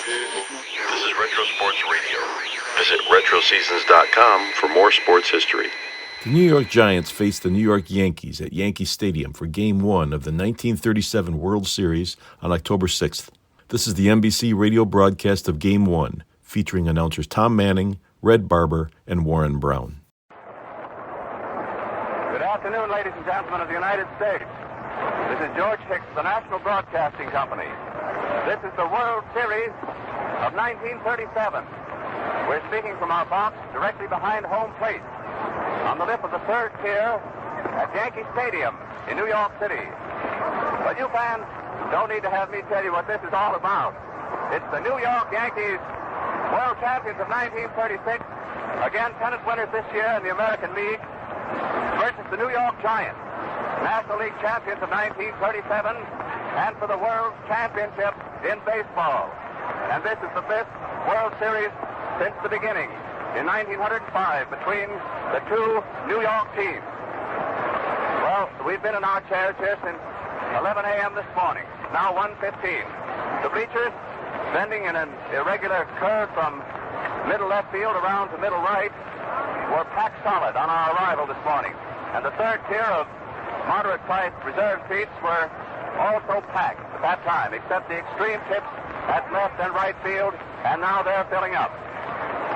This is Retro Sports Radio. Visit RetroSeasons.com for more sports history. The New York Giants faced the New York Yankees at Yankee Stadium for Game 1 of the 1937 World Series on October 6th. This is the NBC radio broadcast of Game 1, featuring announcers Tom Manning, Red Barber, and Warren Brown. Good afternoon, ladies and gentlemen of the United States. This is George Hicks, the National Broadcasting Company. This is the World Series of 1937. We're speaking from our box directly behind home plate on the lip of the third tier at Yankee Stadium in New York City. But you fans don't need to have me tell you what this is all about. It's the New York Yankees, world champions of 1936, again pennant winners this year in the American League, versus the New York Giants, National League champions of 1937, and for the World Championship in baseball. And this is the fifth World Series since the beginning in 1905 between the two New York teams. Well, we've been in our chairs here since 11 a.m. this morning. Now 1:15. The bleachers, bending in an irregular curve from middle left field around to middle right, were packed solid on our arrival this morning. And the third tier of moderate-priced reserve seats were also packed at that time, except the extreme tips at left and right field, and now they're filling up.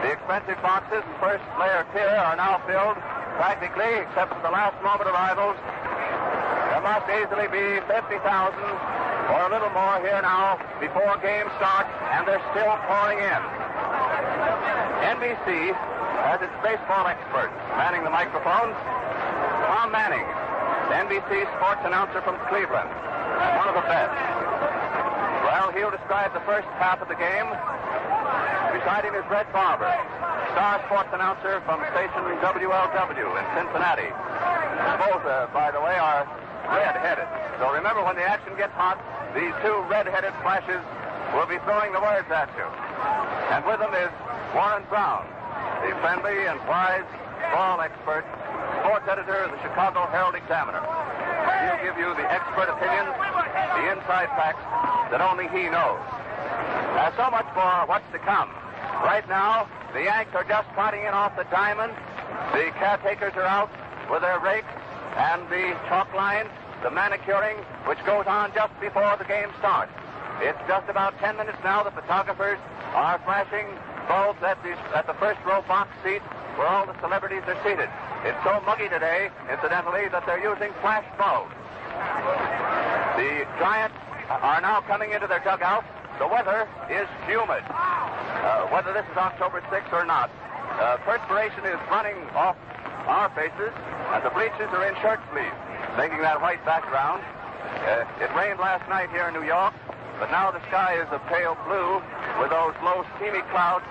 The expensive boxes in first layer tier are now filled practically, except for the last moment arrivals. There must easily be 50,000 or a little more here now before game starts, and they're still pouring in. NBC has its baseball experts manning the microphones. Tom Manning, NBC sports announcer from Cleveland, one of the best. Well, he'll describe the first half of the game. Beside him is Red Barber, star sports announcer from station WLW in Cincinnati. Both, by the way, are red-headed. So remember, when the action gets hot, these two red-headed flashes will be throwing the words at you. And with them is Warren Brown, the friendly and wise ball expert, sports editor of the Chicago Herald-Examiner. He'll give you the expert opinions, the inside facts that only he knows. So much for what's to come. Right now, the Yanks are just trotting in off the diamond. The caretakers are out with their rakes and the chalk lines, the manicuring, which goes on just before the game starts. It's just about 10 minutes now. The photographers are flashing bulbs at the first row box seat where all the celebrities are seated. It's so muggy today, incidentally, that they're using flash bulbs. The Giants are now coming into their dugout. The weather is humid. Whether this is October 6th or not, perspiration is running off our faces, and the bleachers are in shirt sleeves, making that white background. It rained last night here in New York, but now the sky is a pale blue with those low, steamy clouds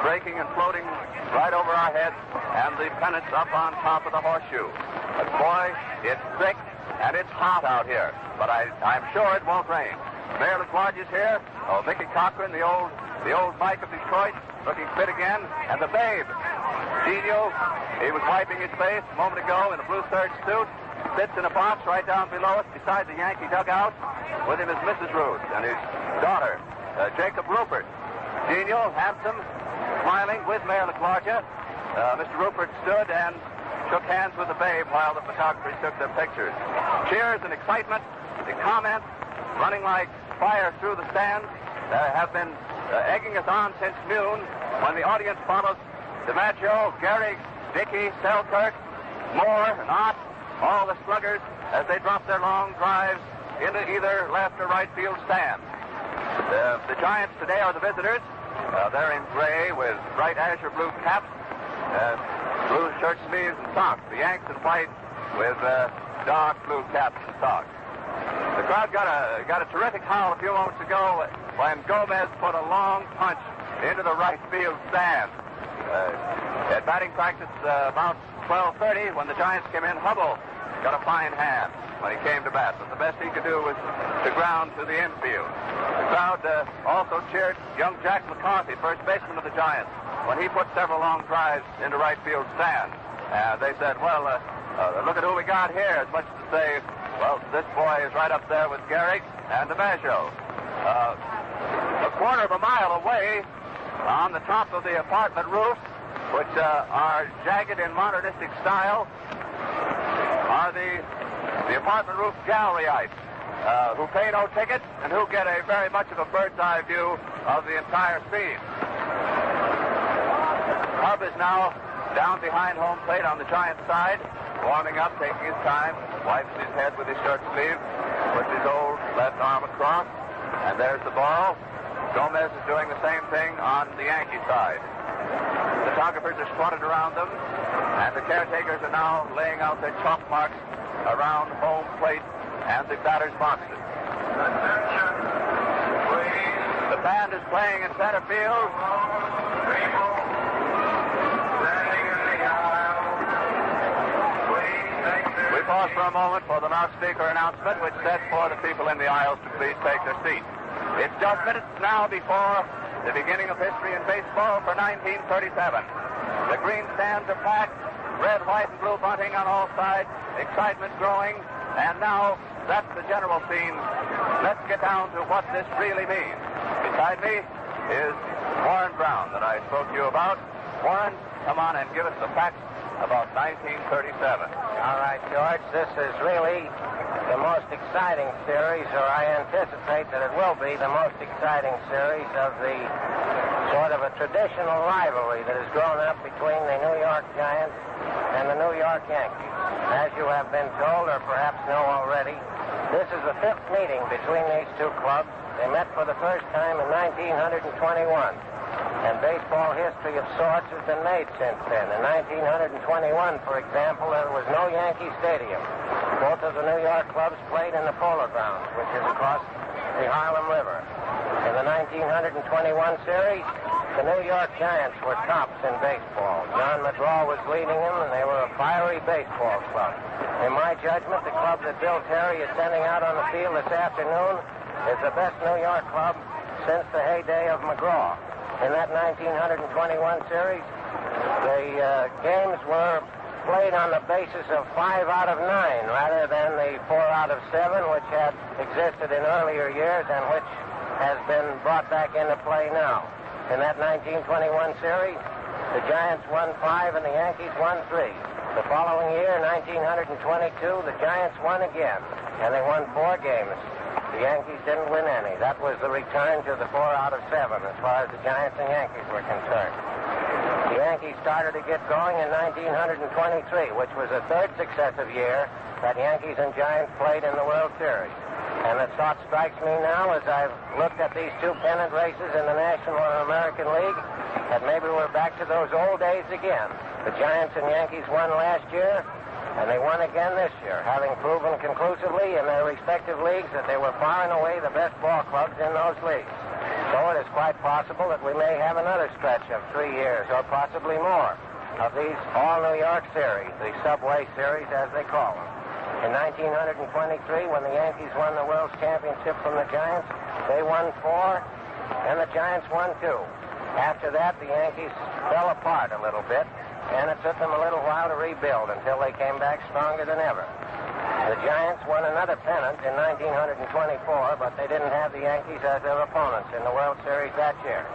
breaking and floating right over our heads, and the pennants up on top of the horseshoe. But boy, it's thick and it's hot out here, but I'm sure it won't rain. Mayor LaGuardia is here. Oh, Vicky Cochran, the old Mike of Detroit, looking fit again, and the babe, Genio. He was wiping his face a moment ago in a blue serge suit. Sits in a box right down below us beside the Yankee dugout. With him is Mrs. Ruth and his daughter, Jacob Rupert. Genial, handsome, smiling with Mayor LaGuardia. Mr. Rupert stood and shook hands with the babe while the photographers took their pictures. Cheers and excitement. The comments running like fire through the stands have been egging us on since noon when the audience follows DiMaggio, Gehrig, Dickey, Selkirk, Moore, and Ott, all the sluggers as they drop their long drives into either left or right field stands. The Giants today are the visitors. They're in gray with bright azure blue caps, blue shirt sleeves and socks. The Yanks in white with dark blue caps and socks. The crowd got a terrific howl a few moments ago when Gomez put a long punch into the right field stand. At batting practice about 12:30, when the Giants came in, Hubbell got a fine hand when he came to bat, but the best he could do was to ground to the infield. The crowd also cheered young Jack McCarthy, first baseman of the Giants, when he put several long drives into right field stand. They said, well, look at who we got here, as much as to say, well, this boy is right up there with Gehrig and DiMaggio. quarter of a mile away on the top of the apartment roofs, which are jagged in modernistic style, are the apartment roof galleryites who pay no ticket and who get a very much of a bird's eye view of the entire scene. Hub is now down behind home plate on the Giants side, warming up, taking his time, wipes his head with his shirt sleeve, puts his old left arm across, and there's the ball. Gomez is doing the same thing on the Yankee side. Photographers are squatted around them, and the caretakers are now laying out their chalk marks around home plate and the batter's boxes. The band is playing in center field. We pause for a moment for the loudspeaker announcement, which says for the people in the aisles to please take their seats. It's just minutes now before the beginning of history in baseball for 1937. The green stands are packed, red, white, and blue bunting on all sides, excitement growing, and now that's the general scene. Let's get down to what this really means. Beside me is Warren Brown that I spoke to you about. Warren, come on and give us the facts about 1937. All right, George, this is really the most exciting series, or I anticipate that it will be the most exciting series of the sort of a traditional rivalry that has grown up between the New York Giants and the New York Yankees. As you have been told, or perhaps know already, this is the fifth meeting between these two clubs. They met for the first time in 1921. And baseball history of sorts has been made since then. In 1921, for example, there was no Yankee Stadium. Both of the New York clubs played in the Polo Grounds, which is across the Harlem River. In the 1921 series, the New York Giants were tops in baseball. John McGraw was leading them, and they were a fiery baseball club. In my judgment, the club that Bill Terry is sending out on the field this afternoon is the best New York club since the heyday of McGraw. In that 1921 series, the games were played on the basis of 5 out of 9 rather than the 4 out of 7, which had existed in earlier years and which has been brought back into play now. In that 1921 series, the Giants won 5 and the Yankees won 3. The following year, 1922, the Giants won again, and they won 4 games. The Yankees didn't win any. That was the return to the 4 out of 7 as far as the Giants and Yankees were concerned. The Yankees started to get going in 1923, which was the third successive year that Yankees and Giants played in the World Series. And the thought strikes me now as I've looked at these two pennant races in the National and American League that maybe we're back to those old days again. The Giants and Yankees won last year, and they won again this year, having proven conclusively in their respective leagues that they were far and away the best ball clubs in those leagues. So it is quite possible that we may have another stretch of 3 years, or possibly more, of these all-New York series, the Subway Series as they call them. In 1923, when the Yankees won the World Championship from the Giants, they won 4, and the Giants won 2. After that, the Yankees fell apart a little bit, and it took them a little while to rebuild until they came back stronger than ever. The Giants won another pennant in 1924, but they didn't have the Yankees as their opponents in the World Series that year.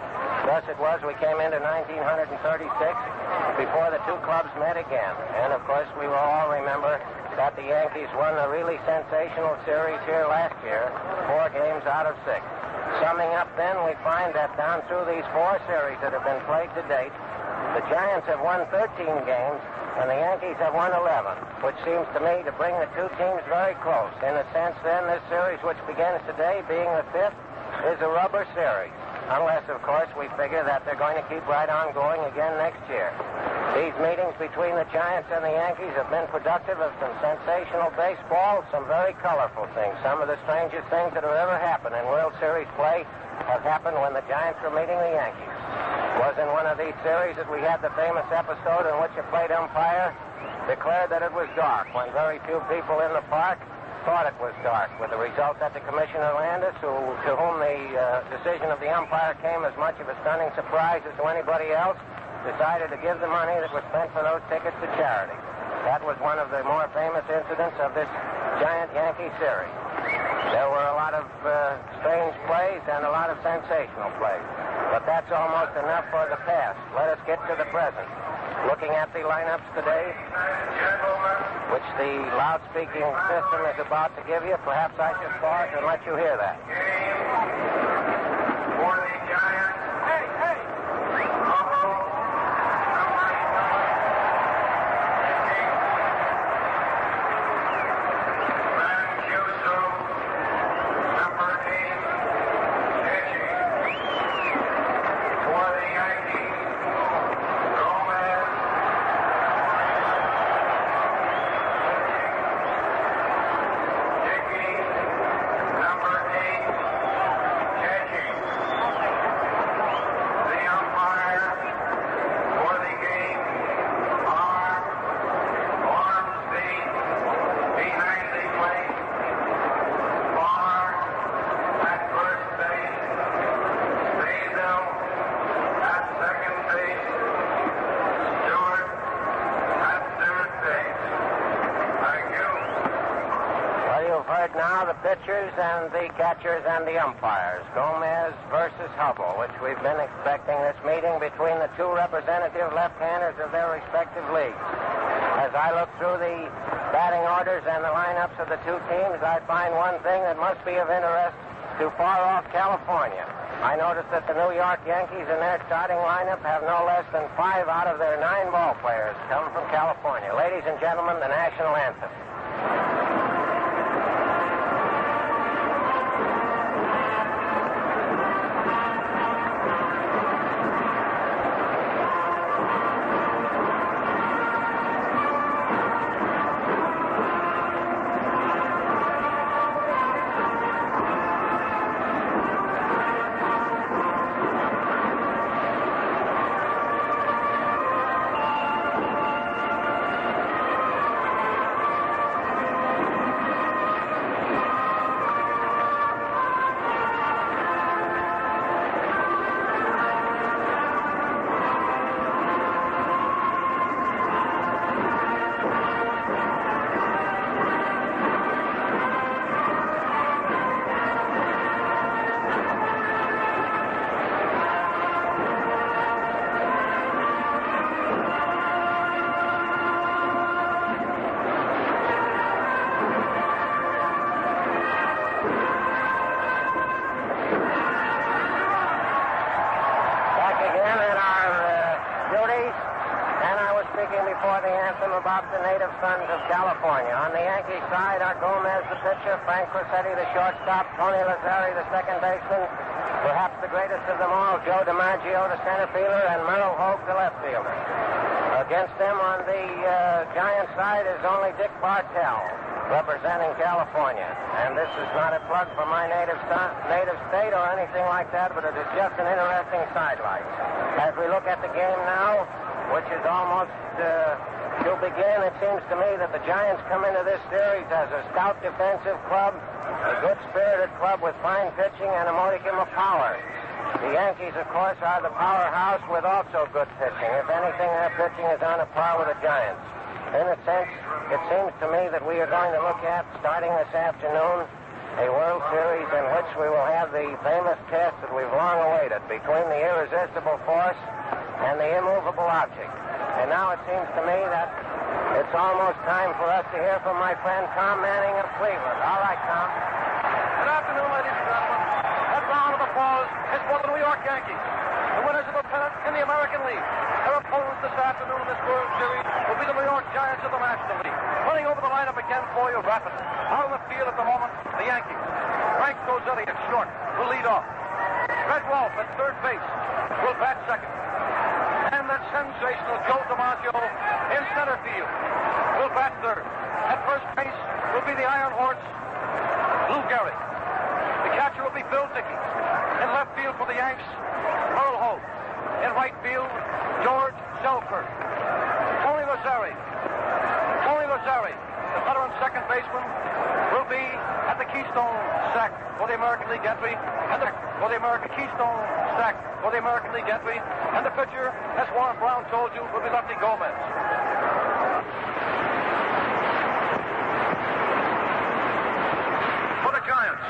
Thus it was we came into 1936 before the two clubs met again. And, of course, we will all remember that the Yankees won a really sensational series here last year, 4 games out of 6. Summing up then, we find that down through these 4 series that have been played to date, the Giants have won 13 games, and the Yankees have won 11, which seems to me to bring the two teams very close. In a sense, then, this series, which begins today, being the 5th, is a rubber series. Unless, of course, we figure that they're going to keep right on going again next year. These meetings between the Giants and the Yankees have been productive of some sensational baseball, some very colorful things. Some of the strangest things that have ever happened in World Series play have happened when the Giants were meeting the Yankees. It was in one of these series that we had the famous episode in which a plate umpire declared that it was dark when very few people in the park thought it was dark, with the result that the Commissioner Landis, to whom the decision of the umpire came as much of a stunning surprise as to anybody else, decided to give the money that was spent for those tickets to charity. That was one of the more famous incidents of this Giant-Yankee series. There were a lot of strange plays and a lot of sensational plays. But that's almost enough for the past. Let us get to the present. Looking at the lineups today, which the loudspeaking system is about to give you, perhaps I should pause and let you hear that. For the Giants, pitchers and the catchers and the umpires. Gomez versus Hubbell, which we've been expecting this meeting between the two representative left-handers of their respective leagues. As I look through the batting orders and the lineups of the two teams, I find one thing that must be of interest to far-off California. I notice that the New York Yankees in their starting lineup have no less than 5 out of their 9 ball players come from California. Ladies and gentlemen, the national anthem. About the native sons of California. On the Yankee side are Gomez, the pitcher, Frank Crosetti, the shortstop, Tony Lazzeri, the second baseman, perhaps the greatest of them all, Joe DiMaggio, the center fielder, and Merle Hogue, the left fielder. Against them on the Giant side is only Dick Bartell, representing California. And this is not a plug for my native state or anything like that, but it is just an interesting sidelight. As we look at the game now, which is almost to begin, it seems to me that the Giants come into this series as a stout defensive club, a good-spirited club with fine pitching and a modicum of power. The Yankees, of course, are the powerhouse with also good pitching. If anything, their pitching is on a par with the Giants. In a sense, it seems to me that we are going to look at, starting this afternoon, a World Series in which we will have the famous test that we've long awaited between the irresistible force and the immovable object. And now it seems to me that it's almost time for us to hear from my friend Tom Manning of Cleveland. All right, Tom. Good afternoon, ladies and gentlemen. That round of applause is for the New York Yankees, the winners of the pennant in the American League. Their opponents this afternoon in this World Series will be the New York Giants of the National League. Running over the lineup again for you rapidly. Out on the field at the moment, the Yankees. Frank Crosetti at short will lead off. Fred Rolfe at third base will bat second. And that sensational Joe DiMaggio in center field will bat third. At first base will be the Iron Horse, Lou Gehrig. The catcher will be Bill Dickey. In left field for the Yanks, Merle Hogue. In right field, George Selkirk. Tony Lazzeri. The veteran second baseman will be at the Keystone sack for the American League entry, and the Keystone sack for the American League entry, and the pitcher, as Warren Brown told you, will be Lefty Gomez. For the Giants,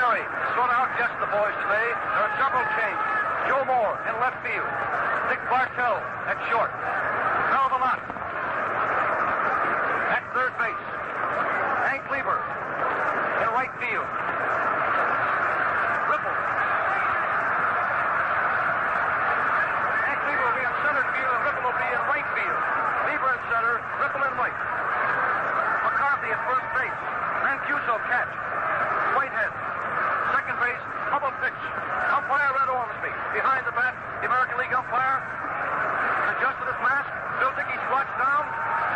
Gary is going to outguess the boys today. There are several changes. Joe Moore in left field. Dick Bartell at short. Mel Vermont at third base. Hank Lieber in right field. Ripple. Hank Lieber will be in center field and Ripple will be in right field. Lieber in center, Ripple in right. McCarthy at first base. Mancuso catch. Whitehead. Second base, Hubbell pitch. Umpire Red Ormsby. Behind the bat, the American League umpire adjusted his mask. Bill Dickey squats down.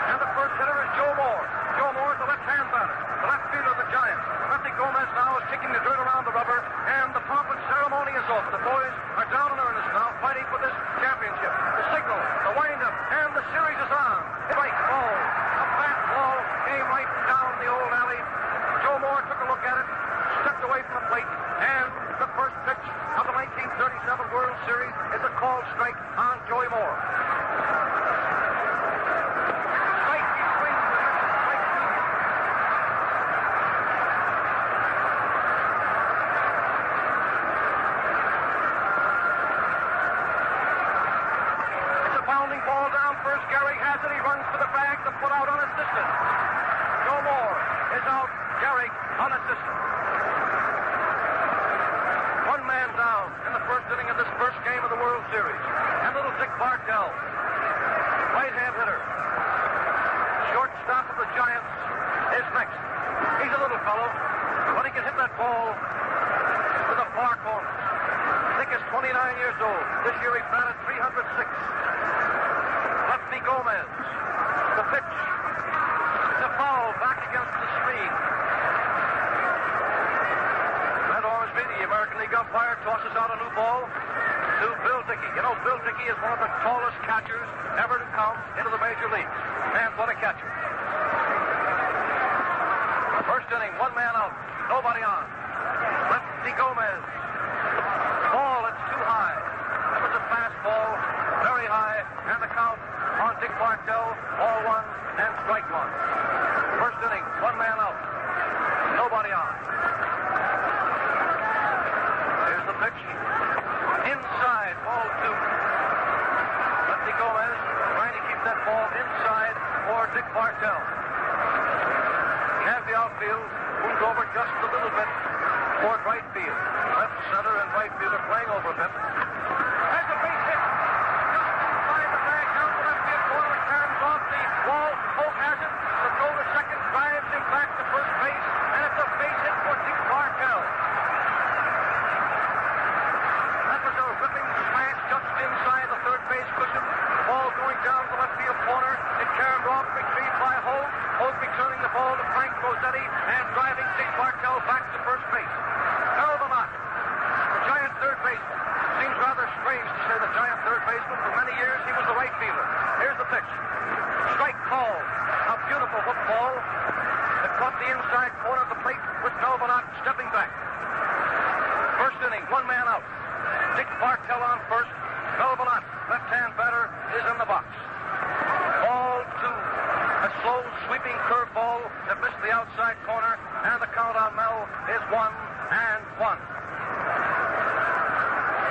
And the first hitter is Joe Moore. Joe Moore is the left-hand batter. The left fielder of the Giants. Lefty Gomez now is kicking the dirt around the rubber. And the pomp and ceremony is over. The boys are down in earnest now, fighting for this championship. The signal, the wind-up, and the series is on. Strike ball. A fat ball came right down the old alley. Joe Moore took a look at it, stepped away from the plate, and the first pitch of the 1937 World Series is a called strike on Joey Moore. Strike, he swings, strike two. It's a pounding ball down first. Gary has it. He runs to the bag to put out unassisted. Joe Moore is out. Gary unassisted. One man down in the first inning of this first game of the World Series. And little Dick Bartell, right-hand hitter, shortstop of the Giants, is next. He's a little fellow, but he can hit that ball to the far corner. Dick is 29 years old. This year he batted .306. Lefty Gomez, the pitch, the foul back against the screen. Red Ormsby, the American League umpire, tosses out a new ball to Bill Dickey. You know, Bill Dickey is one of the tallest catchers ever to come into the major leagues. And what a catcher. First inning, one man out, nobody on. Lefty Gomez. Ball, it's too high. That was a fastball, very high, and the count on Dick Bartell, ball one and strike one. First inning, one man out, nobody on. Here's the pitch. Inside, ball two. Lefty Gomez trying to keep that ball inside for Dick Bartell. He has the outfield, moves over just a little bit toward right field. Left, center, and right field are playing over a bit. There's a base hit. Just inside the bag, down the left field corner, turns off the wall. Hope has it. The throw to second drives him back to first base, and it's a base hit for Dick Bartell. That was a ripping smash just inside the third base cushion. The ball going down the left field corner. It carried off, retrieved by Hope. Hope returning the ball to Frank Rossetti and driving Dick Bartell back to first base. Carl Hubbell, the Giant third baseman. Seems rather strange to say the Giant third baseman. For many years, he was the right fielder. Here's the pitch. Strike called. A beautiful hook ball that caught the inside corner of the plate with Hubbell stepping back. First inning, one man out. Dick Bartell on first. Hubbell, left-hand batter, is in the box. Ball two. A slow, sweeping curveball that missed the outside corner, and the count on Mel is 1-1.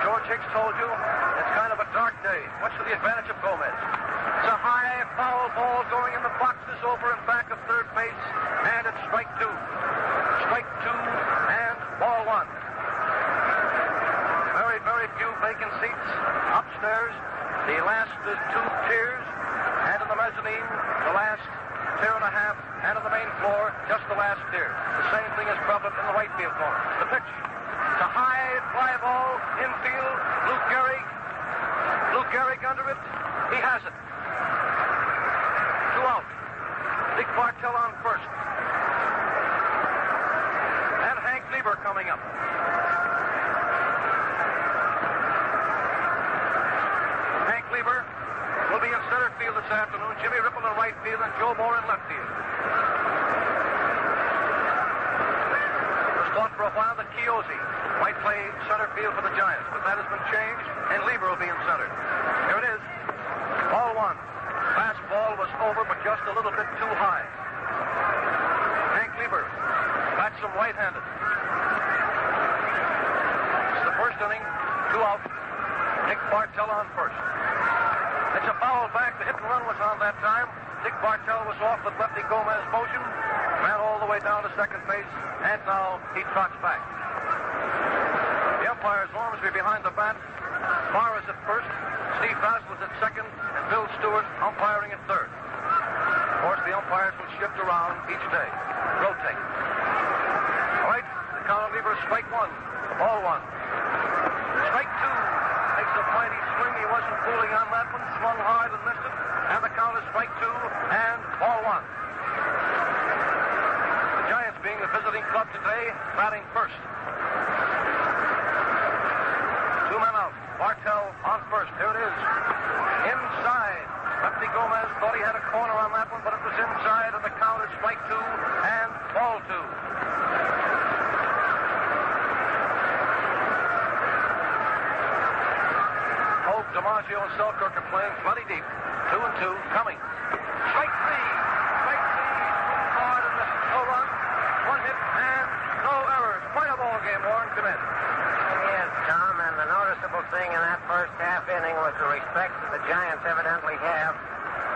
George Hicks told you it's kind of a dark day, much to the advantage of Gomez. It's a high, foul ball going in the boxes over and back of third base, and it's strike two. Strike two, and ball one. Very, very few vacant seats upstairs. The last two tiers. And in the mezzanine, the last tier and a half, and on the main floor, just the last tier. The same thing is prevalent in the right field corner. The pitch. It's a high fly ball, infield. Lou Gehrig under it. He has it. Two out. Dick Bartell on first. And Hank Lieber coming up. Hank Lieber will be in center field this afternoon. Jimmy Ripple in right field and Joe Moore in left field. It was thought for a while that Chiozzi might play center field for the Giants, but that has been changed, and Lieber will be in center. Here it is. Ball one. Fastball was over, but just a little bit too high. Hank Lieber bats him right-handed. out. Dick Bartell on first. It's a foul back. The hit and run was on that time. Dick Bartell was off with Lefty Gomez motion. Ran all the way down to second base. And now he trots back. The umpires, Ormsby behind the bat. Morris at first. Steve Bassel is at second. And Bill Stewart umpiring at third. Of course, the umpires will shift around each day. Rotate. All right. The count lever is strike one. Ball one. Strike two. Makes a mighty swing. He wasn't fooling on that one. Swung hard and missed it. And the count is strike two and ball one. The Giants, being the visiting club today, batting first. Two men out. Bartell on first. Here it is. Inside. Lefty Gomez thought he had a corner on that one, but it was inside, and the count is strike two and ball two. DiMaggio and Selkirk are playing plenty deep. 2-2, coming. Strike three. Strike three. Hard and missed. No run. One hit and no errors. Quite a ball game, Warren. Come in. Yes, Tom, and the noticeable thing in that first half inning was the respect that the Giants evidently have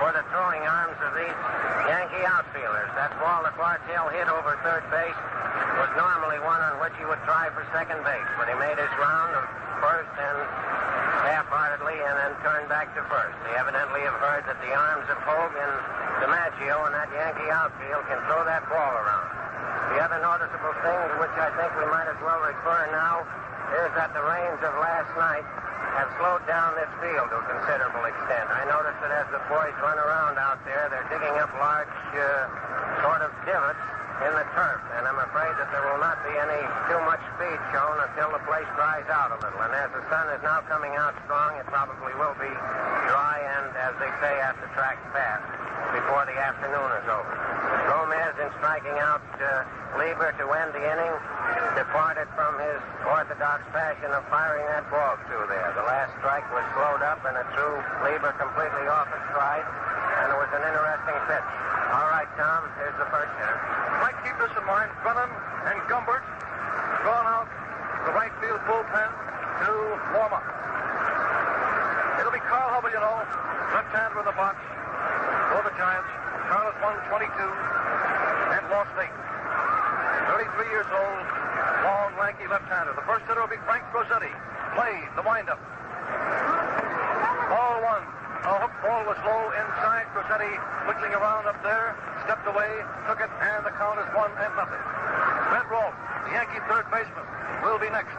for the throwing arms of these Yankee outfielders. That ball that Bartell hit over third base was normally one on which he would try for second base, but he made his round of first and half-heartedly and then turned back to first. They evidently have heard that the arms of Hogue and DiMaggio and that Yankee outfield can throw that ball around. The other noticeable thing to which I think we might as well refer now is that the rains of last night have slowed down this field to a considerable extent. I noticed that as the boys run around out there, they're digging up large sort of divots in the turf, and I'm afraid that there will not be any too much speed shown until the place dries out a little. And as the sun is now coming out strong, it probably will be dry and, as they say, at the track fast before the afternoon is over. Gomez, in striking out Lieber to end the inning, departed from his orthodox fashion of firing that ball through there. The last strike was slowed up and it threw Lieber completely off his stride, and it was an interesting pitch. All right, Tom, here's the first hitter. Might keep this in mind. Brennan and Gumbert gone out the right field bullpen to warm up. It'll be Carl Hubbell, you know, left-hander in the box for the Giants. Carl has won 22 and lost 8. 33 years old, long, lanky left-hander. The first hitter will be Frank Rossetti. Plays the windup. Ball one. A hook ball was low inside. Rossetti wiggling around up there, stepped away, took it, and the count is 1-0. Red Rolfe, the Yankee third baseman, will be next.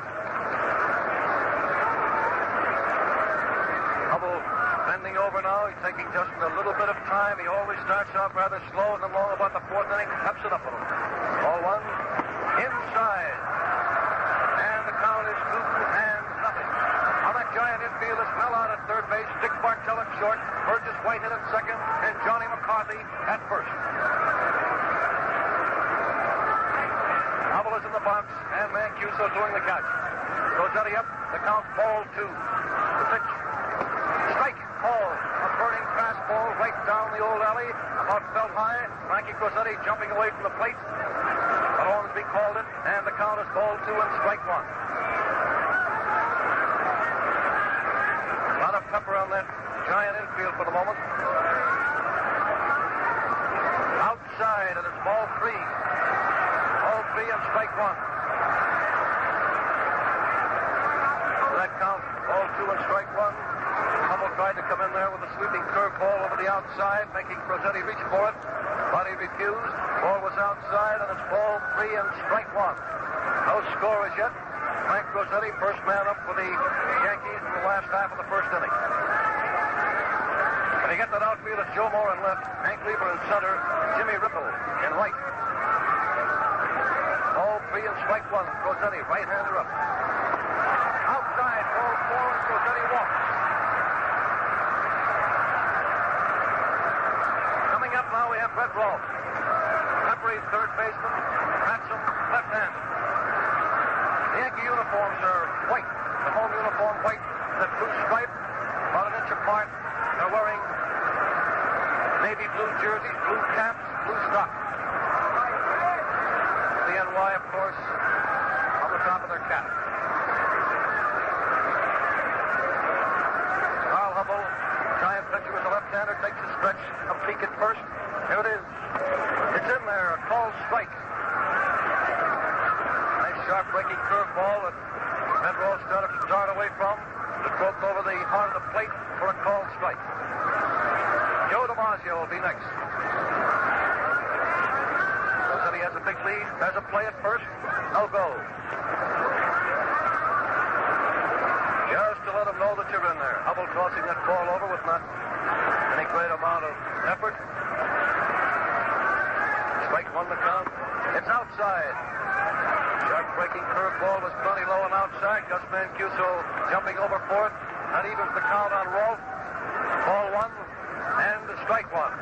Hubbell bending over now. He's taking just a little bit of time. He always starts out rather slow, and then long about the fourth inning, peps it up a little. Ball one, inside. And the count is 2-0. On that giant infield is Mel out at third base, Dick Bartell at short, Burgess Whitehead at second, and Johnny McCarthy at first. Hubbell is in the box, and Mancuso doing the catch. Rossetti up, the count ball two. The pitch. Strike, ball. A burning fastball right down the old alley, about felt high. Frankie Rossetti jumping away from the plate. But Ormsby called it, and the count is ball two and strike one. A lot of pepper on that giant infield for the moment. Outside, and it's ball three. Ball three and strike one. That count, ball two and strike one. Hubbell tried to come in there with a sweeping curveball over the outside, making Rossetti reach for it, but he refused. Ball was outside, and it's ball three and strike one. No score as yet. Frank Rossetti, first man up for the Yankees in the last half of the first inning. When you get that outfield, it's Joe Moore in left, Hank Lieber in center, Jimmy Ripple in right. Ball three and strike one. Rossetti, right-hander up. Outside, ball four, and Rossetti walks. Coming up now, we have Red Rolfe. Peppery's third baseman, Ransom, left-hander. The Yankee uniforms are white. The home uniform white, the blue stripe, about an inch apart. They're wearing navy blue jerseys, blue caps, blue stocks. The NY, of course, on the top of their cap. first. Here it is. It's in there. A called strike. Nice sharp breaking curveball that Medrose started to dart away from. It broke over the heart of the plate for a called strike. Joe DiMaggio will be next. He has a big lead. There's a play at first. No go. Just to let him know that you're in there. Hubbell tossing that ball over with not any great amount of effort. Strike one to count. It's outside. Sharp breaking curveball was plenty low and outside. Gus Mancuso jumping over for it. That evens the count on Rolf. Ball one and strike one.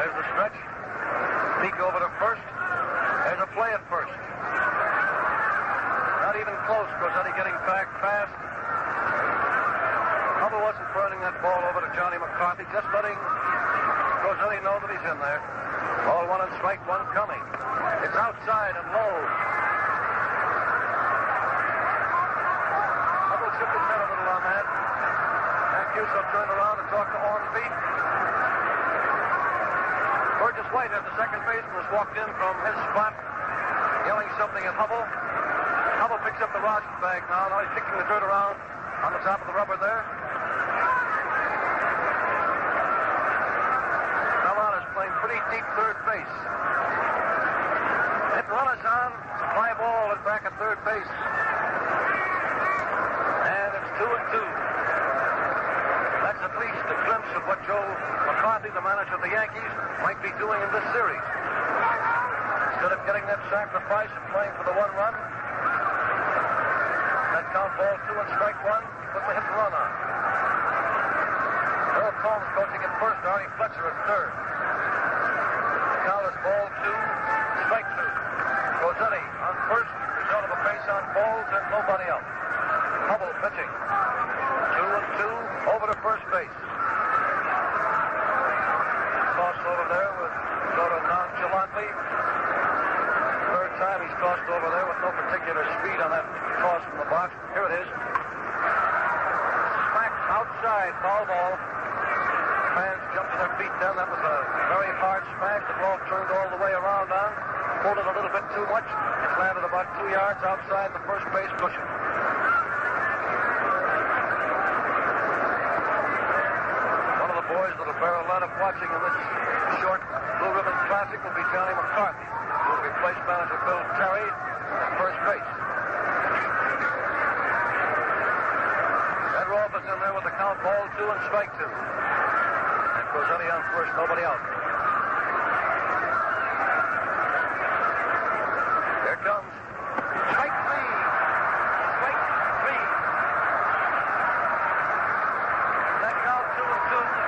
There's the stretch. Peek over to first. There's a play at first. Not even close. Rossetti getting back fast. Hubbell wasn't burning that ball over to Johnny McCarthy, just letting Rossetti know that he's in there. Ball one and strike one coming. It's outside and low. Hubbell shook his head a little on that. Mancuso turned around to talk to Ormsby. Burgess White, at the second baseman, has walked in from his spot, yelling something at Hubbell. Hubbell picks up the rosin bag now. Now he's kicking the dirt around on the top of the rubber there. Now is playing pretty deep third base. Hit runners on, fly ball and back at third base. And it's 2-2. That's at least a glimpse of what Joe McCarthy, the manager of the Yankees, might be doing in this series. Instead of getting that sacrifice and playing for the one run, that count ball two and strike one, put the hit and run on. Earl Combs coaching at first, Arnie Fletcher at third. The count is ball two, strike two. Rossetti on first, result of a base on balls and nobody else. Hubbell pitching. 2-2, over to first base. Tossed over there with sort of nonchalantly. Third time he's tossed over there with no particular speed on that toss from the box. Here it is. Smacked outside, foul ball. Fans jumped to their feet then. That was a very hard smack. The ball turned all the way around on. Pulled it a little bit too much. It landed about 2 yards outside the first base cushion. Boys that will bear a lot of watching in this short Blue Ribbon Classic will be Johnny McCarthy, who will replace manager Bill Terry at first base. Ed Rolf is in there with the count ball two and strike two. And Rossetti on first, nobody out. Here comes strike three. Strike three. That count 2-2.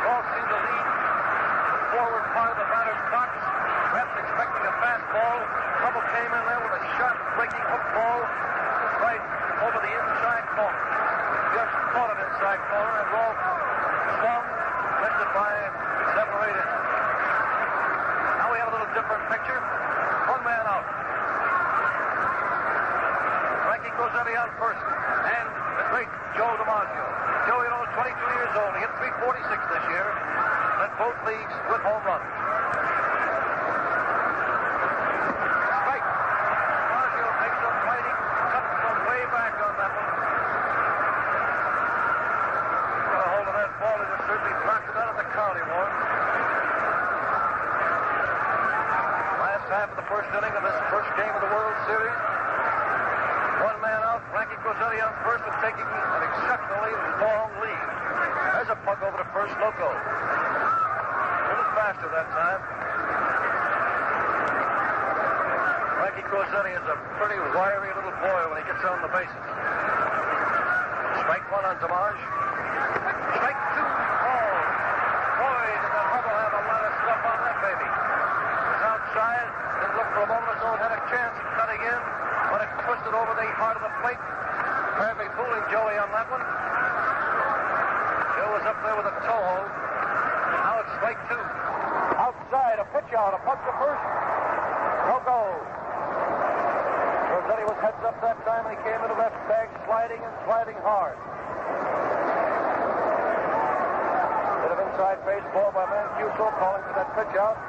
Ball seemed to lead the forward part of the batter's box. Perhaps expecting a fastball. Hubbell came in there with a sharp breaking hook ball right over the inside corner. Just caught it inside corner and Rolf swung, missed it by 7 or 8 inches. Now we have a little different picture. One man out. Frankie Rossetti on first. And the great Joe DiMaggio. Joe, 22 years old. He hit 346 this year. Led both leagues with home runs. Strike. DiMaggio makes a fighting cut from way back on that one. Got a hold of that ball. He just certainly knocked it out of the county, Warren. Last half of the first inning of this first game of the World Series. One man out. Frankie Rossetti on first and taking an exceptionally long lead. There's a puck over to first, loco. A little faster that time. Frankie Rossetti is a pretty wiry little boy when he gets on the bases. Strike one on DiMaggio. Strike two. Oh, boy, did the Hubbell have a lot of stuff on that baby. It was outside. Didn't look for a moment as though it had a chance of cutting in, but it twisted over the heart of the plate. Apparently fooling Joey on that one. Joe was up there with a toe hold. Now it's strike two. Outside, a pitch out, a puck to first. No go. Rossetti was heads up that time and he came into that bag sliding and sliding hard. inside baseball by Mancuso, calling for that pitch out.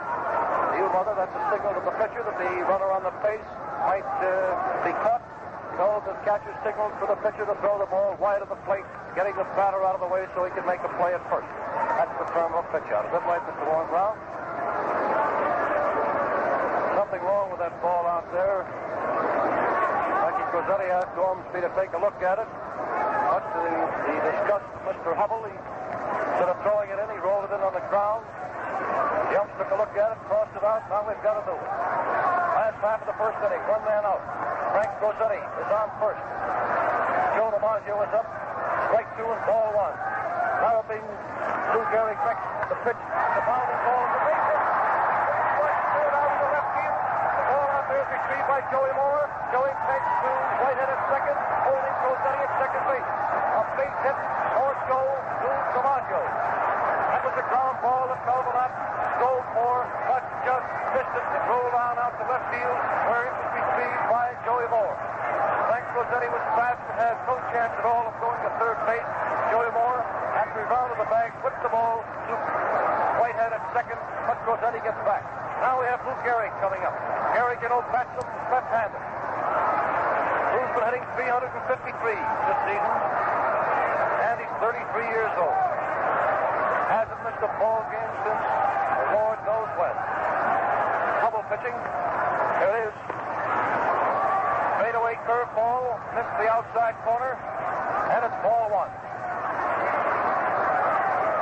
You mother, that's a signal to the pitcher that the runner on the base might be cut. So the catcher signals for the pitcher to throw the ball wide of the plate, getting the batter out of the way so he can make a play at first. That's the term of pitch out. Is that right, Mr. Warren Brown? Something wrong with that ball out there. Mikey Crosetti asked Ormsby to take a look at it. But he discussed Mr. Hubbell. Instead of throwing it in, he rolled it in on the ground. The umps took a look at it, crossed it out. Now we've got to do it. Last half of the first inning, one man out. Frank Crosetti is on first. Joe DiMaggio is up. Strike two and ball one. Now being Lou Gehrig next. The pitch, the bounding ball, the base hit. Third out of the left field. The ball out there is retrieved by Joey Moore. Joey takes to Whitehead at second, holding Crosetti at second base. A base hit. North goal, Lou DiMaggio. That was a ground ball that Calvinat stole for, but just missed it. It rolled on out to left field, where it was retrieved by Joey Moore. Frank Crosetti was fast and had no chance at all of going to third base. Joey Moore, after he rounded the bag, whipped the ball to Whitehead at second, but Crosetti gets back. Now we have Lou Gehrig coming up. Gehrig, bats him left-handed. Lou's been hitting 353 this season, and he's 33 years old. Hasn't missed a ball game since the Lord knows when. Hubbell pitching. Here it is. Fadeaway curveball, missed the outside corner, and it's ball one.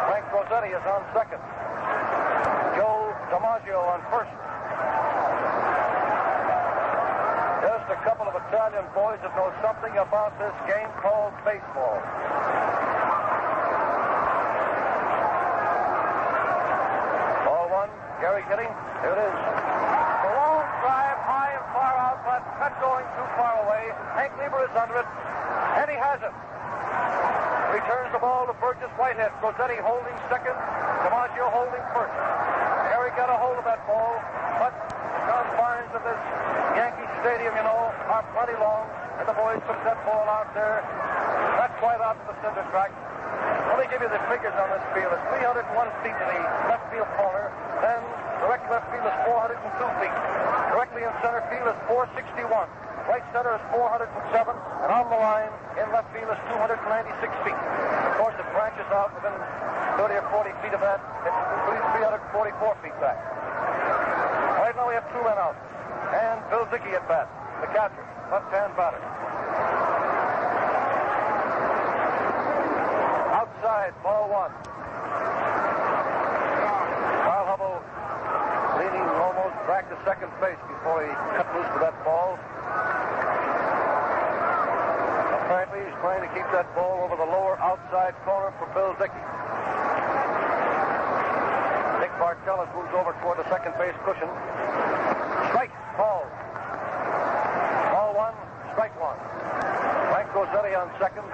Frank Crosetti is on second. Joe DiMaggio on first. Just a couple of Italian boys that know something about this game called baseball. Ball one, Gehrig hitting. Here it is. The long drive, high and far out, but not going too far away. Hank Lieber is under it, and he has it. Returns the ball to Burgess Whitehead. Crosetti holding second, DiMaggio holding first. Gehrig got a hold of that ball, but the confines of this Yankee Stadium, are plenty long, and the boys took that ball out there, not quite out to the center track. Let me give you the figures on this field. It's 301 feet to the left field corner, then direct left field is 402 feet. Directly in center field is 461. Right center is 407, and on the line in left field is 296 feet. Of course, it branches out within 30 or 40 feet of that. It's 344 feet back. Right now we have two men out, and Bill Dickey at bat, the catcher, left-hand batter. Outside, ball one. Carl Hubbell leaning almost back to second base before he cut loose with that ball. Apparently, he's trying to keep that ball over the lower outside corner for Bill Dickey. Dick Bartell has moved over toward the second base cushion. Strike, ball. Ball one, strike one. Frank Crosetti on second.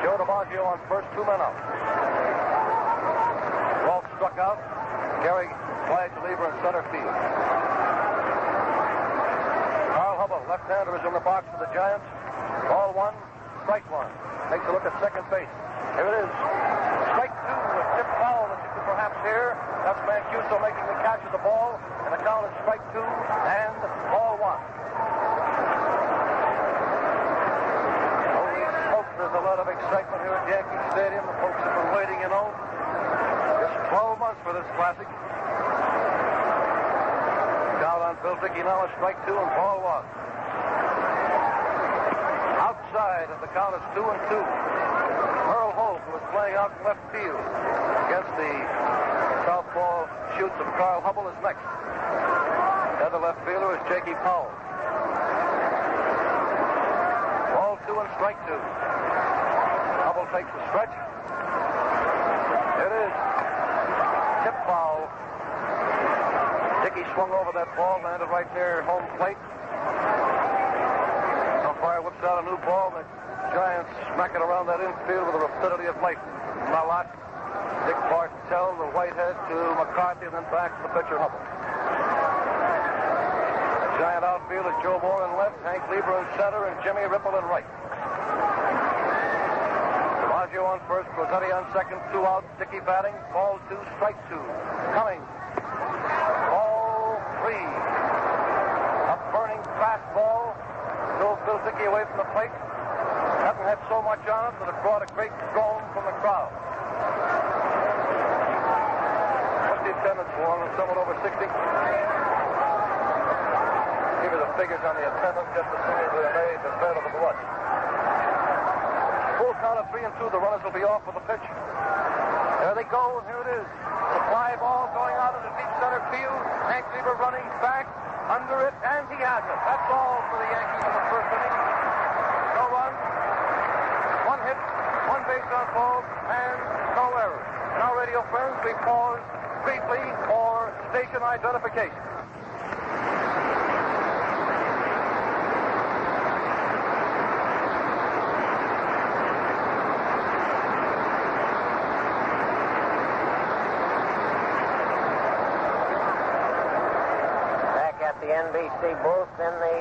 Joe DiMaggio on first, two men out. Walt struck out. Gehrig flies to Lieber in center field. Carl Hubbell, left-hander, is in the box for the Giants. Ball one, strike one. Takes a look at second base. Here it is. Strike two, a tip foul that you could perhaps hear. That's Mancuso making the catch of the ball. And the count is strike two and ball one. Holy smoke, there's a lot of excitement here at Yankee Stadium. The folks have been waiting, just 12 months for this classic. Count on Bill Dickey now is strike two and ball one. Outside, and the count is 2-2. Merle Holt, who was playing out in left field against the southpaw shoots of Carl Hubbell, is next. The other left fielder is Jakey Powell. Ball two and strike two. Hubbell takes the stretch. It is tip foul. Dickey swung over that ball, landed right near home plate. Umpire whips out a new ball. The Giants smack it around that infield with the rapidity of light. Malott, Dick Bartell, the Whitehead to McCarthy, and then back to the pitcher Hubbell. The Giant outfield is Joe Moore in left, Hank Lieber in center, and Jimmy Ripple in right. DiMaggio on first, Lazzeri on second, 2 out, Dickey batting, ball 2, strike 2. Coming. Ball 3. A burning fastball. Drove Bill Dickey away from the plate. Hasn't had so much on it that it brought a great groan from the crowd. What's the attendance for? Somewhat over 60. Give me the figures on the attendance just as soon as they're made available to watch. Full count of 3 and 2. The runners will be off with the pitch. There they go, and here it is. The fly ball going out into deep center field. Hank Lieber running back under it, and he has it. That's all for the Yankees in the first inning. No run, 1 hit, 1 base on balls, and no errors. Now, radio friends, we pause briefly for station identification. The NBC booth in the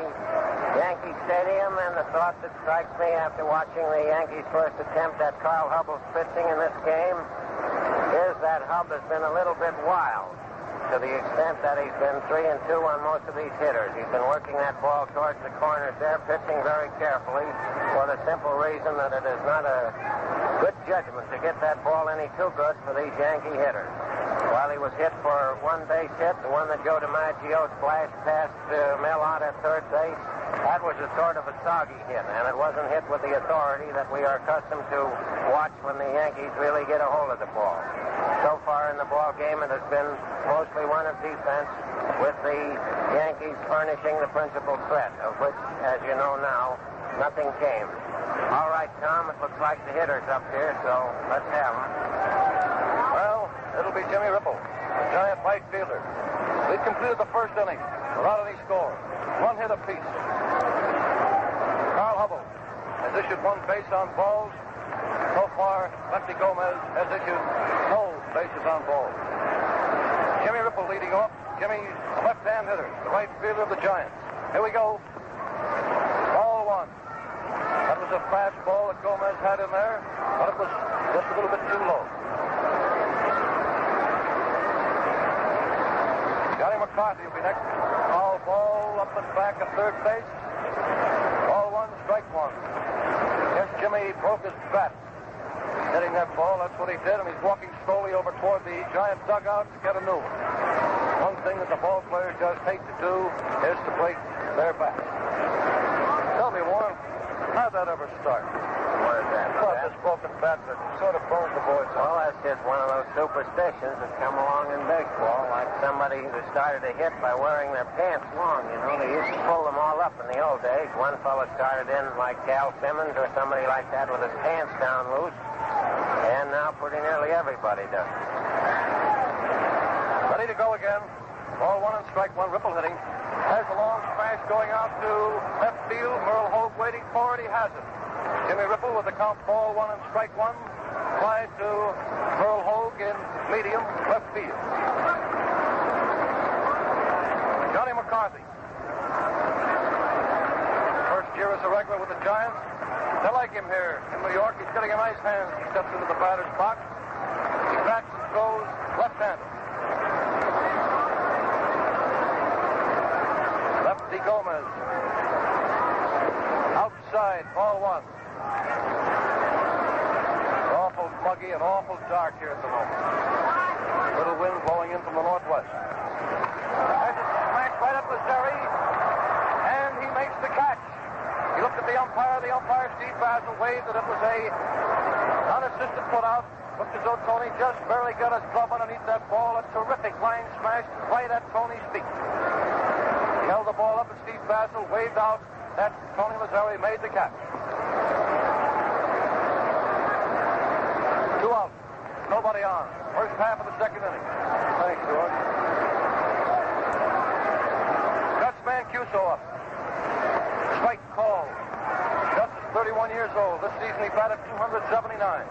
Yankee Stadium, and the thought that strikes me after watching the Yankees' first attempt at Carl Hubbell's pitching in this game is that Hub has been a little bit wild, to the extent that he's been 3 and 2 on most of these hitters. He's been working that ball towards the corners there, pitching very carefully for the simple reason that it is not a good judgment to get that ball any too good for these Yankee hitters. While he was hit for 1 base hit, the one that Joe DiMaggio splashed past Mel out at third base, that was a sort of a soggy hit, and it wasn't hit with the authority that we are accustomed to watch when the Yankees really get a hold of the ball. So far in the ball game, it has been mostly one of defense, with the Yankees furnishing the principal threat, of which, as you know now, nothing came. All right, Tom, it looks like the hitter's up here, so let's have him. Well, it'll be Jimmy Ripple, the giant right fielder. We've completed the first inning without any score. 1 hit apiece. Carl Hubbell has issued 1 base on balls. So far, Lefty Gomez has issued no bases on balls. Jimmy Ripple leading off. Jimmy, a left-hand hitter, the right fielder of the Giants. Here we go. Ball 1. That was a fastball that Gomez had in there, but it was just a little bit too low. Johnny McCarthy will be next. Foul ball up and back at third base. Ball 1, strike 1. Yes, Jimmy broke his bat hitting that ball. That's what he did, and he's walking slowly over toward the Giant dugout to get a new one. One thing that the ball players just hate to do is to break their bats. Tell me, Warren, how'd that ever start? What is that? Well, this broken bat that sort of burns the boys out. Well, that's just one of those superstitions that come along in baseball, like somebody who started a hit by wearing their pants long. You know, they used to pull them all up in the old days. One fellow started in like Cal Simmons or somebody like that with his pants down loose, and now pretty nearly everybody does. Ready to go again. Ball 1 and strike 1. Ripple hitting. There's a long smash going out to left field. Merle Hogue waiting for it. He has it. Jimmy Ripple with the count, ball 1 and strike 1. Applied to Merle Hogue in medium left field. Johnny McCarthy. First year as a regular with the Giants. They like him here in New York. He's getting a nice hand. He steps into the batter's box. He bats and throws left-handed. Lefty Gomez. Outside, ball 1. Awful muggy and awful dark here at the moment. Little wind blowing in from the northwest. There's a smash right up Lazzeri, and he makes the catch. He looked at the umpire. The umpire, Steve Basil, waved that it was a unassisted put-out. Looked as though Tony just barely got his glove underneath that ball. A terrific line smash right at Tony's feet. He held the ball up, and Steve Basil waved out that Tony Lazzeri made the catch. 2 out. Nobody on. First half of the second inning. Thanks, George. Gus Mancuso up. Strike call. Gus is 31 years old. This season he batted 279.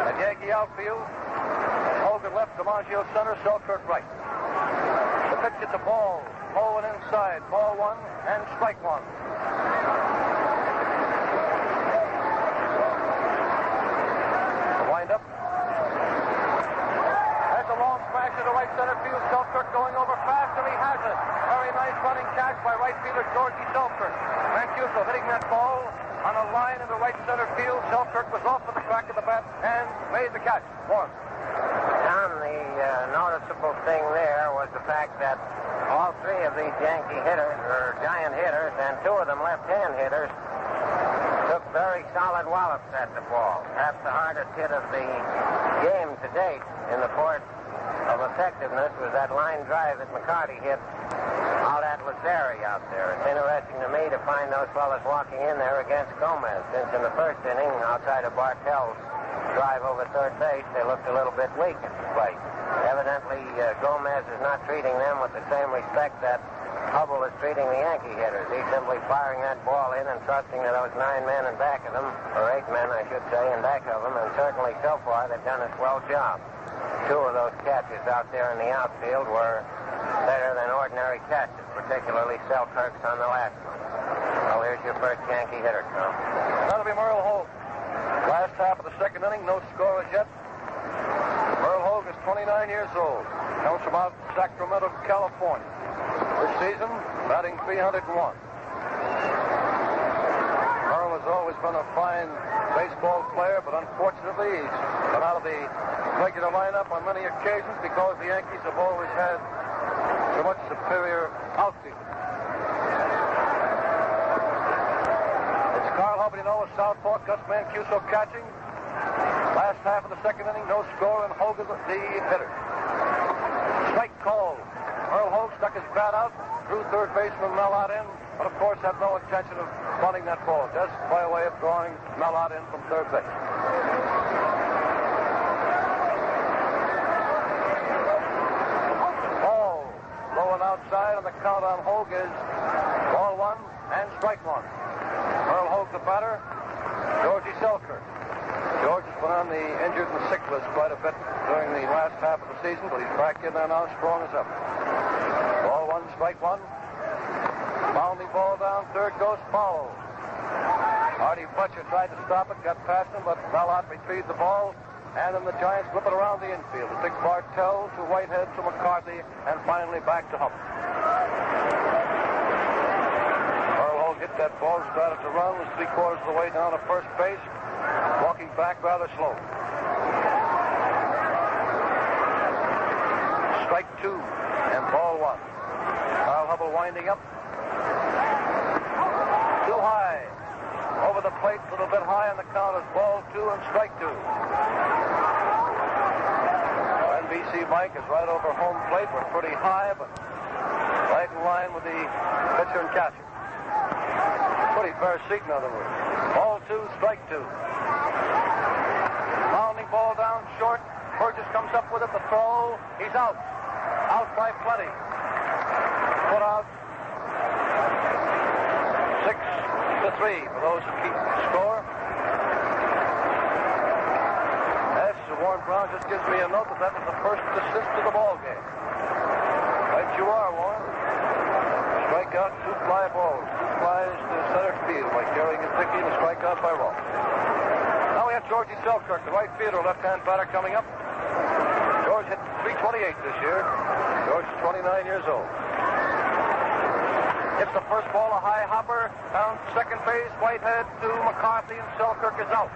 At Yankee outfield, Hogan left, DiMaggio center, Selkirk right. The pitch is a ball. Low and inside. Ball 1 and strike 1. right center field. Selkirk going over fast, and he has it. Very nice running catch by right fielder Georgie Selkirk. Mancuso hitting that ball on a line in the right center field. Selkirk was off at the crack of the bat and made the catch. One. Tom, the noticeable thing there was the fact that all three of these Yankee hitters, or Giant hitters, and two of them left-hand hitters, took very solid wallops at the ball. Perhaps the hardest hit of the game to date in the port of effectiveness was that line drive that McCarty hit out at Lazzeri out there. It's interesting to me to find those fellas walking in there against Gomez, since in the first inning, outside of Bartell's drive over third base, they looked a little bit weak at the plate. Evidently, Gomez is not treating them with the same respect that Hubbell is treating the Yankee hitters. He's simply firing that ball in and trusting that those 9 men in back of them, or 8 men, I should say, in back of them, and certainly so far they've done a swell job. 2 of those catches out there in the outfield were better than ordinary catches, particularly Selkirk's on the last one. Well, here's your first Yankee hitter, Tom. That'll be Merle Hogue. Last half of the second inning, no score as yet. Merle Hogue is 29 years old. Comes from out Sacramento, California. This season, batting .301. Merle has always been a fine baseball player, but unfortunately, he's been out of the regular lineup on many occasions because the Yankees have always had so much superior outfield. It's Carl Hubbell, a southpaw, Gus Mancuso catching. Last half of the second inning, no score, and Hogue is the hitter. Strike called. Merle Hogue stuck his bat out, drew third baseman Mel out in, but of course had no intention of bunting that ball, just by way of drawing Mel out in from third base. Ball low and outside, and the count on Hogue is ball 1 and strike 1. Merle Hogue the batter, Georgie Selkirk. George has been on the injured and sick list quite a bit during the last half of the season, but he's back in there now strong as ever. Ball 1, strike 1. Bounding ball down, third goes foul. Artie Butcher tried to stop it, got past him, but Mallott retrieved the ball, and then the Giants whip it around the infield. It took Bartell to Whitehead to McCarthy, and finally back to Hubbell. Merle Hogue hit that ball, started to run, was 3/4 of the way down to first base, walking back rather slow. Strike 2 and ball 1. Carl Hubbell winding up. Too high. Over the plate, a little bit high on the count is ball 2 and strike 2. NBC Mike is right over home plate. We're pretty high, but right in line with the pitcher and catcher. Pretty fair seat, in other words. Ball 2, strike 2. Bounding ball down short. Burgess comes up with it, the throw. He's out. Out by plenty. Put out 6-3 for those who keep score. Yes, Warren Brown just gives me a note that was the first assist of the ball game. Right you are, Warren. Strikeout, 2 fly balls. 2 flies to center field by Gary Gazicki and a strikeout by Ross. Now we have Georgie Selkirk, the right fielder, left-hand batter coming up. George hit .328 this year. George is 29 years old. Hits the first ball, a high hopper, down second base, Whitehead to McCarthy, and Selkirk is out.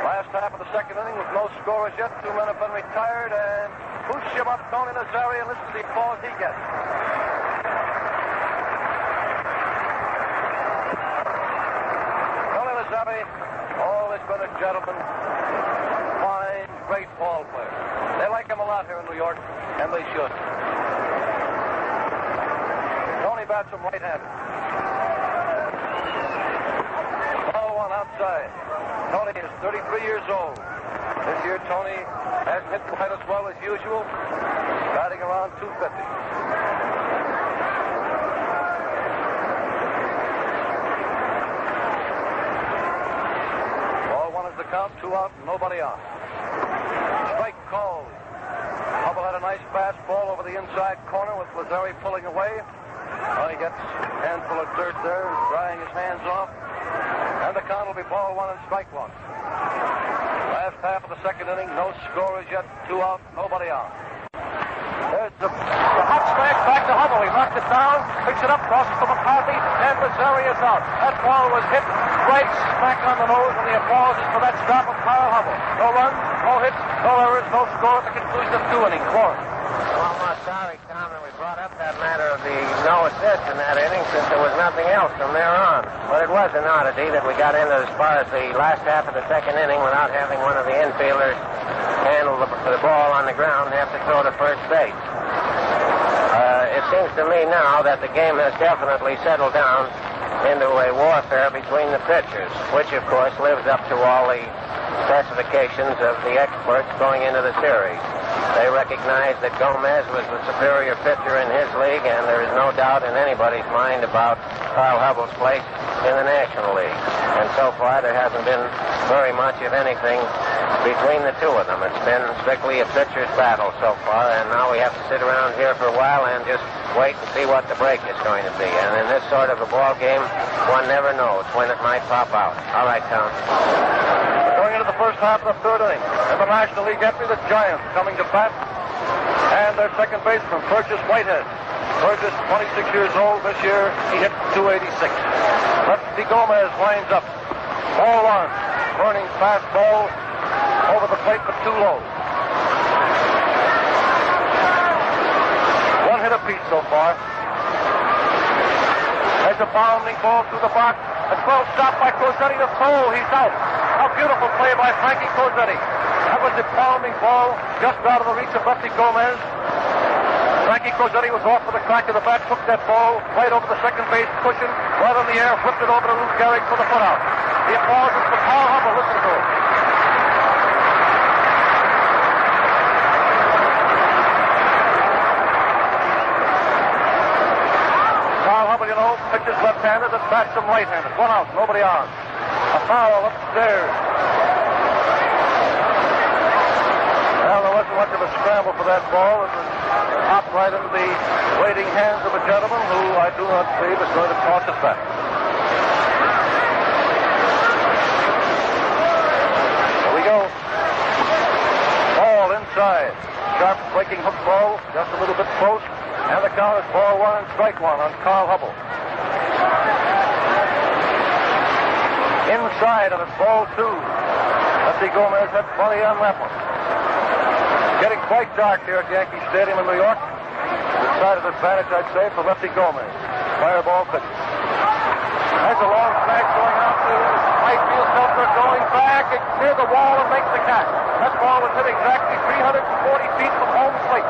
Last half of the second inning with no score as yet. 2 men have been retired, and who's him up, Tony Lazzeri, and listen to the applause he gets. Tony Lazzeri, always been a gentleman, fine, great ball player. They like him a lot here in New York, and they should. Tony bats him right-handed. Ball 1 outside. Tony is 33 years old. This year, Tony hasn't hit quite as well as usual, batting around .250. Ball 1 is the count, 2 out, nobody on. Strike called. Hubbell had a nice fastball over the inside corner with Lazzeri pulling away. He gets a handful of dirt there, drying his hands off. And the count will be ball 1 and strike 1. Last half of the second inning, no score as yet. 2 out, nobody on. There's the hot smack back to Hubbell. He knocked it down, picks it up, crosses to McCarthy, and Lazzeri is out. That ball was hit right smack on the nose, and the applause is for that stop of Carl Hubbell. No runs, no hits, no errors, no score at the conclusion of 2 innings. Florence. Well, I'm sorry, Tom, that we brought up that matter of the no assist in that inning, since there was nothing else from there on. But it was an oddity that we got into as far as the last half of the second inning without having one of the infielders handle the ball on the ground and have to throw to first base. It seems to me now that the game has definitely settled down into a warfare between the pitchers, which, of course, lives up to all the specifications of the experts going into the series. They recognize that Gomez was the superior pitcher in his league, and there is no doubt in anybody's mind about Carl Hubbell's place in the National League. And so far, there hasn't been very much of anything between the two of them. It's been strictly a pitcher's battle so far, and now we have to sit around here for a while and just wait and see what the break is going to be. And in this sort of a ball game, one never knows when it might pop out. All right, Tom. Going into the first half of the third inning, in the National League entry, the Giants coming to bat, and their second baseman, Burgess Whitehead. Burgess, 26 years old this year. He hit .286. Lefty Gomez winds up. Ball 1. Burning fastball over the plate, but too low. 1 hit apiece so far. There's a bounding ball through the box. A throw stopped by Cosetti to throw. He's out. A beautiful play by Frankie Cosetti. That was the pounding ball just out of the reach of Lefty Gomez. Frankie Cosetti was off for the crack of the bat, took that ball right over the second base cushion, right in the air, flipped it over to Lou Gehrig for the put out. The applause is for Carl Hubbell. Listen to it. Carl Hubbell, you know, pitches left-handed and bats him right-handed. 1 out, nobody on. A foul upstairs. Well, there wasn't much of a scramble for that ball. It was popped right into the waiting hands of a gentleman who I do not believe is going to toss it back. Here we go. Ball inside. Sharp breaking hook ball, just a little bit close. And the count is ball 1 and strike 1 on Carl Hubbell. Inside, and it's ball 2. Lefty Gomez had plenty on that one. Getting quite dark here at Yankee Stadium in New York. Decided advantage, I'd say, for Lefty Gomez. Fireball pitch. There's a long smack going out to right field. Seltzer going back. It's near the wall and makes the catch. That ball was hit exactly 340 feet from home plate.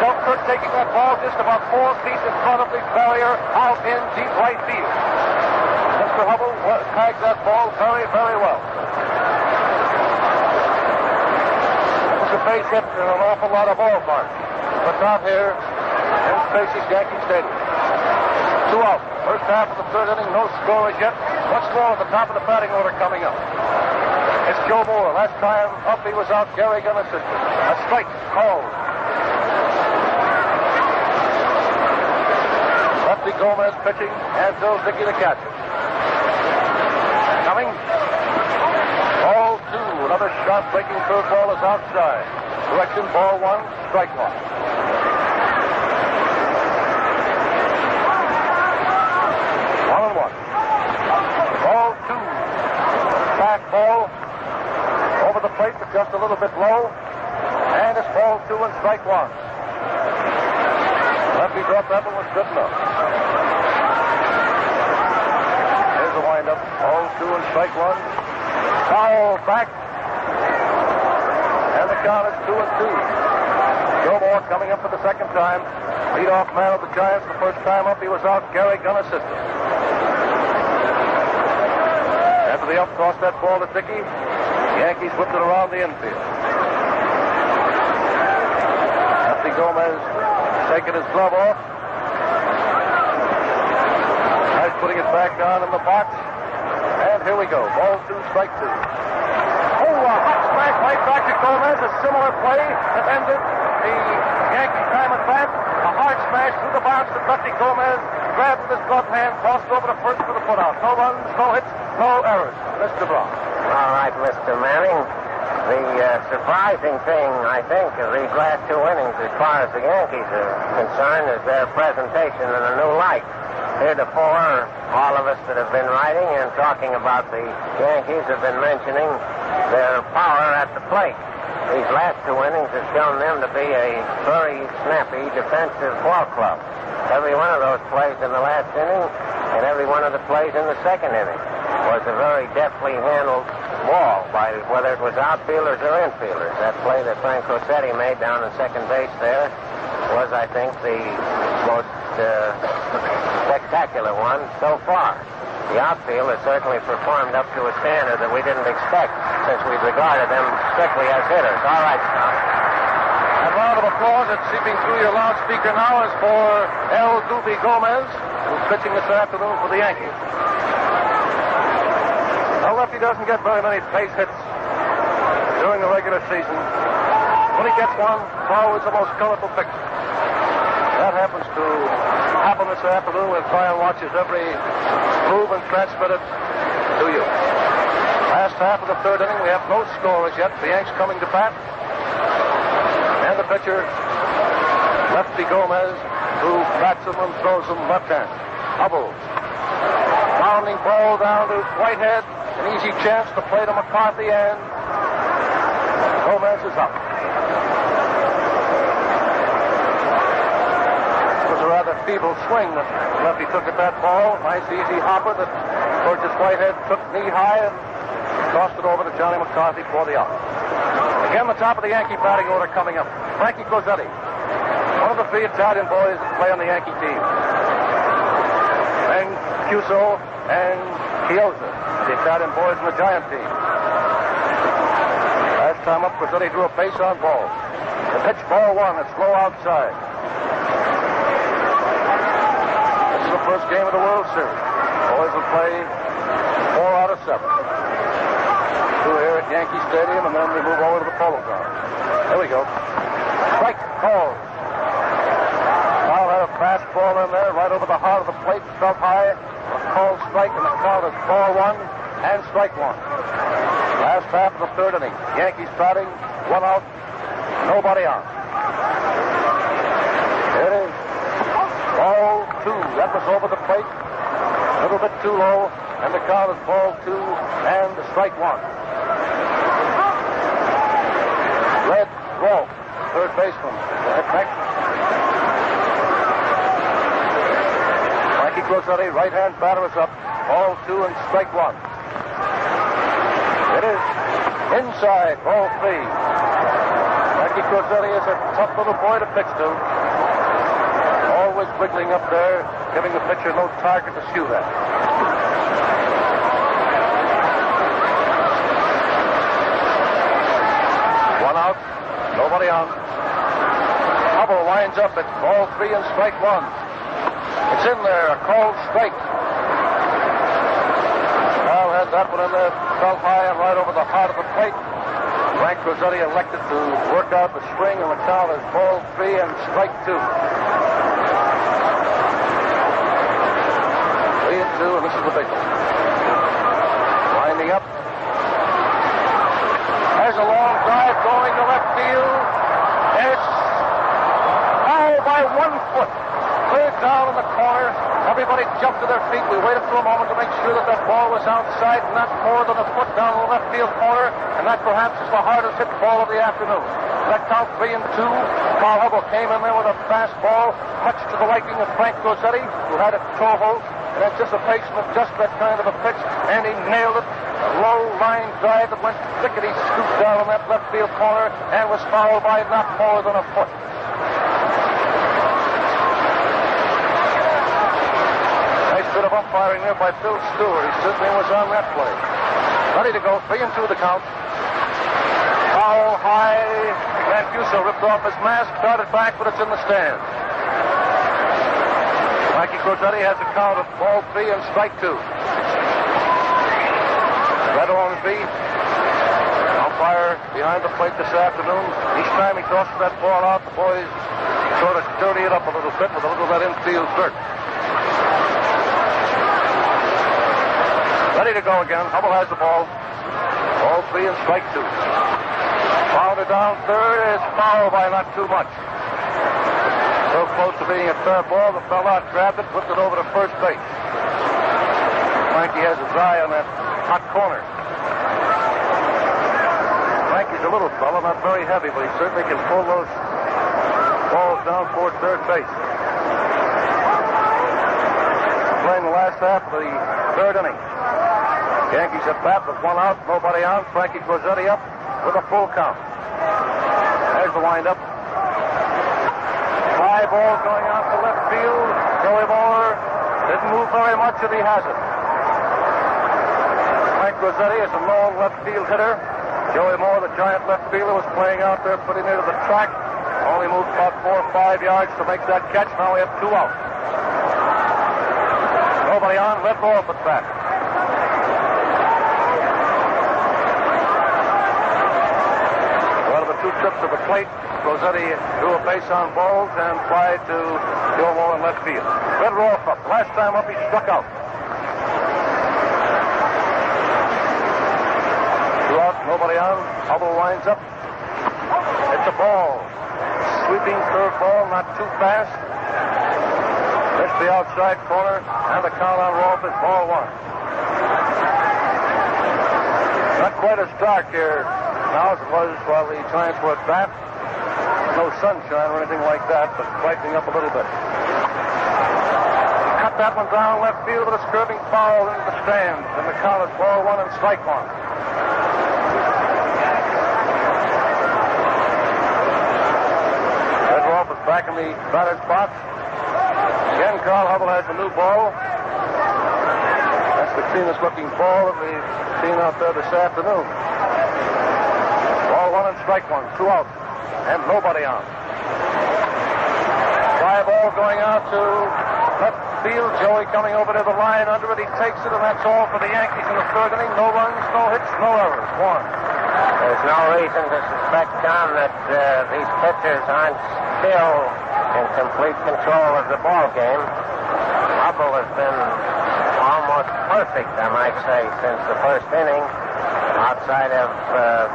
Seltzer taking that ball just about 4 feet in front of the barrier out in deep right field. Mr. Hubbell tagged that ball very, very well. It was a base hit in an awful lot of ballparks, but not here in Spacey's Yankee Stadium. 2 out. First half of the third inning, no score as yet. Once more at the top of the batting order coming up. It's Joe Moore. Last time up he was out, Gehrig unassisted. A strike called. Lefty Gomez pitching, and Bill Dickey the catcher. Coming. Ball 2. Another sharp breaking curveball is outside. Direction ball 1, strike 1. 1-1. Ball 2. Fastball over the plate, but just a little bit low. And it's ball 2 and strike 1. Lefty dropped that one was good enough. Here's the windup. Ball 2 and strike 1. Foul back. And the count is 2-2. Joe Moore coming up for the second time. Leadoff man of the Giants. The first time up he was out. Gehrig unassisted. After the up tossed that ball to Dickey, the Yankees whipped it around the infield. Lefty Gomez taking his glove off. Nice putting it back on in the box. And here we go. Ball 2, strike 2. Oh, a hot smash right back to Gomez. A similar play that ended the Yankee time at bat. A hard smash through the box that Lefty Gomez grabbed with his glove hand, tossed over to first for the put out. No runs, no hits, no errors. Mr. Brown. All right, Mr. Manning. The surprising thing, I think, of these last two innings as far as the Yankees are concerned is their presentation in a new light. Heretofore, all of us that have been writing and talking about the Yankees have been mentioning their power at the plate. These last two innings have shown them to be a very snappy defensive ball club. Every one of those plays in the last inning and every one of the plays in the second inning was a very deftly handled ball by whether it was outfielders or infielders. That play that Frank Rossetti made down in second base there was, I think, the most spectacular one so far. The outfield has certainly performed up to a standard that we didn't expect since we regarded them strictly as hitters. All right, Scott. A round of applause that's seeping through your loudspeaker now is for Lefty Gomez, who's pitching this afternoon for the Yankees. Now, Lefty doesn't get very many base hits during the regular season. When he gets one, it's always the most colorful picture. That happens to happen this afternoon when Brian watches every move and transmit it to you. Last half of the third inning, we have no score as yet. The Yanks coming to bat. And the pitcher, Lefty Gomez, who bats him and throws him left-handed. Hubbell. Bounding ball down to Whitehead. An easy chance to play to McCarthy, and Gomez is up. It was a rather feeble swing that Lefty took at that ball. Nice easy hopper that Burgess Whitehead took knee high and tossed it over to Johnny McCarthy for the out. Again, the top of the Yankee batting order coming up. Frankie Cozzetti, one of the three Italian boys that play on the Yankee team. Then Cuso and Chiozza, the Italian boys in the Giant team. Last time up, Cozzetti drew a base on ball. The pitch, ball one, it's low outside. This is the first game of the World Series. Boys will play 4 out of 7. 2 here at Yankee Stadium, and then we move over to the Polo Grounds. There we go. Strike called. Carl had a fastball in there, right over the heart of the plate, struck high. A called strike, and the count is ball 1 and strike 1. Last half of the third inning. Yankees batting, 1 out, nobody on. Here it is. Ball 2. That was over the plate. A little bit too low, and the count is ball 2 and strike 1. Red Wolf, third baseman. Next. Frankie Cozzetti, right-hand batter, is up. Ball 2 and strike 1. It is inside, ball 3. Frankie Cozzetti is a tough little boy to pitch to. Always wiggling up there, giving the pitcher no target to shoot at. One out, nobody on. Hubbell winds up at ball 3 and strike 1. It's in there, a called strike. Carl had that one in there, fell high and right over the heart of the plate. Frank Rossetti elected to work out the swing, and the count is ball 3 and strike 2. 3 and 2, and this is the big one. Winding up. There's a long drive going to left field. It's foul by 1 foot. Cleared down in the corner. Everybody jumped to their feet. We waited for a moment to make sure that that ball was outside, not more than a foot down the left field corner, and that perhaps is the hardest hit ball of the afternoon. That count 3 and 2. Carl Hubbell came in there with a fastball, much to the liking of Frank Rossetti, who had a toe hold in anticipation of just that kind of a pitch, and he nailed it. A low line drive that went lickety-scoop down in that left field corner and was fouled by not more than a foot. Nice bit of umpiring there by Phil Stewart. He certainly was on that play. Ready to go, 3 and 2 the count. Foul high. Mancuso ripped off his mask, started back, but it's in the stands. Frankie Cozzetti has a count of ball 3 and strike 2. Red Ormsby, umpire behind the plate this afternoon. Each time he tosses that ball out, the boys sort of dirty it up a little bit with a little of that infield dirt. Ready to go again. Hubbell has the ball. Ball 3 and strike 2. Founder down third is foul by not too much. So close to being a fair ball, the fell out, grabbed it, flipped it over to first base. Frankie has his eye on that hot corner. Frankie's a little fella, not very heavy, but he certainly can pull those balls down toward third base. Playing the last half of the third inning. Yankees at bat with 1 out, nobody on. Frankie Crosetti up with a full count. There's the windup. Fly ball going out to left field. Joey Moore didn't move very much, and he has it. Frank Crosetti is a lone left field hitter. Joey Moore, the giant left fielder, was playing out there pretty near to the track. Only moved about 4 or 5 yards to make that catch. Now we have 2 outs. Nobody on. Red Rolfe at bat. One of the 2 trips to the plate, Crosetti drew a base on balls and fly to Gilmore in left field. Red Rolfe up. Last time up, he struck out. 2 out, nobody on. Hubbell winds up. It's a ball. Sweeping curveball, not too fast. Missed the outside corner, and the count on Rolfe is ball 1. Not quite as dark here now as it was while the Giants were at bat. No sunshine or anything like that, but brightening up a little bit. Cut that one down left field with a curving foul into the stands, and the count is ball 1 and strike 1. Red Rolfe is back in the batter's box. Again, Carl Hubbell has a new ball. That's the cleanest looking ball that we've seen out there this afternoon. Ball 1 and strike 1, 2 out, and nobody on. Fly ball going out to left field. Joey coming over to the line under it. He takes it, and that's all for the Yankees in the third inning. No runs, no hits, no errors. 1. There's no reason to suspect, Tom, that these pitchers aren't still in complete control of the ball game. Hubbell has been almost perfect, I might say, since the first inning. Outside of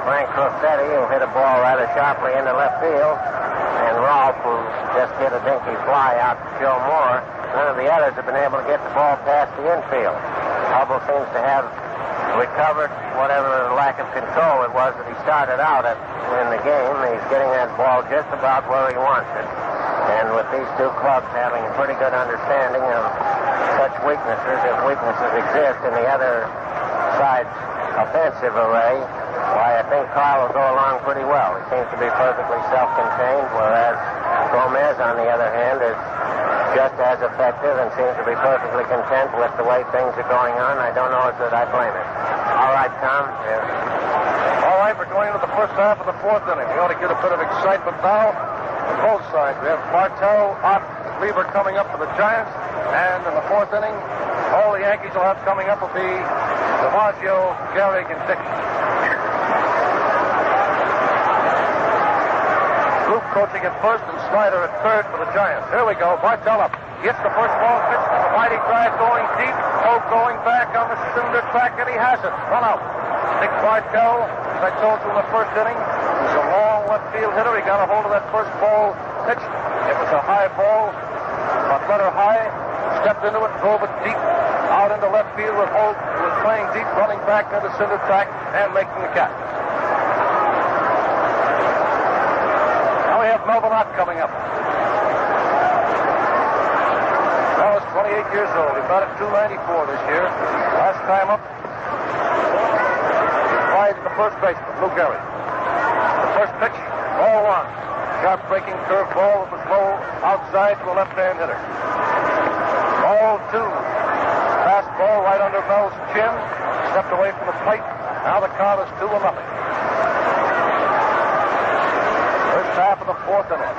Frank Crosetti, who hit a ball rather sharply into left field, and Rolfe, who just hit a dinky fly out to Joe Moore. None of the others have been able to get the ball past the infield. Hubbell seems to have recovered whatever lack of control it was that he started out at in the game. He's getting that ball just about where he wants it. And with these 2 clubs having a pretty good understanding of such weaknesses, if weaknesses exist in the other side's offensive array, why, I think Carl will go along pretty well. He seems to be perfectly self-contained, whereas Gomez, on the other hand, is just as effective and seems to be perfectly content with the way things are going on. I don't know that I blame him. All right, Tom. Yes. All right, we're going into the first half of the 4th inning. We ought to get a bit of excitement now on both sides. We have Martell, Ott, Lieber coming up for the Giants, and in the 4th inning, all the Yankees will have coming up will be DiMaggio, Gehrig, and Dickey. Group coaching at first and Snyder at third for the Giants. Here we go. Martell up. Gets the first ball pitch. The mighty drive going deep. Hope going back on the cinder track, and he has it. 1 out. Dick Martell, as I told you in the first inning, was a long left field hitter. He got a hold of that first ball pitch. It was a high ball, about letter high. Stepped into it, drove it deep out into left field with Hope, who was playing deep, running back near the cinder track and making the catch. Now we have Melvin Ott coming up. Mel is 28 years old. He batted .294 this year. Last time up, he flies to the first baseman, Lou Gehrig. The first pitch, ball 1. Sharp breaking curve ball that was low outside to a left-hand hitter. Ball 2. Fastball right under Mel's chin. Stepped away from the plate. Now the count is 2-0. First half of the 4th inning.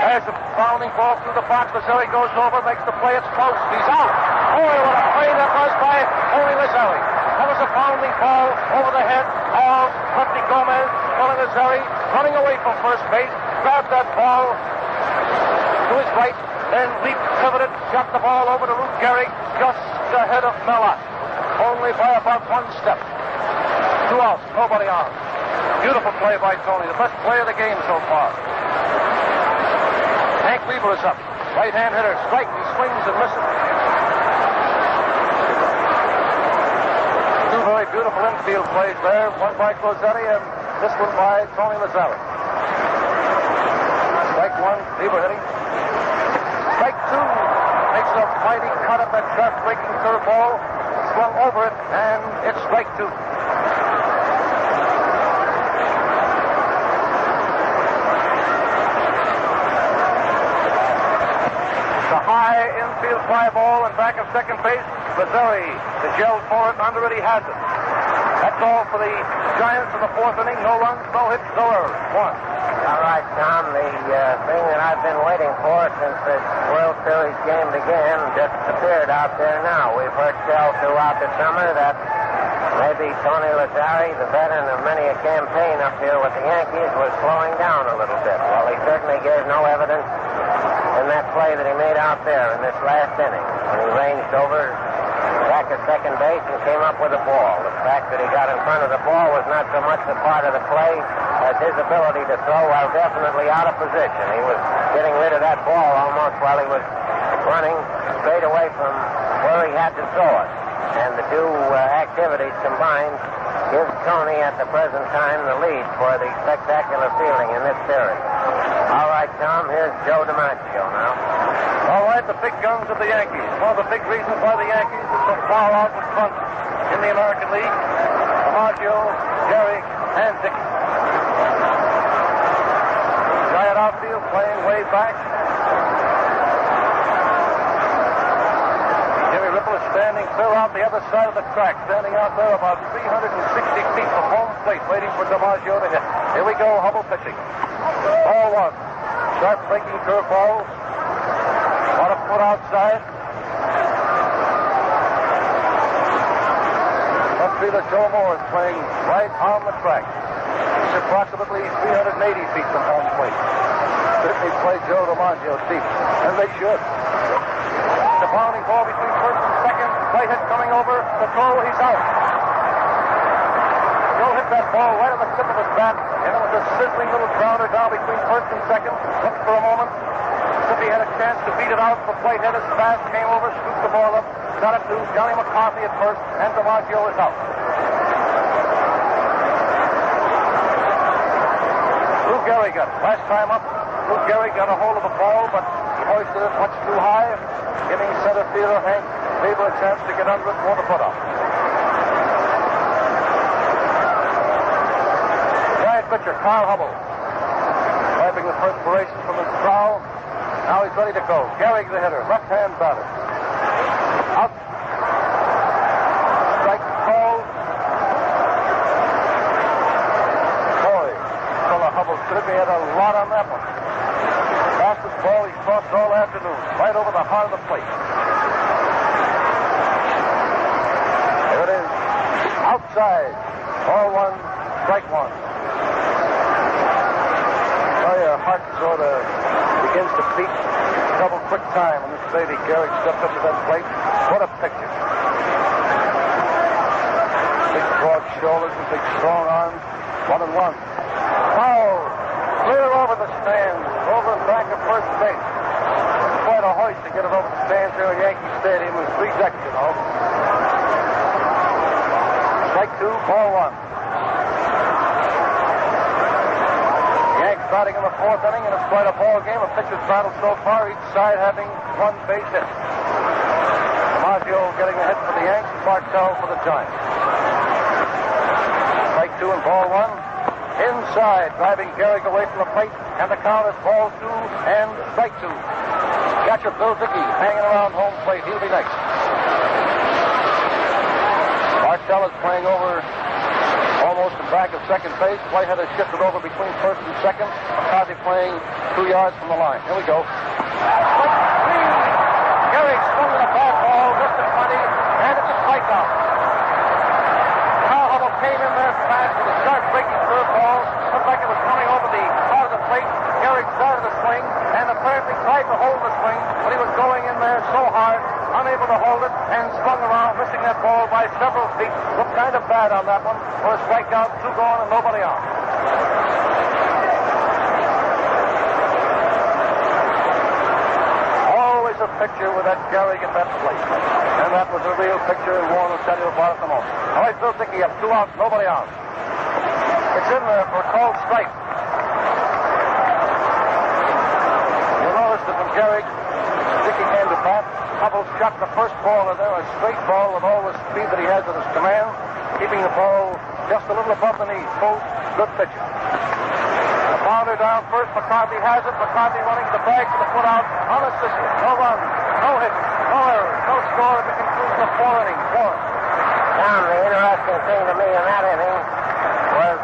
There's a bounding ball through the box. Lazzeri goes over, makes the play. It's close. He's out. Boy, what a play that was by Tony Lazzeri. That was a bounding ball over the head of Lefty Gomez. Tony Lazzeri running away from first base. Grabbed that ball to his right. Then leaped, pivoted, got the ball over to Lou Gehrig just ahead of Mel Ott. Only by about 1 step. 2 outs, nobody on. Beautiful play by Tony, the best play of the game so far. Hank Weaver is up. Right-hand hitter, strike, he swings and misses. 2 very beautiful infield plays there, one by Lazzeri and this one by Tony Lazzeri. Strike 1, Weaver hitting. Strike 2, makes a mighty cut at that track-breaking curveball, swung over it, and it's strike 2. High infield fly ball and back of second base. Lazzeri, the gel for it, under it, he has it. That's all for the Giants in the 4th inning. No runs, no hits, no errors. 1. All right, Tom, the thing that I've been waiting for since the World Series game began just appeared out there now. We've heard tell throughout the summer that maybe Tony Lazzeri, the veteran of many a campaign up here with the Yankees, was slowing down a little bit. Well, he certainly gave no evidence in that play that he made out there in this last inning when he ranged over back at second base and came up with a ball. The fact that he got in front of the ball was not so much a part of the play as his ability to throw while definitely out of position. He was getting rid of that ball almost while he was running straight away from where he had to throw it. And the two activities combined gives Tony at the present time the lead for the spectacular fielding in this series. All right, Tom, here's Joe DiMaggio now. All right, the big guns of the Yankees. One of the big reasons why the Yankees are so far out in front in the American League. DiMaggio, Jerry, and Dickey. Giant outfield playing way back. Jimmy Ripple is standing clear out the other side of the track, standing out there about 360 feet from home plate, waiting for DiMaggio to hit. Here we go, Hubbell pitching. Ball 1. Sharp breaking curveball. On a foot outside. Must be that Joe Moore is playing right on the track. He's approximately 380 feet from home plate. Certainly play Joe DiMaggio deep, and they should. The pounding ball between first and second. Play hit coming over. The throw, he's out. Joe hit that ball right on the tip of his bat, and it was a sizzling little grounder down between first and second. Looked for a moment. He had a chance to beat it out. The plate hit his fast, came over, scooped the ball up, got it to Johnny McCarthy at first, and DiMaggio is out. Lou Gehrig got it. Last time up, Lou Gehrig got a hold of the ball, but he hoisted it much too high, giving center fielder Hank Weaver a chance to get under it for the put-up. Giant pitcher Carl Hubbell, wiping the perspiration from his brow. Now he's ready to go. Gehrig the hitter, left-hand batter. Out. Strike called. Boy, fella Hubbell certainly had a lot on that one. Fastest ball he's crossed all afternoon, right over the heart of the plate. There it is. Outside. Ball 1, strike 1. Oh, your heart sort of begins to beat double quick time when this baby Gehrig steps up to that plate. What a picture. Big broad shoulders and big strong arms. 1-1. Foul. Clear over the stands. Over and back of first base. Quite a hoist to get it over the stands here at Yankee Stadium with 3 decks, you know. Strike 2, ball 1. Batting in the 4th inning, and it's quite a ball game. A pitcher's battle so far, each side having 1 base hit. DiMaggio getting a hit for the Yanks, Bartell for the Giants. Strike 2 and ball 1. Inside, driving Gehrig away from the plate, and the count is ball 2 and strike 2. Catcher Bill Dickey hanging around home plate. He'll be next. Bartell is playing over almost in back of second base. Whitehead has shifted over between first and second. McCarthy playing 2 yards from the line. Here we go. Gehrig swung at a bad ball, missed it funny, and it's a strikeout. Carl Hubbell came in there fast with a sharp breaking curveball. Looked like it was coming over the heart of the plate. Gehrig started the swing and apparently tried to hold the swing, but he was going in there so hard on unable to hold it and swung around, missing that ball by several feet. Looked kind of bad on that one for a strikeout, 2 gone and nobody on. Always a picture with that Gehrig at that plate. And that was a real picture, and Warren will tell you about it in a moment. All right, Bill Dickey up, 2 outs, nobody on. It's in there for a called strike. You'll notice that when Gehrig, Dickey came to bat, Hubbell shot the first ball in there, a straight ball with all the speed that he has at his command, keeping the ball just a little above the knee. Full, good pitcher. The bounder down first, McCarthy has it. McCarthy running the bag for the put out, unassisted. No run, no hit, no error, no score at the conclusion of 4 innings. Warren. Tom, the interesting thing to me in that inning was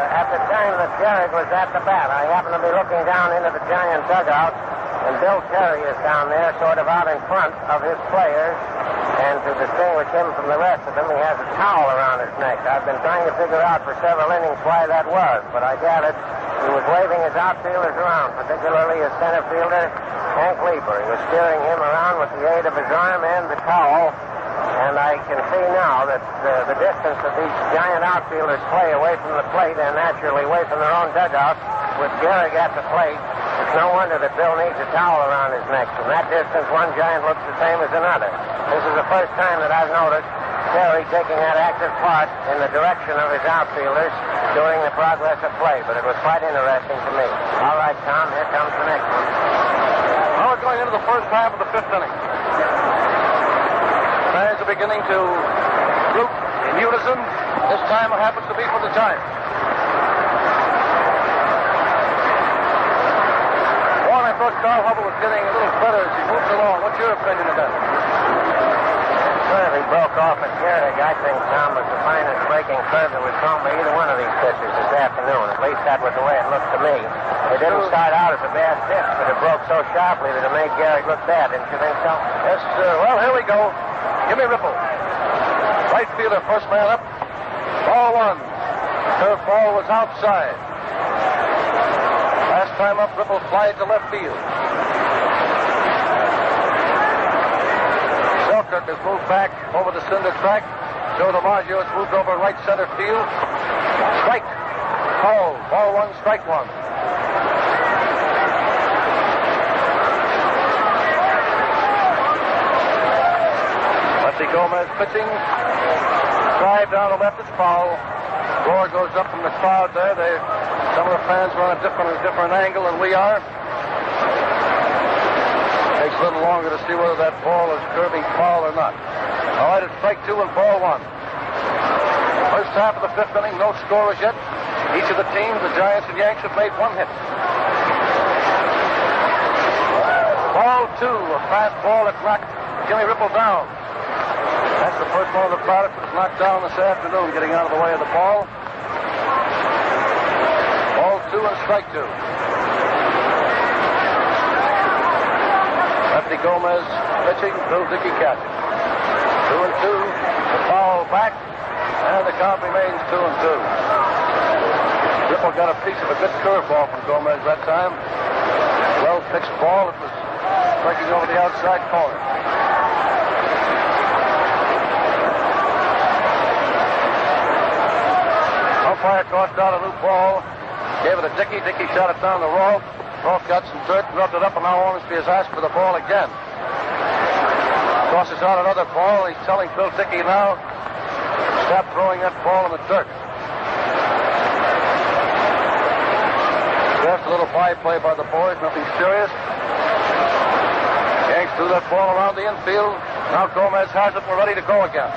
at the time that Gehrig was at the bat, I happened to be looking down into the Giant dugout, and Bill Terry is down there sort of out in front of his players, and to distinguish him from the rest of them, he has a towel around his neck. I've been trying to figure out for several innings why that was, but I gathered he was waving his outfielders around, particularly his center fielder, Hank Lieber. He was steering him around with the aid of his arm and the towel. And I can see now that the distance that these Giant outfielders play away from the plate and naturally away from their own dugout with Gehrig at the plate, it's no wonder that Bill needs a towel around his neck. From that distance, one Giant looks the same as another. This is the first time that I've noticed Terry taking that active part in the direction of his outfielders during the progress of play, but it was quite interesting to me. All right, Tom, here comes the next one. Now we're going into the first half of the 5th inning. Fans are beginning to root in unison. This time it happens to be for the Giants. Warren, I thought Carl Hubbell was getting a little better as he moves along. What's your opinion of that? Well, he broke off at Gehrig. I think, Tom, was the finest breaking curve that was thrown by either one of these pitchers this afternoon. At least that was the way it looked to me. It didn't start out as a bad pitch, but it broke so sharply that it made Gehrig look bad. Didn't you think so? Yes, sir. Well, here we go. Jimmy Ripple. Right fielder, first man up. Ball 1. Curve ball was outside. Last time up, Ripple flied to left field. Selkirk has moved back over the cinder track. Joe DiMaggio has moved over right center field. Strike. Call. Ball 1, strike 1. Lefty Gomez pitching. Drive down the left, it's foul. Roar goes up from the crowd there. Some of the fans are on a different angle than we are. Takes a little longer to see whether that ball is curving foul or not. All right, it's strike 2 and ball 1. First half of the 5th inning, no scorers yet. Each of the teams, the Giants and Yanks, have made 1 hit. Ball 2, a fast ball that knocked Jimmy Ripple down. That's the first one of the product that was knocked down this afternoon, getting out of the way of the ball. Ball 2 and strike 2. Lefty Gomez pitching, Bill Dickey catching. 2 and 2. The foul back, and the count remains 2 and 2. Ripple got a piece of a good curveball from Gomez that time. Well pitched ball. It was breaking over the outside corner. Umpire tossed out a new ball. Gave it to Dickey. Dickey shot it down the Rolfe. Rolfe got some dirt, rubbed it up, and now Ormsby has asked for the ball again. Tosses out another ball. He's telling Bill Dickey now, stop throwing that ball in the dirt. Just a little by-play by the boys, nothing serious. Yanks threw that ball around the infield. Now Gomez has it. We're ready to go again.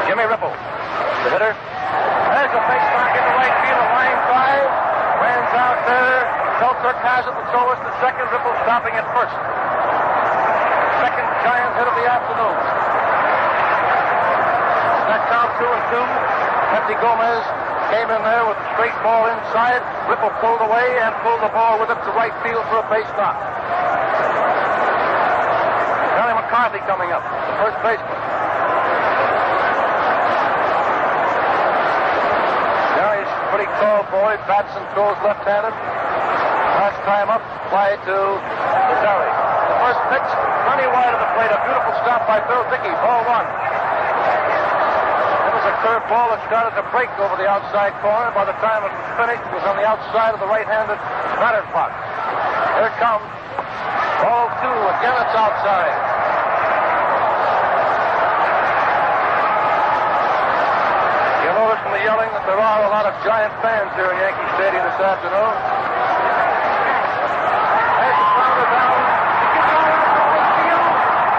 Jimmy Ripple, the hitter. There's a big knock into right field, a line drive. Lands out there. Selkirk has it, but so is the second. Ripple stopping at first. Second Giant hit of the afternoon. That's out 2 and 2. Lefty Gomez came in there with a straight ball inside. Ripple pulled away and pulled the ball with it to right field for a base knock. Johnny McCarthy coming up, the first baseman. Pretty tall boy. Bats and throws left-handed. Last time up, fly to Lazzeri. pitch, plenty wide of the plate. A beautiful stop by Bill Dickey. Ball one. It was a curved ball that started to break over the outside corner. By the time it was finished, it was on the outside of the right-handed batter box. Here it comes. Ball two. Again, it's outside. You'll notice from the yelling that there are a lot of Giant fans here in Yankee Stadium this afternoon. There's the sounder down. He gets on out to right field.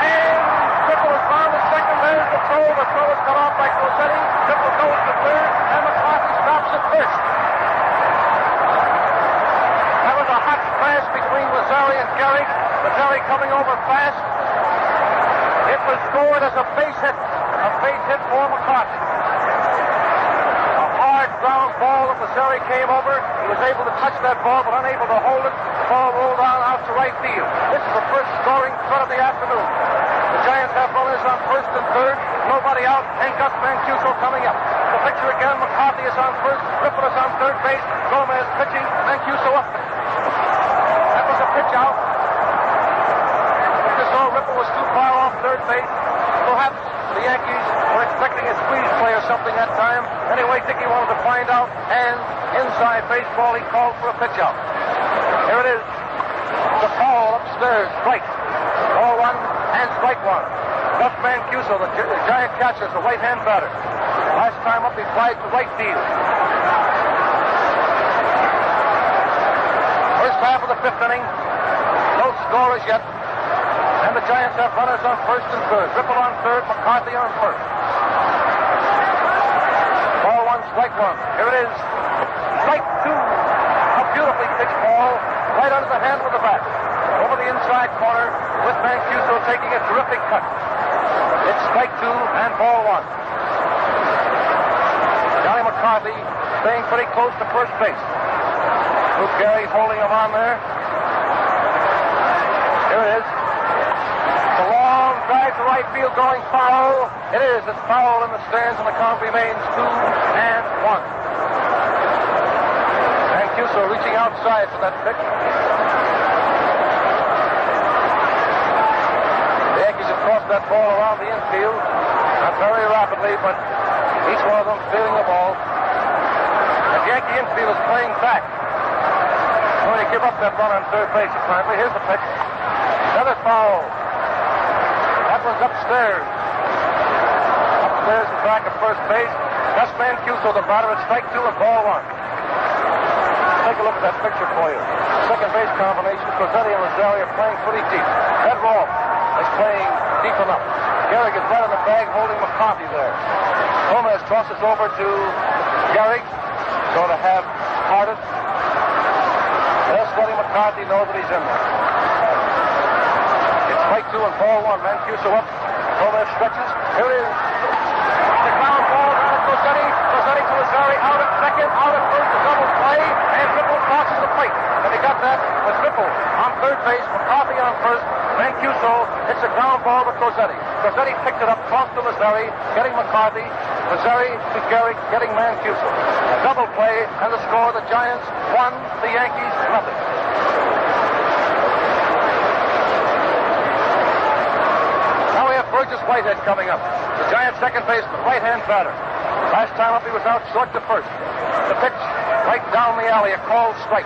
And Triple is found at second. There's the throw. The throw is cut off by Closetti. Triple goes to third. And McCarthy stops at first. That was a hot splash between Lazzeri and Gehrig. Lazzeri coming over fast. It was scored as a base hit. A base hit for McCarthy. A hard ground ball that Lazzeri came over. He was able to touch that ball, but unable to hold it. The ball rolled out to right field. This is the first scoring threat of the afternoon. The Giants have runners on first and third. Nobody out. And Gus Mancuso coming up. The pitcher again. McCarthy is on first. Ripple is on third base. Gomez pitching. Mancuso up. That was a pitch out. Ripple was too far off third base. Perhaps the Yankees were expecting a squeeze play or something that time. Anyway, Dickey wanted to find out, and inside baseball, he called for a pitch out. Here it is. The call upstairs. Strike. Ball one and strike one. Gus Mancuso, the Giant catcher, the right-hand batter. Last time up, he flied to right field. First half of the fifth inning. No scorers yet. And the Giants have runners on first and third. Ripple on third, McCarthy on first. Ball one, strike one. Here it is. Strike two. A beautifully pitched ball right under the handle of the bat. Over the inside corner with Mancuso taking a terrific cut. It's strike two and ball one. Johnny McCarthy staying pretty close to first base. Luke Gehrig holding him on there. Here it is. The long drive to right field going foul. It is. It's foul in the stands, and the count remains 2-1. Mancuso reaching outside for that pitch. The Yankees have crossed that ball around the infield. Not very rapidly, but each one of them feeling the ball. The Yankee infield is playing back. Going to give up that run on third base apparently. Here's the pitch. Another foul. That one's upstairs. Upstairs and back at first base. Gus Mancuso, the batter, at strike two and ball one. Take a look at that picture for you. Second base combination. Closetti and Lazzeri are playing pretty deep. Ed Rolfe is playing deep enough. Gehrig is right on the bag holding McCarthy there. Gomez crosses over to Gehrig. Going to have Hardin. They'll study McCarthy, knows that he's in there. It's strike two and ball one. Mancuso up. Gomez stretches. Here it is. The ground ball down to Closetti. Closetti to Lazzeri. Out at second. Out at first. A double play. And Ripple crosses the plate. And he got that with Ripple on third base. McCarthy on first. Mancuso hits a ground ball to Closetti. Closetti picked it up. Crossed to Lazzeri. Getting McCarthy. Lazzeri to Gehrig. Getting Mancuso. A double play. And the score. The Giants 1. The Yankees 0. Burgess Whitehead coming up. The Giants' second baseman, right-hand batter. Last time up, he was out short to first. The pitch right down the alley, a called strike.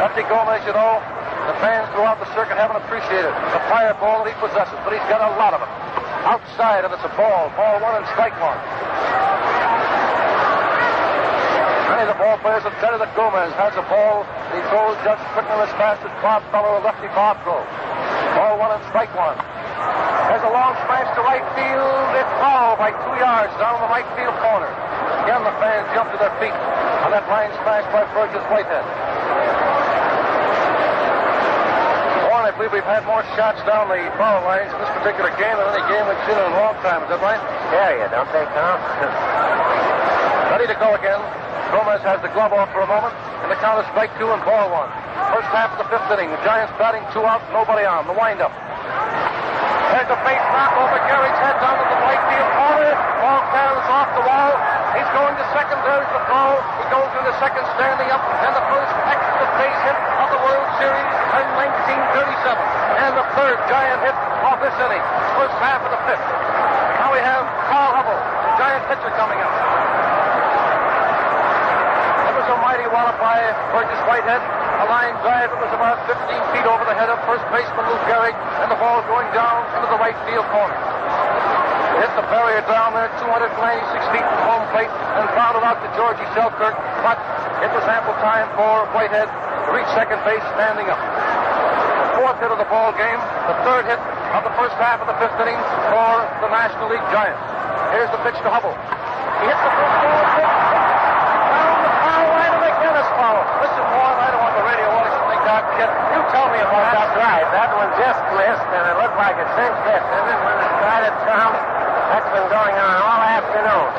Lefty Gomez, you know, the fans throughout the circuit haven't appreciated the fireball that he possesses, but he's got a lot of it. Outside, and it's a ball. Ball one and strike one. Many of the ball players have said that Gomez has a ball he throws just quicker as fast as Bob Feller or Lefty Bob throws. Ball one and strike one. There's a long smash to right field. It's foul by 2 yards down the right field corner. Again, the fans jump to their feet on that line smash by Burgess Whitehead. Warren, I believe we've had more shots down the foul lines in this particular game than any game we've seen in a long time. Is that right? Yeah, don't they, Tom? Ready to go again. Gomez has the glove off for a moment, and the count is strike two and ball one. First half of the fifth inning. The Giants batting 2 out, nobody on. The windup. There's a base knock over Gehrig's head down to the right field corner. Ball carries off the wall. He's going to second. There's the throw. He goes to the second standing up, and the first extra base hit of the World Series in 1937. major Giant hit of this inning. First half of the fifth. Now we have Carl Hubbell, the Giant pitcher, coming up. It was a mighty wallop by Burgess Whitehead. A line drive that was about 15 feet over the head of first baseman Lou Gehrig, and the ball going down into the right field corner. It hit the barrier down there, 296 feet from home plate, and fouled out to Georgie Selkirk, but it was ample time for Whitehead to reach second base standing up. The fourth hit of the ball game, the third hit of the first half of the fifth inning for the National League Giants. Here's the pitch to Hubbell. He hits the first ball, down the foul line, and again is foul. Listen, Warren, I don't want the radio audience to think that. You tell me about that. That's right. That one just missed, and it looked like a cinch hit, didn't it, when it started to come? That's been going on all afternoon.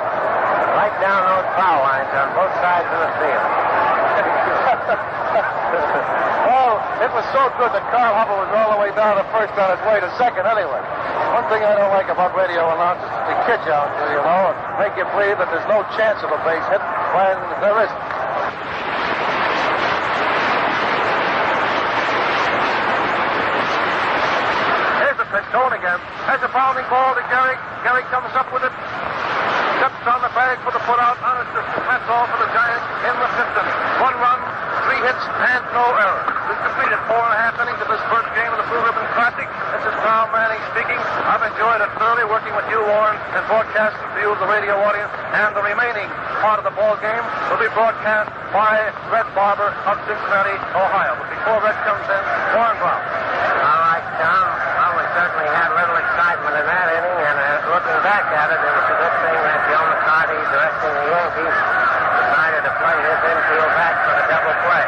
Right down those foul lines on both sides of the field. Well, it was so good that Carl Hubbell was all the way down to first on his way to second anyway. One thing I don't like about radio announcers is they kid you out there, you know, and make you believe that there's no chance of a base hit when there isn't. Here's the pitch, going again. Has a fouling ball to Gehrig. Gehrig comes up with it. Steps on the bag for the put-out on his distance. That's all for the Giants in the fifth inning. 1 run, 3 hits, and no error. We've completed 4.5 innings of this first game of the Blue Ribbon Classic. This is Carl Manning speaking. I've enjoyed it thoroughly working with you, Warren, and broadcasting to you, the radio audience. And the remaining part of the ball game will be broadcast by Red Barber of Cincinnati, Ohio. But before Red comes in, Warren Brown. All right, Tom. Well, we certainly had a little excitement in that inning, and looking back at it, it was a good thing that Joe McCarty, directing the Yankees, decided to play his infield back for the double play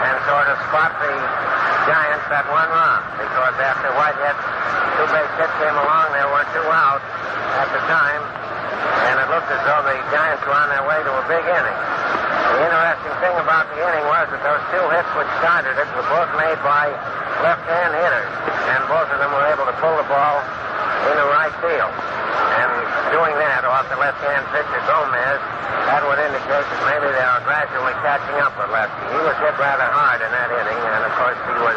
and sort of spot the Giants at 1 run, because after Whitehead's 2 base hit came along, there were 2 out at the time, and it looked as though the Giants were on their way to a big inning. The interesting thing about the inning was that those 2 hits which started it were both made by left-hand hitters, and both of them were able to pull the ball into right field. And doing that off the left-hand pitcher Gomez, that would indicate that maybe they are gradually catching up with Lefty. He was hit rather hard in that inning, and of course he was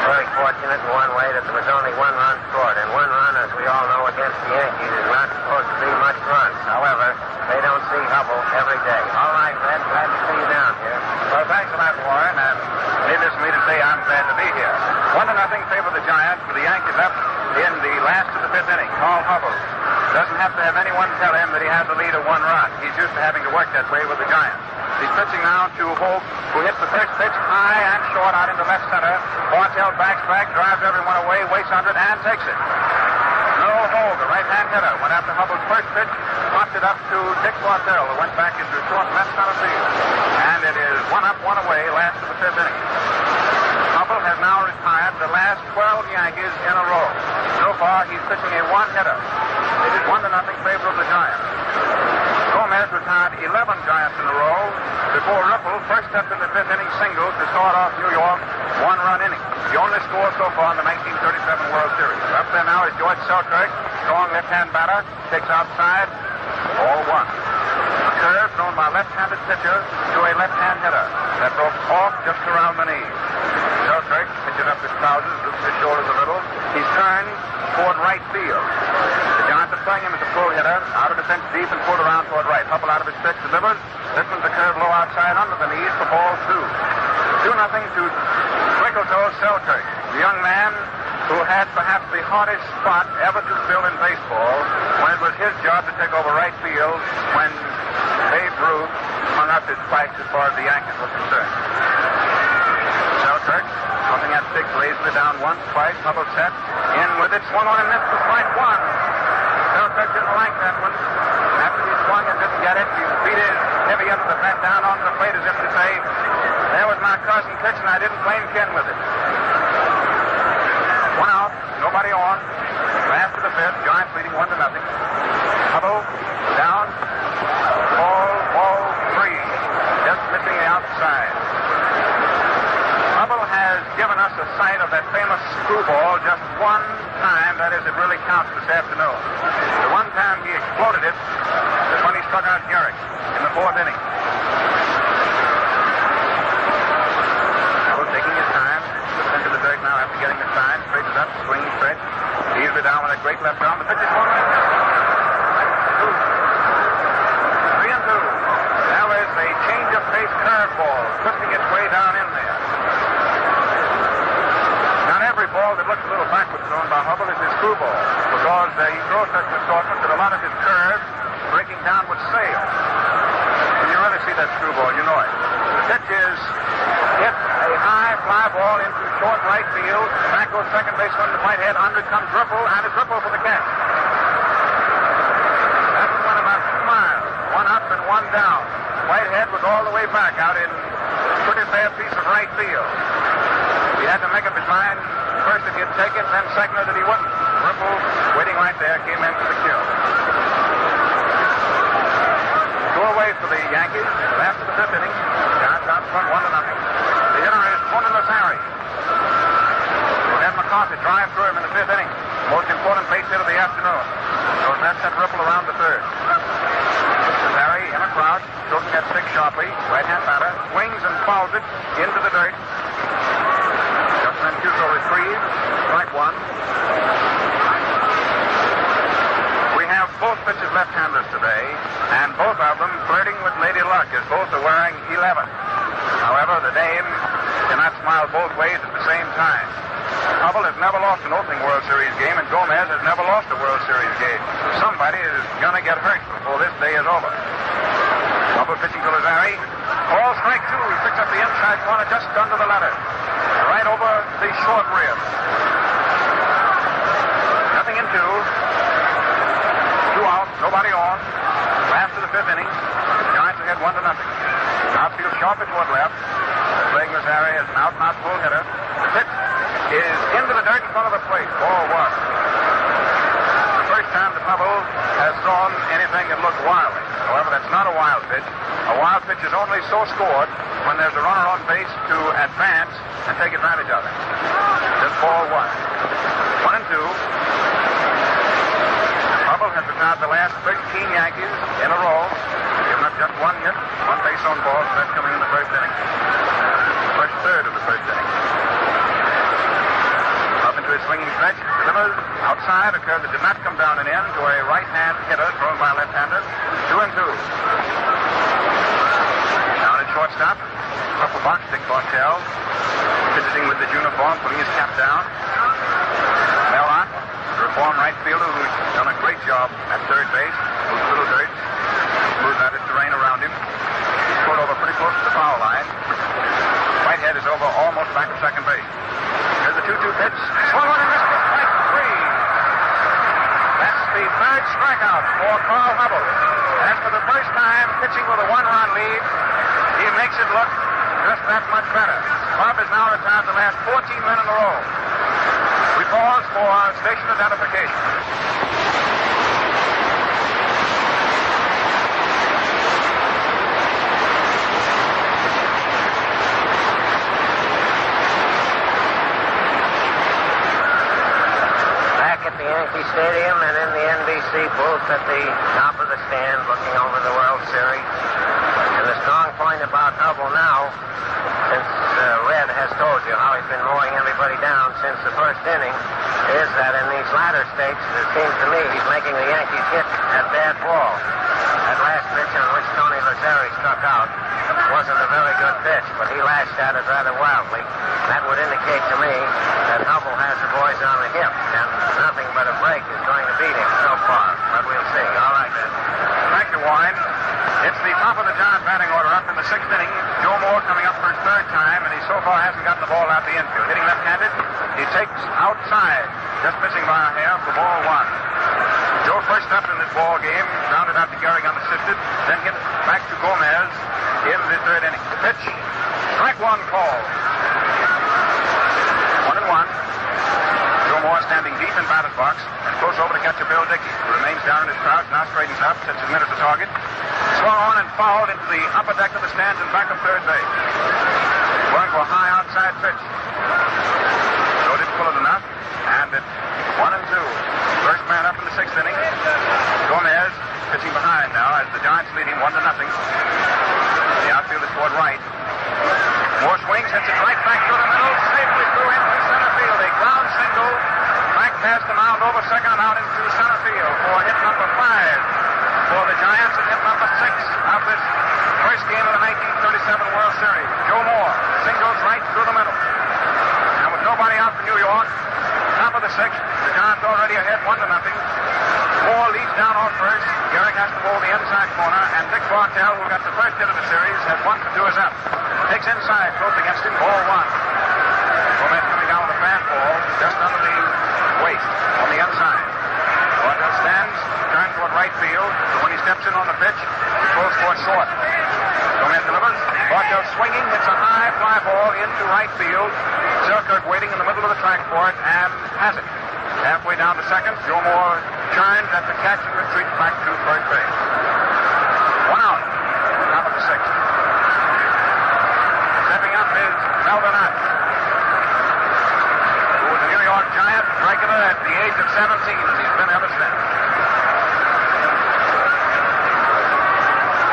very fortunate in one way that there was only 1 run scored. And 1 run, as we all know, against the Yankees is not supposed to be much run. However, they don't see Hubbell every day. All right, Red, glad to see you down here. Well, thanks a lot, Warren, and needless for me to say, I'm glad to be here. 1-0 favor the Giants with the Yankees up in the last of the fifth inning. Carl Hubbell doesn't have to have anyone tell him that he has a lead of 1 run. He's used to having to work that way with the Giants. He's pitching now to Holt, who hits the first pitch high and short out into left center. Bartell backs back, drives everyone away, waits under it, and takes it. No Holt, the right-hand hitter, went after Hubbell's first pitch, popped it up to Dick Bartell, who went back into short left center field. And it is 1 up, 1 away, last of the fifth inning. Hubbell has now retired the last 12 Yankees in a row. So far, he's pitching a 1-hitter. It is 1-0 favor of the Giants. Gomez retired 11 Giants in a row before Ripple first stepped in the fifth inning single to start off New York 1-run inning. The only score so far in the 1937 World Series. Up there now is George Selkirk, strong left-hand batter, takes outside, ball 1. A curve thrown by left-handed pitcher to a left-hand hitter that broke off just around the knees. Selkirk pitches up his trousers, loops his shoulders a little. He's turned toward right field. The Giants are playing him as a full hitter, out of the bench deep and pulled around toward right. Hubbell out of his pitch delivers. This one's a curve low outside under the knees for ball 2. 2-0 to Twinkle-Toe Selkirk, the young man who had perhaps the hardest spot ever to fill in baseball when it was his job to take over right field when Babe Ruth hung up his spikes as far as the Yankees were concerned. Selkirk looking at six, raising it down once, twice. Hubbell set in with it, swung on and missed for strike 1. Selkirk didn't like that one. After he swung and didn't get it, he beat his heavy under the bat down onto the plate as if to say, there was my cousin pitching, I didn't blame Ken with it. 1 out, nobody on. Last of the fifth, Giants leading 1-0. Hubbell down, ball 3, just missing the outside. Hubbell has given us a sight of that famous screwball just 1 time. That is, it really counts this afternoon. The 1 time he exploded it is when he struck out Gehrig in the 4th inning. Hubbell taking his time, looks into the dirt now after getting the sign, straightens up, swings left arm. The pitch is swung on. 3-2. Now is a change of pace curveball, twisting its way down in there. Not every ball that looks a little backward thrown by Hubbell is his screwball, because he throws such an assortment that a lot of his curves breaking down would sail. When you really see that screwball, you know it. The pitch is hit a high fly ball into short right field. Back goes second baseman Whitehead. Under comes Ripple, and it's Ripple for the catch. That one went about 2 miles. One up and one down. Whitehead was all the way back out in a pretty fair piece of right field. He had to make up his mind first if he'd take it, then second that he wouldn't. Ripple, waiting right there, came in for the kill. 2 away for the Yankees. Last of the 5th inning. Giants out front 1-0. The hitter is Tony Lazzeri. Ed McCarthy drive through him in the 5th inning. Most important base hit of the afternoon. So that sent Ripple around the 3rd. Lazzeri in a crouch, looking at stick sharply. Right-hand batter swings and fouls it into the dirt. Justin Mancuso retrieves. Strike 1. We have both pitchers left-handers today, and both of them flirting with Lady Luck, as both are wearing 11. However, the dame cannot smile both ways at the same time. Hubbell has never lost an opening World Series game, and Gomez has never lost a World Series game. Somebody is going to get hurt before this day is over. Hubbell pitching to Lazzeri. Call strike 2. He picks up the inside corner just under the letter. Right over the short rib. Nothing in 2. 2 out. Nobody on. Last of the 5th inning. The Giants ahead 1-0. Outfield sharply toward left. Playing Lazzeri as an out-and-out full hitter. The pitch is into the dirt in front of the plate. Ball 1. The first time that Hubbell has thrown anything that looked wildly. However, that's not a wild pitch. A wild pitch is only so scored when there's a runner on base to advance and take advantage of it. Just ball 1. 1-2. Hubbell has retired the last 13 Yankees in a row. Given up just 1 hit, 1 base on balls, and that's coming in the 1st inning. First third of the 1st inning. Up into his swinging stretch. Delivers outside. A curve that did not come down and in to a right-hand hitter thrown by a left-hander. 2-2. Down at shortstop. Purple box, Dick Bartell. Fidgeting with his uniform, putting his cap down. Melot, the reform right fielder who's done a great job at third base. Moves a little dirt. Moves out his terrain around him. He's pulled over pretty close to the foul line. Whitehead is over almost back to second base. Here's the 2-2 pitch. Swung on and missed for strike 3. That's the 3rd strikeout for Carl Hubbell. And for the first time pitching with a 1-run lead, he makes it look just that much better. Bob has now retired the last 14 men in a row. We pause for station identification. Yankee Stadium and in the NBC booth at the top of the stand looking over the World Series. And the strong point about Hubbell now, since Red has told you how he's been mowing everybody down since the 1st inning, is that in these latter stages, it seems to me he's making the Yankees hit at bad ball. That last pitch on which Tony Lazzeri struck out wasn't a very good pitch, but he lashed at it rather wildly. That would indicate to me that Hubbell has the boys on the hip, and nothing but a break is going to beat him so far. But we'll see. All right, then. Thank you, Wine. It's the top of the Giant batting order up in the 6th inning. Joe Moore coming up for his 3rd time, and he so far hasn't gotten the ball out the infield. Hitting left-handed, he takes outside, just missing by a hair for ball 1. Joe first up in this ball game, grounded out to Gehrig unassisted, then hit back to Gomez in the 3rd inning. The pitch, strike 1 call. 1-1. Joe Moore standing deep in batter's box and close over to catcher Bill Dickey, who remains down in his crouch, now straightens up, sets his mitt at the target. Swung on and fouled into the upper deck of the stands and back of third base. Going for a high outside pitch. Joe didn't pull it enough, and it's 1-2. First man up in the 6th inning. Gomez pitching behind now as the Giants lead him 1-0. The outfield is toward right. Moore swings, hits it right back to the middle, safely through into center field. A ground single back past the mound over second and out into center field for hit number 5 for the Giants and hit number 6 of this first game of the 1937 World Series. Joe Moore singles right through the middle. And with nobody out for New York, top of the 6th, the Giants already ahead 1-0. Moore leads down on first. Gehrig has to roll the inside corner, and Dick Bartell, who got the first hit of the series, has 1 for 2 is up. Takes inside, throws against him, ball 1. Gomez coming down with a fastball just under the waist on the inside. Bartell stands, turns toward right field, but when he steps in on the pitch, he throws for short. Gomez delivers. Bartell swinging, hits a high fly ball into right field. Selkirk waiting in the middle of the track for it and has it. Halfway down to second, Joe Moore turns at the catch and retreats back to third base. 1 out, top of the 6th. Stepping up is Melvin Ott, who was a New York Giant regular at the age of 17, as he's been ever since.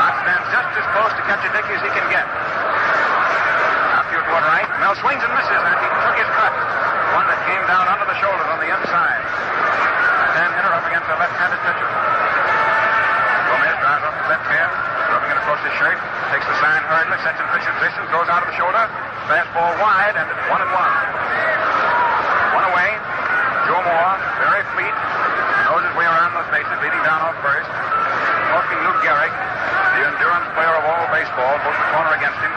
Ott stands just as close to catch a Dickey as he can get. Outfield toward right. Mel swings and misses, and he took his cut. One that came down under the shoulders on the inside. And hitter up against a left-handed pitcher. Gomez drives up his left hand, rubbing it across his shirt, takes the sign hurriedly, sets in pitcher's position, throws out of the shoulder, fastball wide, and it's 1-1. One away. Joe Moore, very fleet, knows his way around those bases, leading down off first. Talking Luke Gehrig, the endurance player of all baseball, both the corner against him.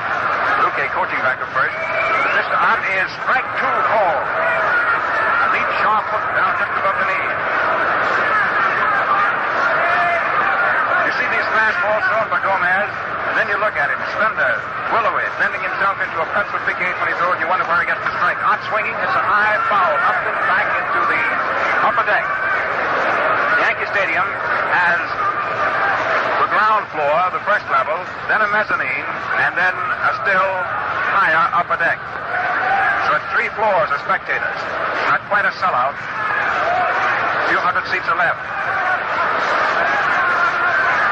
Luke coaching back at first. Mr. Ott is strike 2 called. A deep, sharp hook down just above the knee. You see these fastballs thrown by Gomez, and then you look at him, slender, willowy, bending himself into a pretzel big gate when he throws, and you wonder where he gets the strike. Ott swinging, it's a high foul, up and back into the upper deck. Yankee Stadium has the ground floor, the first level, then a mezzanine, and then a still higher upper deck. So it's 3 floors of spectators. Not quite a sellout. A few hundred seats are left.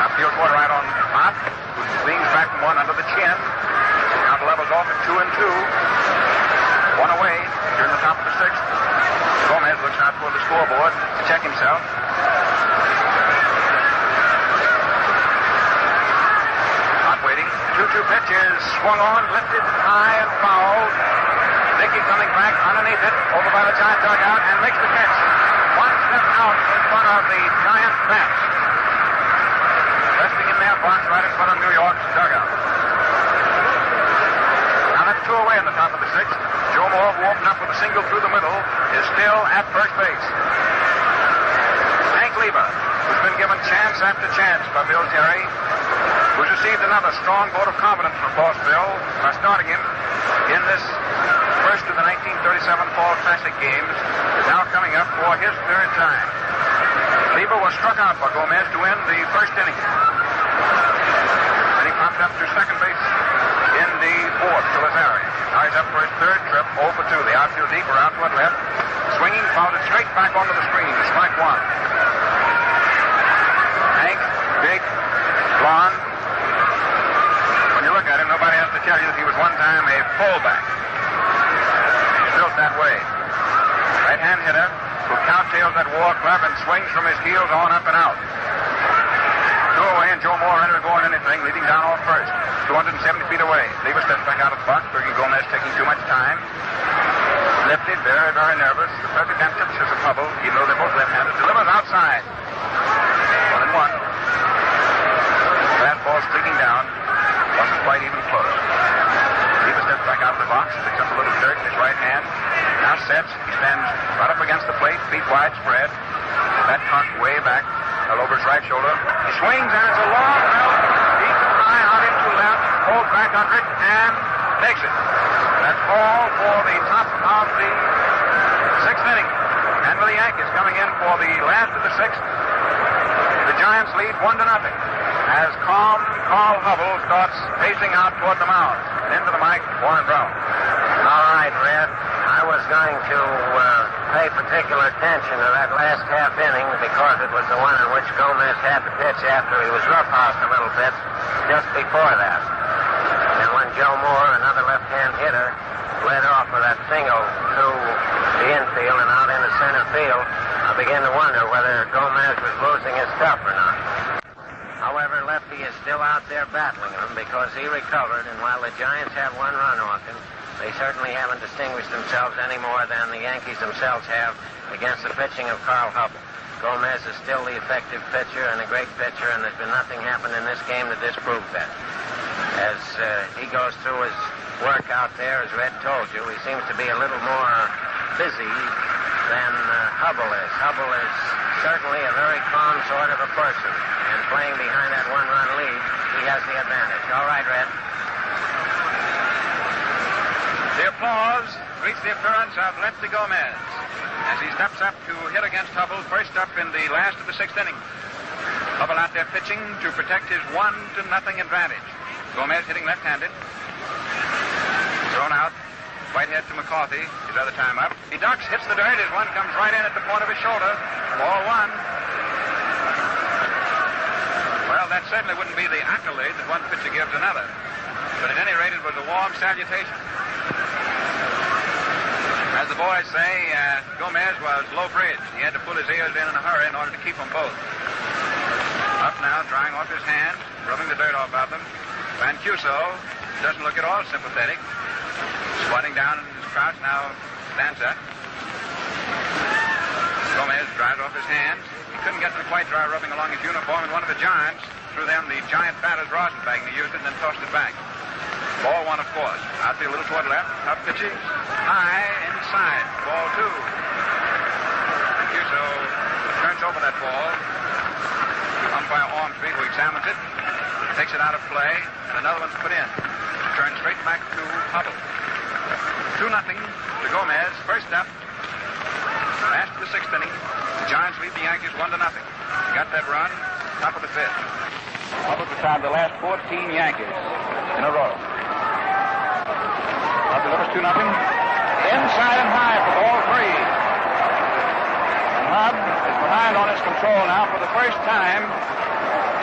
Outfield toward right on Ott, who leans back from one under the chin. Now the level's off at 2-2. One away during the top of the 6th. Gomez looks out toward the scoreboard to check himself. Ott waiting. 2-2 pitch is swung on, lifted high and fouled. Dickey coming back underneath it, over by the Giant dugout, and makes the catch. 1 step out in front of the Giant bench. Resting in their box right in front of New York's dugout. Now that's 2 away in the top of the 6th. Joe Moore, who opened up with a single through the middle, is still at first base. Hank Lieber, who's been given chance after chance by Bill Terry, who's received another strong vote of confidence from Boss Bill by starting him in this first of the 1937 Fall Classic games, is now coming up for his 3rd time. Lieber was struck out by Gomez to end the first inning. Then he popped up to second base in the 4th to Lazzeri. Now he's up for his 3rd trip, 0 for 2. The outfield deeper out toward left. Swinging, fouled it straight back onto the screen. Strike 1. Hank, big, blonde. When you look at him, nobody has to tell you that he was one time a fullback. He's built that way. Right-hand hitter who cowtails that war club and swings from his heels on up and out. 2 away, and Joe Moore ready to go on anything, leading down off first. 270 feet away. Lieber steps back out of the box, figuring Gomez taking too much time. Lefty, very, very nervous. The perfect antithesis of Hubbell, even though they're both left-handed. Delivers outside. 1-1. Fastball streaking down. Wasn't quite even close. Lieber steps back out of the box, picks up a little dirt in his right hand. Now sets. He stands right up against the plate, feet wide spread. That cocked way back, over his right shoulder. He swings, and it's a long belt. Deep and high out into left. Holds back under it, and takes it. That's all for the top of the 6th inning. And with the Yankees coming in for the last of the 6th, the Giants lead 1-0. As calm Carl Hubbell starts pacing out toward the mound. And into the mic, Warren Brown. All right, Red. I was going to pay particular attention to that last half inning because it was the one in which Gomez had the pitch after he was roughhoused a little bit just before that. And when Joe Moore, another left-hand hitter, led off with that single to the infield and out into center field, I began to wonder whether Gomez was losing his stuff or not. However, Lefty is still out there battling him because he recovered, and while the Giants have one run off him, they certainly haven't distinguished themselves any more than the Yankees themselves have against the pitching of Carl Hubbell. Gomez is still the effective pitcher and a great pitcher, and there's been nothing happened in this game to disprove that. As he goes through his work out there, as Red told you, he seems to be a little more busy than Hubbell is. Hubbell is certainly a very calm sort of a person, and playing behind that one-run lead, he has the advantage. All right, Red. The applause greets the appearance of Lefty Gomez as he steps up to hit against Hubbell, first up in the last of the sixth inning. Hubbell out there pitching to protect his 1-0 advantage. Gomez hitting left-handed. Thrown out. Whitehead to McCarthy, his other time up. He ducks, hits the dirt as one comes right in at the point of his shoulder. Ball one. Well, that certainly wouldn't be the accolade that one pitcher gives another. But at any rate, it was a warm salutation. As the boys say, Gomez was low-bridged. He had to pull his ears in a hurry in order to keep them both. Up now, drying off his hands, rubbing the dirt off of them. Mancuso doesn't look at all sympathetic. Squatting down in his crouch, now stands up. Gomez dries off his hands. He couldn't get them quite dry rubbing along his uniform, and one of the Giants threw them the giant batter's rosin bag, and he used it and then tossed it back. Ball one, of course. Outfield a little toward left. Tough pitches. High inside. Ball two. Mancuso turns over that ball. Umpire Ormsby, who examines it, takes it out of play, and another one's put in. Turns straight back to Hubbell. 2-0 to Gomez. First up. Last of the sixth inning. The Giants lead the Yankees 1-0. Got that run. Top of the fifth. Hubbell retired the last 14 Yankees in a row. Hubbell delivers 2-0. Inside and high for ball three. And Hubb is behind on his control now for the first time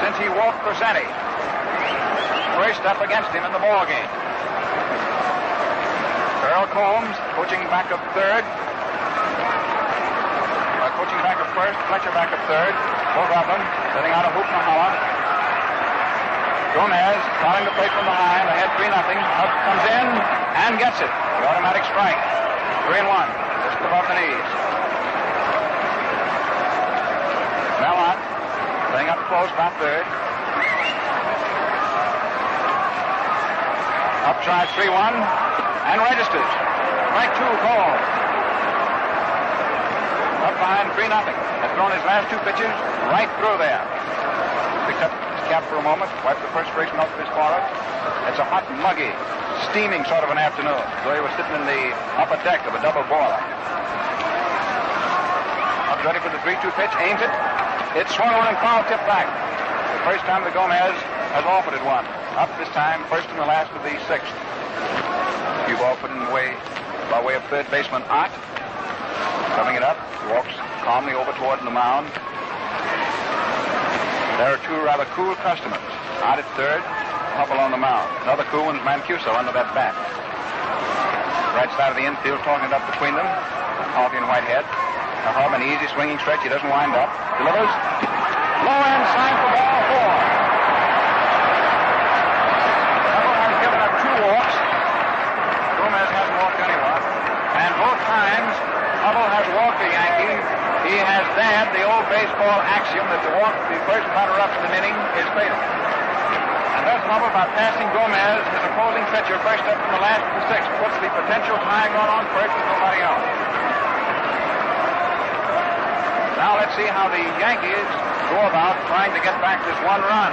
since he walked Rossetti. First up against him in the ball game. Earl Combs coaching back up third. Coaching back up first. Fletcher back up third. Both of them setting out a hoop and a holler. Gomez starting to play from behind. Ahead 3-0. Hubb comes in and gets it. The automatic strike. 3-1. Just above the knees. Mellott playing up close, about third. Up tries 3-1 and registers. Strike two called. Up behind 3-0. Has thrown his last two pitches right through there. Picks up his cap for a moment, wipes the perspiration off of his forehead. It's a hot, muggy, steaming sort of an afternoon. So he was sitting in the upper deck of a double boiler. Up ready for the 3-2 pitch, aims it. It's swung on and foul tipped back. The first time that Gomez has offered it one. Up this time, first and the last of the sixth. Cue ball put in the way by way of third baseman Ott. Coming it up, he walks calmly over toward the mound. There are two rather cool customers. Ott at third, Hubbell on the mound. Another cool one's Mancuso under that bat. Right side of the infield, talking it up between them. Coffee and Whitehead. Now Hubb, an easy swinging stretch. He doesn't wind up. Delivers. Low end sign for ball four. Hubbell has given up two walks. Gomez hasn't walked anyone. And both times Hubbell has walked a Yankee. He has dabbed the old baseball axiom that the walk the first batter up in an inning is fatal. And thus Hubbell, by passing Gomez, his opposing pitcher, first up from the last of the sixth, puts the potential tying run on first with nobody out. Now let's see how the Yankees go about trying to get back this one run.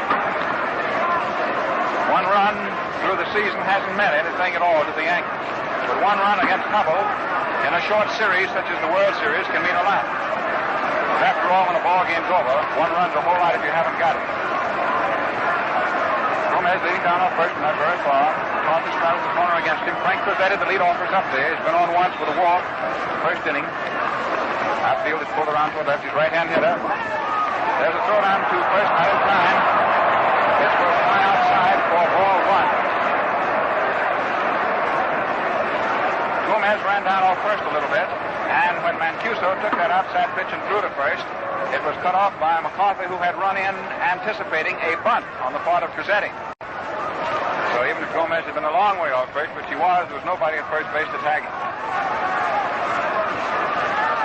One run through the season hasn't meant anything at all to the Yankees. But one run against Hubbell in a short series such as the World Series can mean a lot. But after all, when the ball game's over, one run's a whole lot if you haven't got it. Gomez leading down off first, not very far. Carlton straddles the corner against him. Frank Rossetti, the leadoffers up there. He's been on once with a walk. First inning. Outfield is pulled around to the left. He's right-hand hitter. There's a throw down to first, not in time. This will fly outside for ball one. Gomez ran down off first a little bit, and when Mancuso took that outside pitch and threw to first, it was cut off by McCarthy, who had run in anticipating a bunt on the part of Crizzetti. So even if Gomez had been a long way off first, which he was, there was nobody at first base to tag him.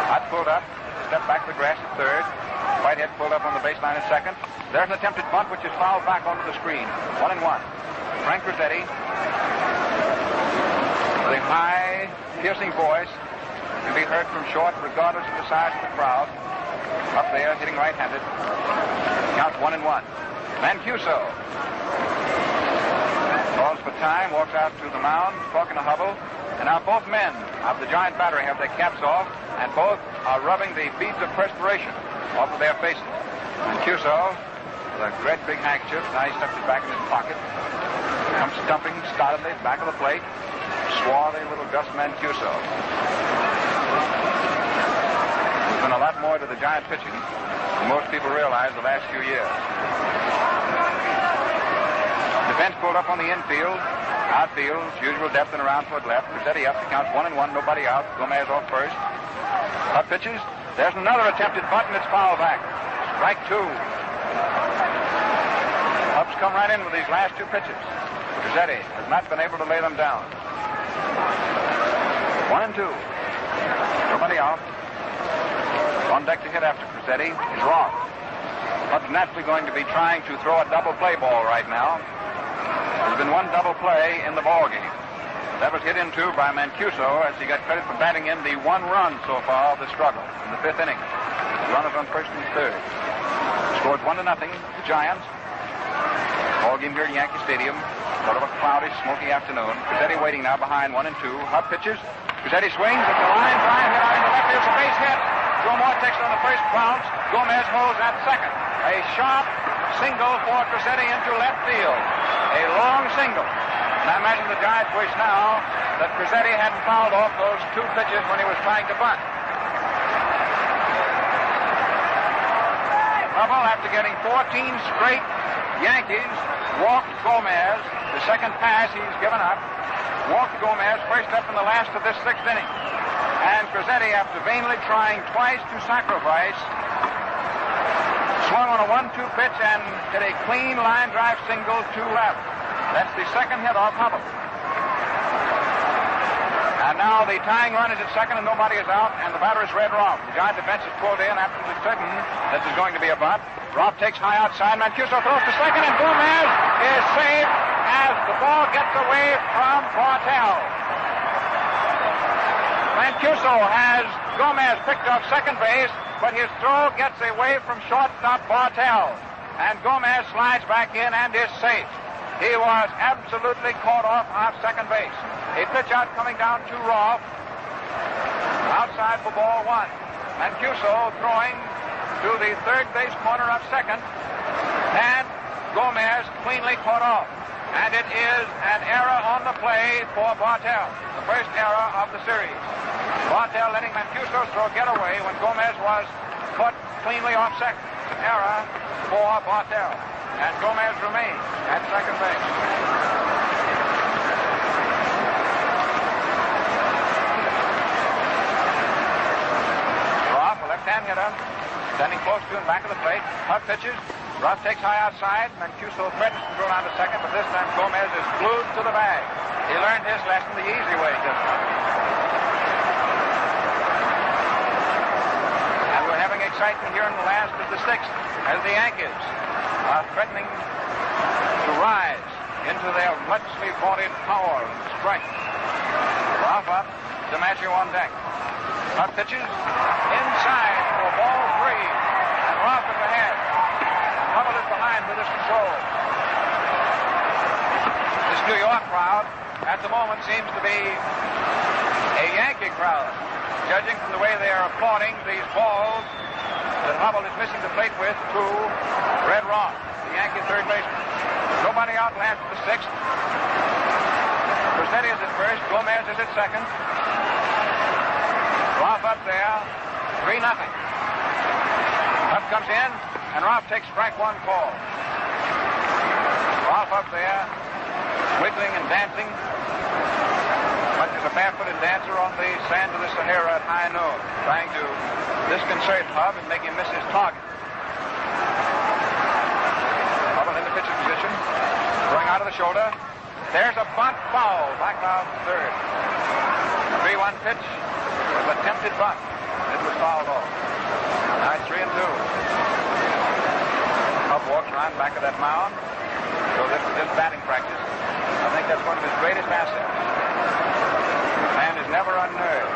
Hutt pulled up, stepped back to the grass at third. Whitehead pulled up on the baseline at second. There's an attempted bunt, which is fouled back onto the screen. 1-1. Frank Crizzetti, with a high, piercing voice, can be heard from short, regardless of the size of the crowd. Up there, hitting right-handed. Counts 1-1. Mancuso calls for time, walks out to the mound, talking to Hubbell. And now both men of the Giant battery have their caps off, and both are rubbing the beads of perspiration off of their faces. Mancuso, with a great big handkerchief, now he stuffed it back in his pocket. Comes stumping stolidly back of the plate. Swarthy little Gus Mancuso. There's been a lot more to the Giant pitching than most people realize the last few years. Defense pulled up on the infield. Outfield, usual depth and around toward left. Crizzetti up. The count's 1-1. Nobody out. Gomez off first. Hutt pitches. There's another attempted bunt, and it's foul back. Strike two. Hubb's come right in with these last two pitches. Crizzetti has not been able to lay them down. 1-2. Nobody out. On deck to hit after Crizzetti is Roth. Hubb's naturally going to be trying to throw a double play ball right now. There's been one double play in the ball game. That was hit into by Mancuso as he got credit for batting in the one run so far of the struggle in the fifth inning. The runners on first and third. Scored 1-0, the Giants. Ball game here at Yankee Stadium. Sort of a cloudy, smoky afternoon. Crizzetti waiting now behind 1-2. Hutt pitches. Crizzetti swings at the line, drive hit out into left field. It's a base hit. Joe Moore takes it on the first bounce. Gomez holds at second. A sharp single for Crizzetti into left field. A long single. And I imagine the Giants wish now that Crizzetti hadn't fouled off those two pitches when he was trying to bunt. Hubbell, after getting 14 straight Yankees, walked Gomez. The second pass he's given up. Walked Gomez first up in the last of this sixth inning. And Crizzetti, after vainly trying twice to sacrifice, swung on a 1-2 pitch and hit a clean line drive single to left. That's the second hit off Hubbell. And now the tying run is at second and nobody is out, and the batter is Red Roth. The Giant defense is pulled in after the certain that there's going to be a bunt. Roth takes high outside. Mancuso throws to second, and Gomez is saved as the ball gets away from Bartell. Mancuso has Gomez picked off second base, but his throw gets away from shortstop Bartell. And Gomez slides back in and is safe. He was absolutely caught off second base. A pitch out coming down to Roth. Outside for ball one. Mancuso throwing to the third base corner of second. And Gomez cleanly caught off. And it is an error on the play for Bartell. The first error of the series. Bartell letting Mancuso's throw get away when Gomez was caught cleanly off second. Error for Bartell. And Gomez remains at second base. Roth, a left-hand hitter, standing close to him, back of the plate. Hutt pitches. Roth takes high outside. Mancuso threatens to throw down to second, but this time Gomez is glued to the bag. He learned his lesson the easy way, didn't he? And we're having excitement here in the last of the sixth as the Yankees are threatening to rise into their muchly vaunted power and strength. Roth up, DiMaggio on deck. Hutt pitches inside for ball three, and Roth is ahead. Hubbell is behind with his control. This New York crowd at the moment seems to be a Yankee crowd, judging from the way they are applauding these balls that Hubbell is missing the plate with to Red Roth, the Yankee third baseman. Nobody out in after the sixth. Crizzetti is at first. Gomez is at second. Roth up there. 3-0. Hutt comes in, and Roth takes strike one call. Roth up there, wiggling and dancing. But much as a barefooted dancer on the sand of the Sahara at high noon, trying to disconcert Hub and make him miss his target. Hubbell in the pitching position, throwing out of the shoulder. There's a bunt, foul, back down third. 3-1 pitch was attempted bunt. It was fouled off. Now it's 3-2. Hub walks around back of that mound. So this is his batting practice. I think that's one of his greatest assets. The man is never unnerved.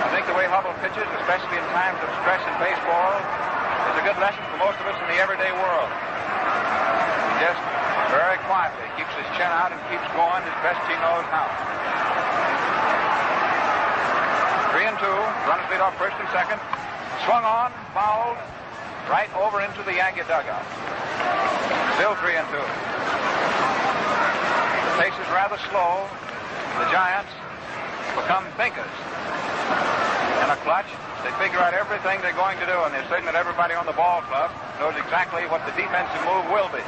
I think the way Hubbell pitches, especially in times of stress in baseball, is a good lesson for most of us in the everyday world. He just very quietly keeps his chin out and keeps going as best he knows how. 3-2. Runners lead off first and second. Swung on, fouled, right over into the Yankee dugout. Still 3-2. The pace is rather slow. The Giants become thinkers. In a clutch, they figure out everything they're going to do, and they're certain that everybody on the ball club knows exactly what the defensive move will be.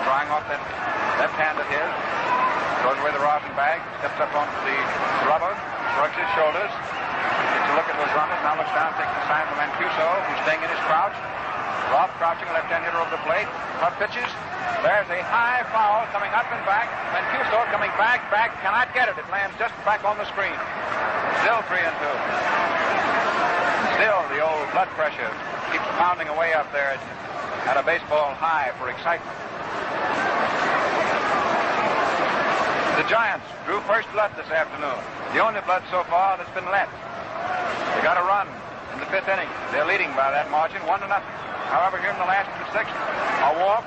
Drawing off that left hand of his, throws away the rosin bag, steps up onto the rubber, shrugs his shoulders, gets a look at those runners, now looks down, takes a sign from Mancuso, who's staying in his crouch. Roth crouching, a left-hand hitter over the plate. Club pitches. There's a high foul coming up and back. Mancuso coming back, cannot get it. It lands just back on the screen. Still 3-2. Still the old blood pressure keeps pounding away up there at a baseball high for excitement. The Giants drew first blood this afternoon. The only blood so far that's been let. They got a run in the fifth inning. They're leading by that margin, 1-0. However, here in the last of the sixth, a walk,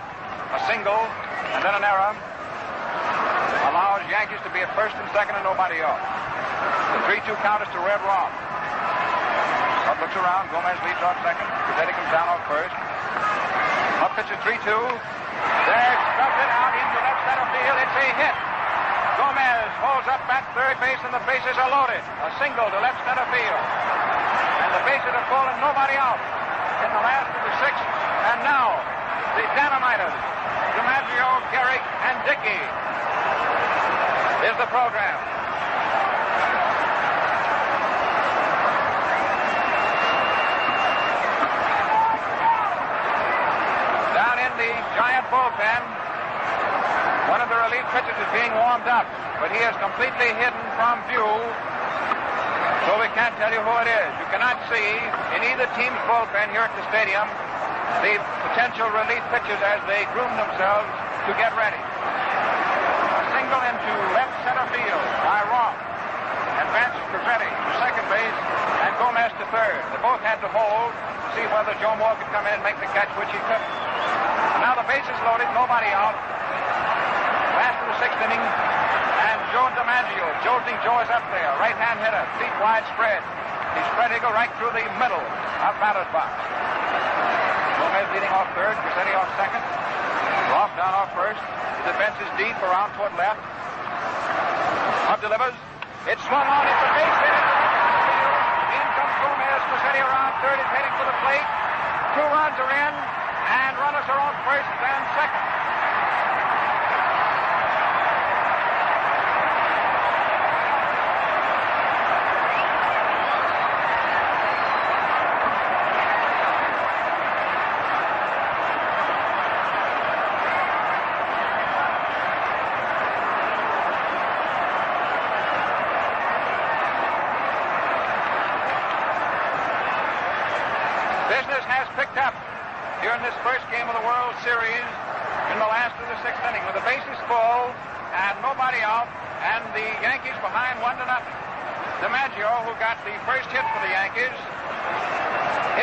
a single, and then an error allows Yankees to be at first and second and nobody off. The 3-2 count is to Red Roth. Up looks around. Gomez leads off second. Rossetti comes down off first. Up pitches 3-2. There, stuffed it out into left center field. It's a hit. Gomez holds up at third base, and the bases are loaded. A single to left center field. And the bases are full and nobody out in the last of the sixth. And now, the dynamiters, DiMaggio, Gehrig, and Dickey is the program. Down in the Giant bullpen, one of the relief pitchers is being warmed up, but he is completely hidden from view, so we can't tell you who it is. You cannot see in either team's bullpen here at the stadium the potential relief pitchers as they groom themselves to get ready. A single into left center field by Roth. Advances Rossetti to second base and Gomez to third. They both had to hold to see whether Joe Moore could come in and make the catch, which he couldn't. Now the base is loaded, nobody out. Last of the sixth inning, and Joe DiMaggio, jolting Joe is up there, right-hand hitter, feet wide spread. He spread eagle right through the middle of batter's box. Gomez leading off third, Rossetti off second. Roth down off first. The defense is deep around toward left. Hubb delivers. It's swung on. It's a base hit. In comes Gomez. Rossetti around third is heading for the plate. 2 runs are in, and runners are on first and second. Series in the last of the sixth inning with the bases full and nobody out, and the Yankees behind 1-0. DiMaggio, who got the first hit for the Yankees,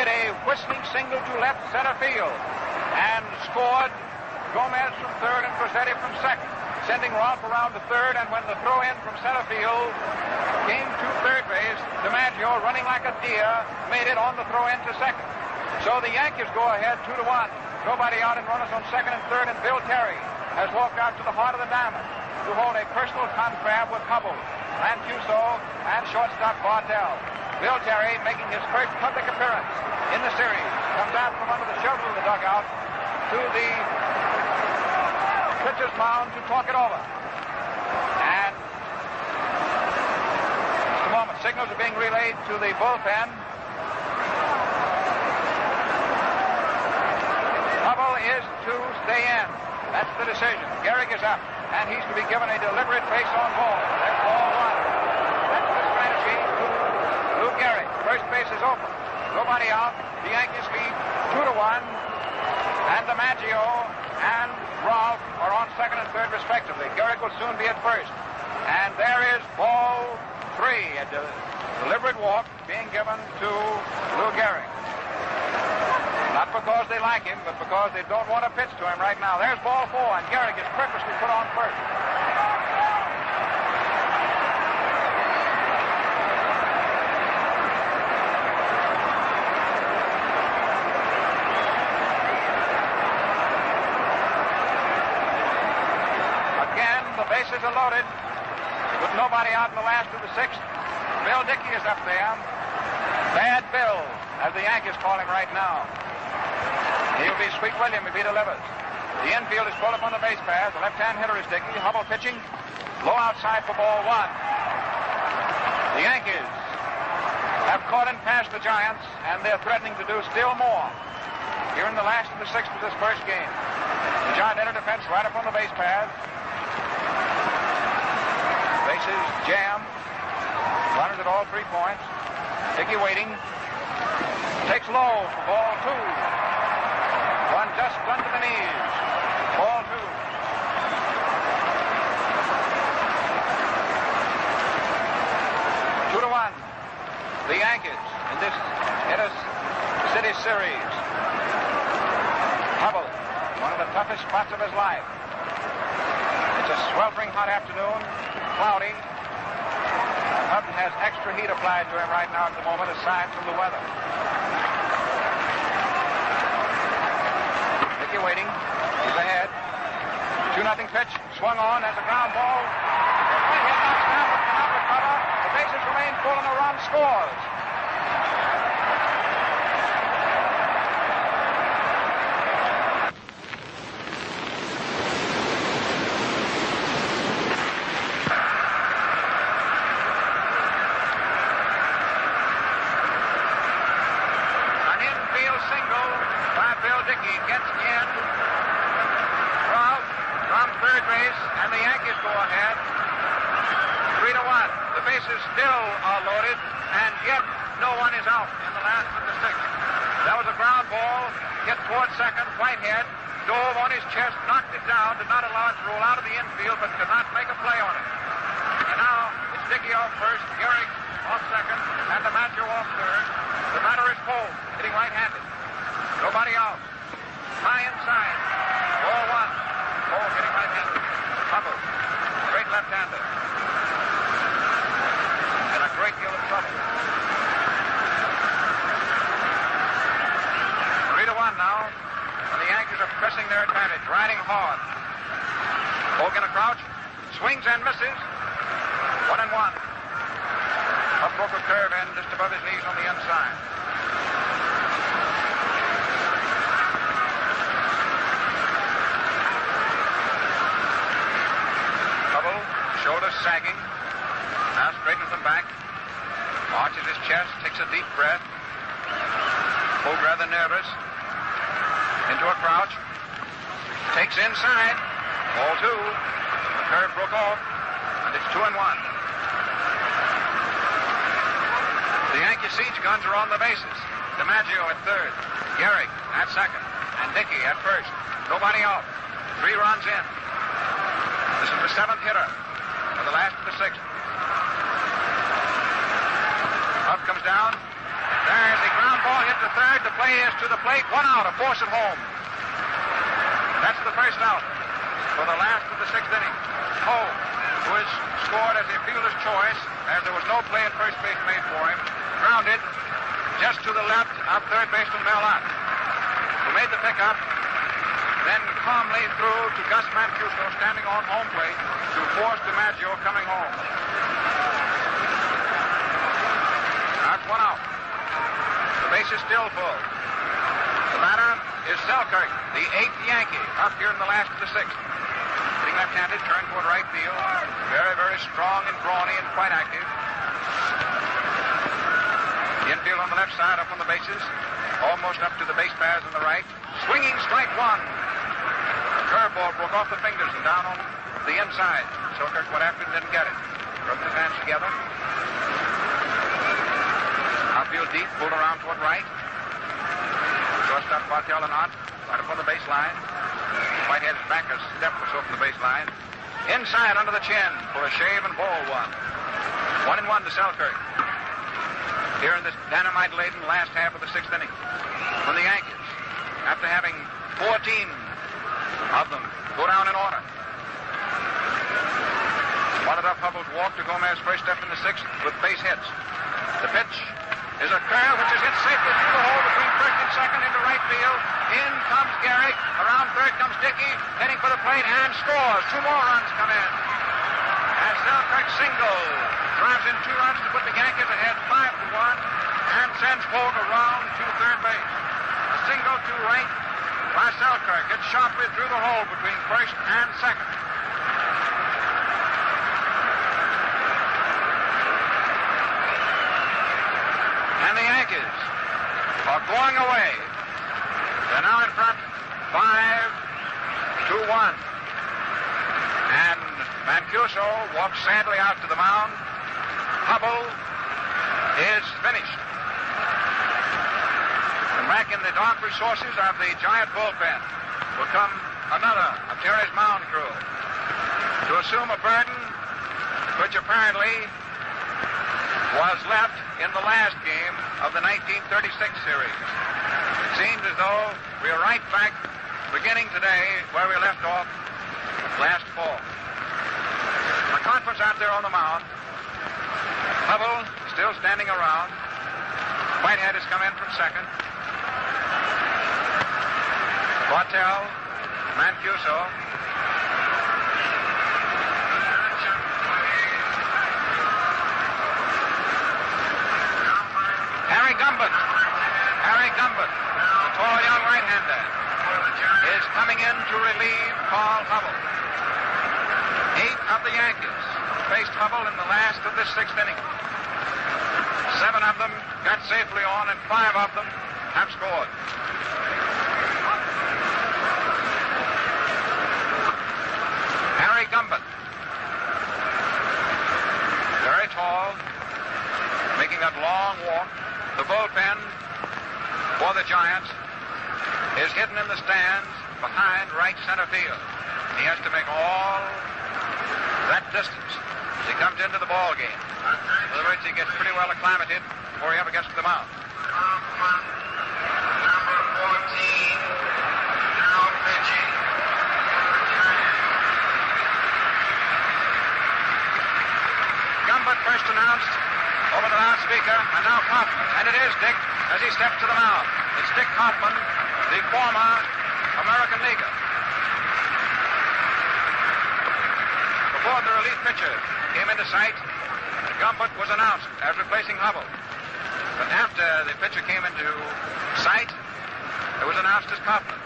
hit a whistling single to left center field and scored Gomez from third and Rossetti from second, sending Roth around to third, and when the throw in from center field came to third base, DiMaggio, running like a deer, made it on the throw in to second. So the Yankees go ahead 2-1. Nobody out and runners on second and third, and Bill Terry has walked out to the heart of the diamond to hold a personal confab with Hubbell, Mancuso, and shortstop Bartell. Bill Terry, making his first public appearance in the series, comes out from under the shelter of the dugout to the pitcher's mound to talk it over. being relayed to the bullpen. Hubbell is to stay in. That's the decision. Gehrig is up, and he's to be given a deliberate face-on ball. That's ball one. That's the strategy to Lou Gehrig. First base is open. Nobody out. The Yankees lead 2-1. And DiMaggio and Rolfe are on second and third, respectively. Gehrig will soon be at first. And there is ball three. A deliberate walk being given to Lou Gehrig. Not because they like him, but because they don't want to pitch to him right now. There's ball four, and Gehrig is purposely put on first. Again, the bases are loaded with nobody out in the last of the sixth. Bill Dickey is up there. Bad Bill, as the Yankees call him right now. He'll be Sweet William if he delivers. The infield is pulled up on the base paths. The left-hand hitter is Dickey. Hubbell pitching. Low outside for ball one. The Yankees have caught and passed the Giants, and they're threatening to do still more here in the last of the sixth of this first game. The Giant enter defense right up on the base paths. Bases jammed. Runners at all 3 points. Dickey waiting. Takes low for ball two. One just under the knees. Ball two. Two to one. The Yankees in this Innis City series. Hubbell, one of the toughest spots of his life. It's a sweltering hot afternoon, cloudy. Hubbell has extra heat applied to him right now at the moment, aside from the weather. Dickey waiting. He's ahead. 2-0 pitch. Swung on as a ground ball. Right hit knocks down, but cannot recover. The bases remain full and a run scores. Still are loaded, and yet no one is out in the last of the sixth. That was a ground ball, hit towards second. Whitehead dove on his chest, knocked it down, did not allow it to roll out of the infield, but could not make a play on it. And now it's Dickey off first, Gehrig off second, and DiMaggio off third. The batter is Poe, hitting right-handed. Nobody out. High inside. Ball one. Poe hitting right-handed. Hubbell, great left-hander. Great deal of trouble. 3-1 now, and the Yankees are pressing their advantage, riding hard. Hogan a crouch, swings and misses. 1-1. Up broke a curve in just above his knees on the inside. Hubbell, shoulders sagging. Now straightens them back. Arches his chest, takes a deep breath. Poe rather nervous. Into a crouch. Takes inside. Ball two. The curve broke off. And it's 2-1. The Yankee siege guns are on the bases. DiMaggio at third. Gehrig at second. And Dickey at first. Nobody out. 3 runs in. This is the 7th hitter for the last of the 6th. Up comes down. There's the ground ball hit to third. The play is to the plate. 1 out. A force at home. That's the first out for the last of the 6th inning. Poe, who has scored as a fielder's choice, as there was no play at first base made for him, grounded just to the left of third baseman Melot, who made the pickup, then calmly threw to Gus Mancuso standing on home plate to force DiMaggio coming home. That's 1 out. The base is still full. The batter is Selkirk, the 8th Yankee, up here in the last of the 6th. Hitting left-handed, turned toward right field. Very, very strong and brawny and quite active. on the left side, up on the bases, almost up to the base paths on the right. Swinging strike one. Curveball broke off the fingers and down on the inside. Selkirk went after it and didn't get it. Rubbed his hands together. Outfield deep, pulled around toward right. Shortstop Bartell and Ott, right up on the baseline. Whitehead's back a step or so from the baseline. Inside under the chin for a shave and ball one. 1-1 to Selkirk. Here in this dynamite-laden last half of the sixth inning. When the Yankees, after having 14 of them go down in order. Followed up Hubbell's walk to Gomez first step in the sixth with base hits. The pitch is a curve which is hit safely through the hole between first and second into right field. In comes Garrick. Around third comes Dickey, heading for the plate and scores. 2 more runs come in. As Selkirk single drives in 2 runs to put the Yankees ahead 5-1 and sends Polk around to third base. A single to right by Selkirk. Hits sharply through the hole between first and second. And the Yankees are going away. They're now in front 5-1. And Mancuso walks sadly out to the mound. Hubbell is finished. And back in the dark resources of the giant bullpen will come another of Terry's mound crew to assume a burden which apparently was left in the last game of the 1936 series. It seems as though we are right back beginning today where we left off last fall. A conference out there on the mound. Hubbell still standing around. Whitehead has come in from second. Bartell, Mancuso. Harry Gumbert, the tall young right-hander, is coming in to relieve Carl Hubbell. 8 of the Yankees faced Hubbell in the last of this sixth inning. 7 of them got safely on, and 5 of them have scored. Harry Gumbert, very tall, making that long walk. The bullpen for the Giants is hidden in the stands behind right center field. He has to make all that distance as he comes into the ball game. In other words, he gets pretty well acclimated before he ever gets to the mound. Number 14, now pitching. Gumbert first announced over the loudspeaker, and now Kaufman. And it is Dick as he steps to the mound. It's Dick Kaufman, the former American Leaguer. Before the relief pitcher came into sight, Gumbert was announced as replacing Hubbell. But after the pitcher came into sight, it was announced as Kaufman.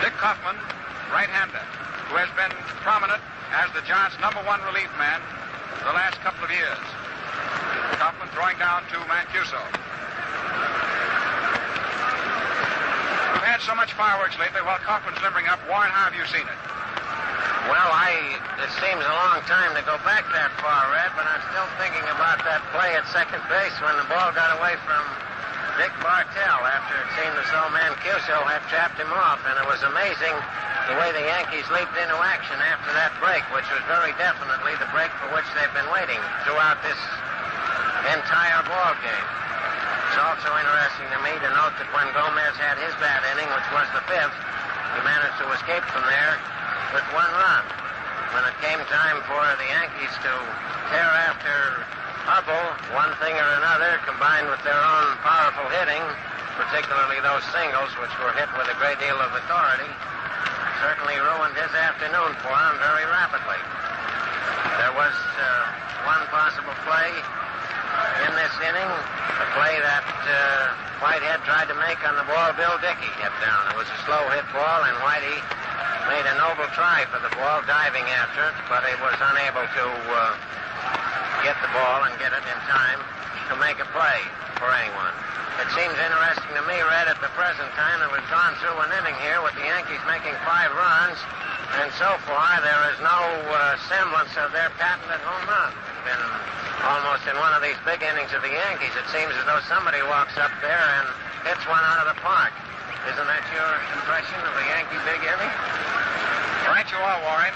Dick Kaufman, right-hander, who has been prominent as the Giants' #1 relief man the last couple of years. Kaufman throwing down to Mancuso. We've had so much fireworks lately while Kaufman's limbering up. Warren, how have you seen it? Well, it seems a long time to go back that far, Red, but I'm still thinking about that play at second base when the ball got away from Dick Bartell after it seemed as though Mancuso had trapped him off, and it was amazing the way the Yankees leaped into action after that break, which was very definitely the break for which they've been waiting throughout this entire ball game. It's also interesting to me to note that when Gomez had his bad inning, which was the 5th, he managed to escape from there with 1 run. When it came time for the Yankees to tear after Hubbell, one thing or another, combined with their own powerful hitting, particularly those singles, which were hit with a great deal of authority, certainly ruined his afternoon for him very rapidly. There was one possible play in this inning, a play that Whitehead tried to make on the ball Bill Dickey hit down. It was a slow hit ball, and Whitey made a noble try for the ball, diving after it, but he was unable to get the ball and get it in time. to make a play for anyone. It seems interesting to me, Red, at the present time that we've gone through an inning here with the Yankees making 5 runs, and so far there is no semblance of their patented home run. Been almost in one of these big innings of the Yankees, it seems as though somebody walks up there and hits one out of the park. Isn't that your impression of the Yankee big inning? Right you are, Warren.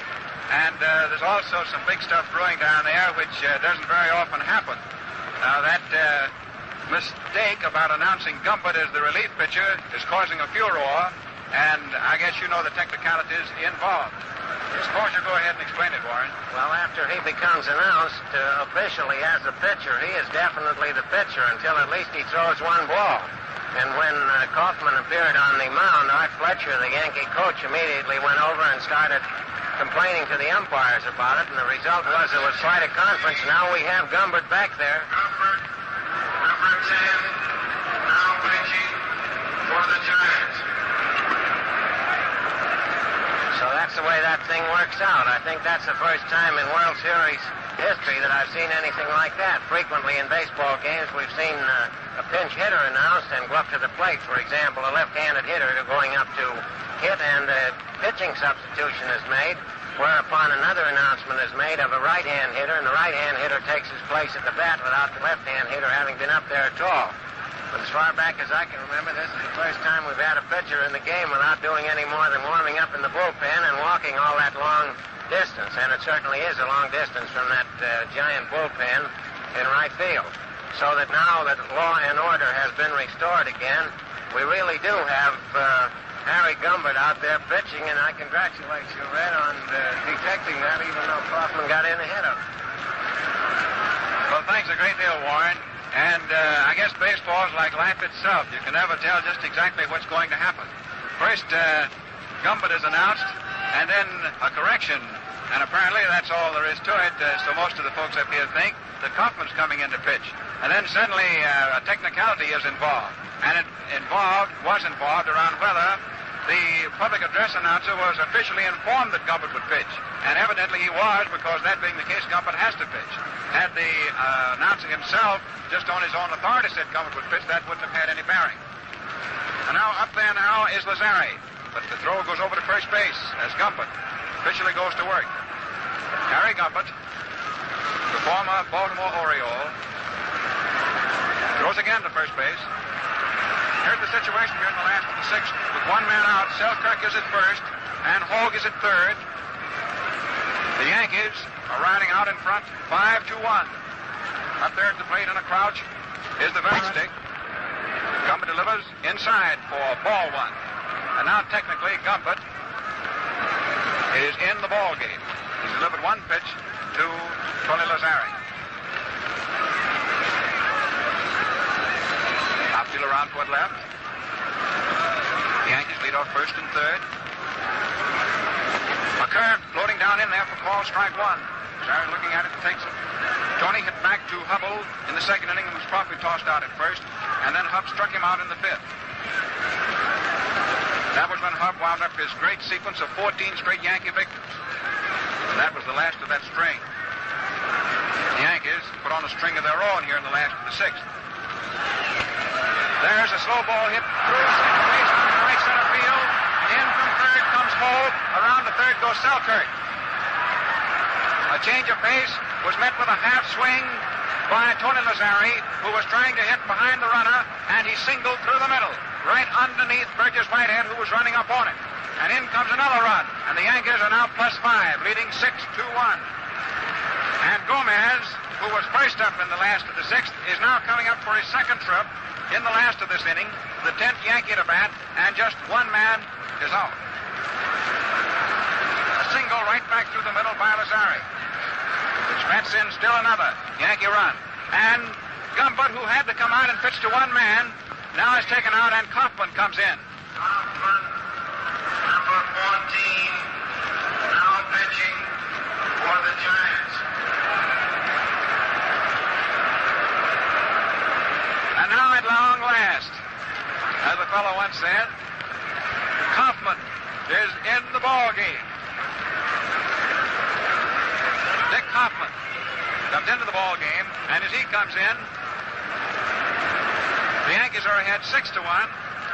And there's also some big stuff brewing down there, which doesn't very often happen. Now, that mistake about announcing Gumbert as the relief pitcher is causing a furor, and I guess you know the technicalities involved. Suppose you go ahead and explain it, Warren. Well, after he becomes announced officially as a pitcher, he is definitely the pitcher until at least he throws one ball. And when Kaufman appeared on the mound, Art Fletcher, the Yankee coach, immediately went over and started complaining to the umpires about it, and the result was there was quite a conference. Now we have Gumbert back there. Gumbert, number 10, now pitching for the Giants. So that's the way that thing works out. I think that's the first time in World Series history that I've seen anything like that. Frequently in baseball games, we've seen a pinch hitter announced and go up to the plate. For example, a left-handed hitter going up to hit, and a pitching substitution is made, whereupon another announcement is made of a right-hand hitter, and the right-hand hitter takes his place at the bat without the left-hand hitter having been up there at all. But as far back as I can remember, this is the first time we've had a pitcher in the game without doing any more than warming up in the bullpen and walking all that long distance. And it certainly is a long distance from that giant bullpen in right field. So that now that law and order has been restored again, we really do have Harry Gumbert out there pitching, and I congratulate you, Red, on detecting that, even though Kaufman got in ahead of him. Well, thanks a great deal, Warren. And I guess baseball is like life itself. You can never tell just exactly what's going to happen. First, Gumbert is announced, and then a correction. And apparently that's all there is to it. So most of the folks up here think that Kaufman's coming in to pitch. And then suddenly a technicality is involved. And it was involved around whether the public address announcer was officially informed that Gumbert would pitch. And evidently he was, because that being the case, Gumbert has to pitch. Had the announcer himself just on his own authority said Gumbert would pitch, that wouldn't have had any bearing. And now up there now is Lazzeri. But the throw goes over to first base as Gumbert officially goes to work. Harry Gumbert, the former Baltimore Oriole, throws again to first base. Here's the situation here in the last of the 6th. With one man out, Selkirk is at first, and Hogue is at third. The Yankees are riding out in front, 5-1. Up there at the plate in a crouch is the very stick. Gumbert delivers inside for ball 1. And now technically Gumbert is in the ball game. He's delivered one pitch to Tony Lazzeri. Outfield around toward left. The Yankees lead off first and third. A curve floating down in there for call strike 1. Lazzeri looking at it and takes it. Tony hit back to Hubbell in the second inning and was promptly tossed out at first, and then Hub struck him out in the 5th. That was when Hub wound up his great sequence of 14 straight Yankee victories. And that was the last of that string. The Yankees put on a string of their own here in the last of the 6th. There's a slow ball hit through second base to right center field. In from third comes Hogue. Around the third goes Selkirk. A change of pace was met with a half swing by Tony Lazzeri, who was trying to hit behind the runner, and he singled through the middle, right underneath Burgess Whitehead, who was running up on it. And in comes another run, and the Yankees are now +5, leading 6-1. And Gomez, who was first up in the last of the 6th, is now coming up for his second trip in the last of this inning, the 10th Yankee to bat, and just one man is out. A single right back through the middle by Lazzeri, which bats in still another Yankee run. And Gumbert, who had to come out and pitch to one man, now is taken out, and Kaufman comes in. Kaufman, number 14, now pitching for the Giants. And now at long last, as the fellow once said, Kaufman is in the ball game. Dick Kaufman comes into the ball game, and as he comes in, Yankees are ahead 6-1.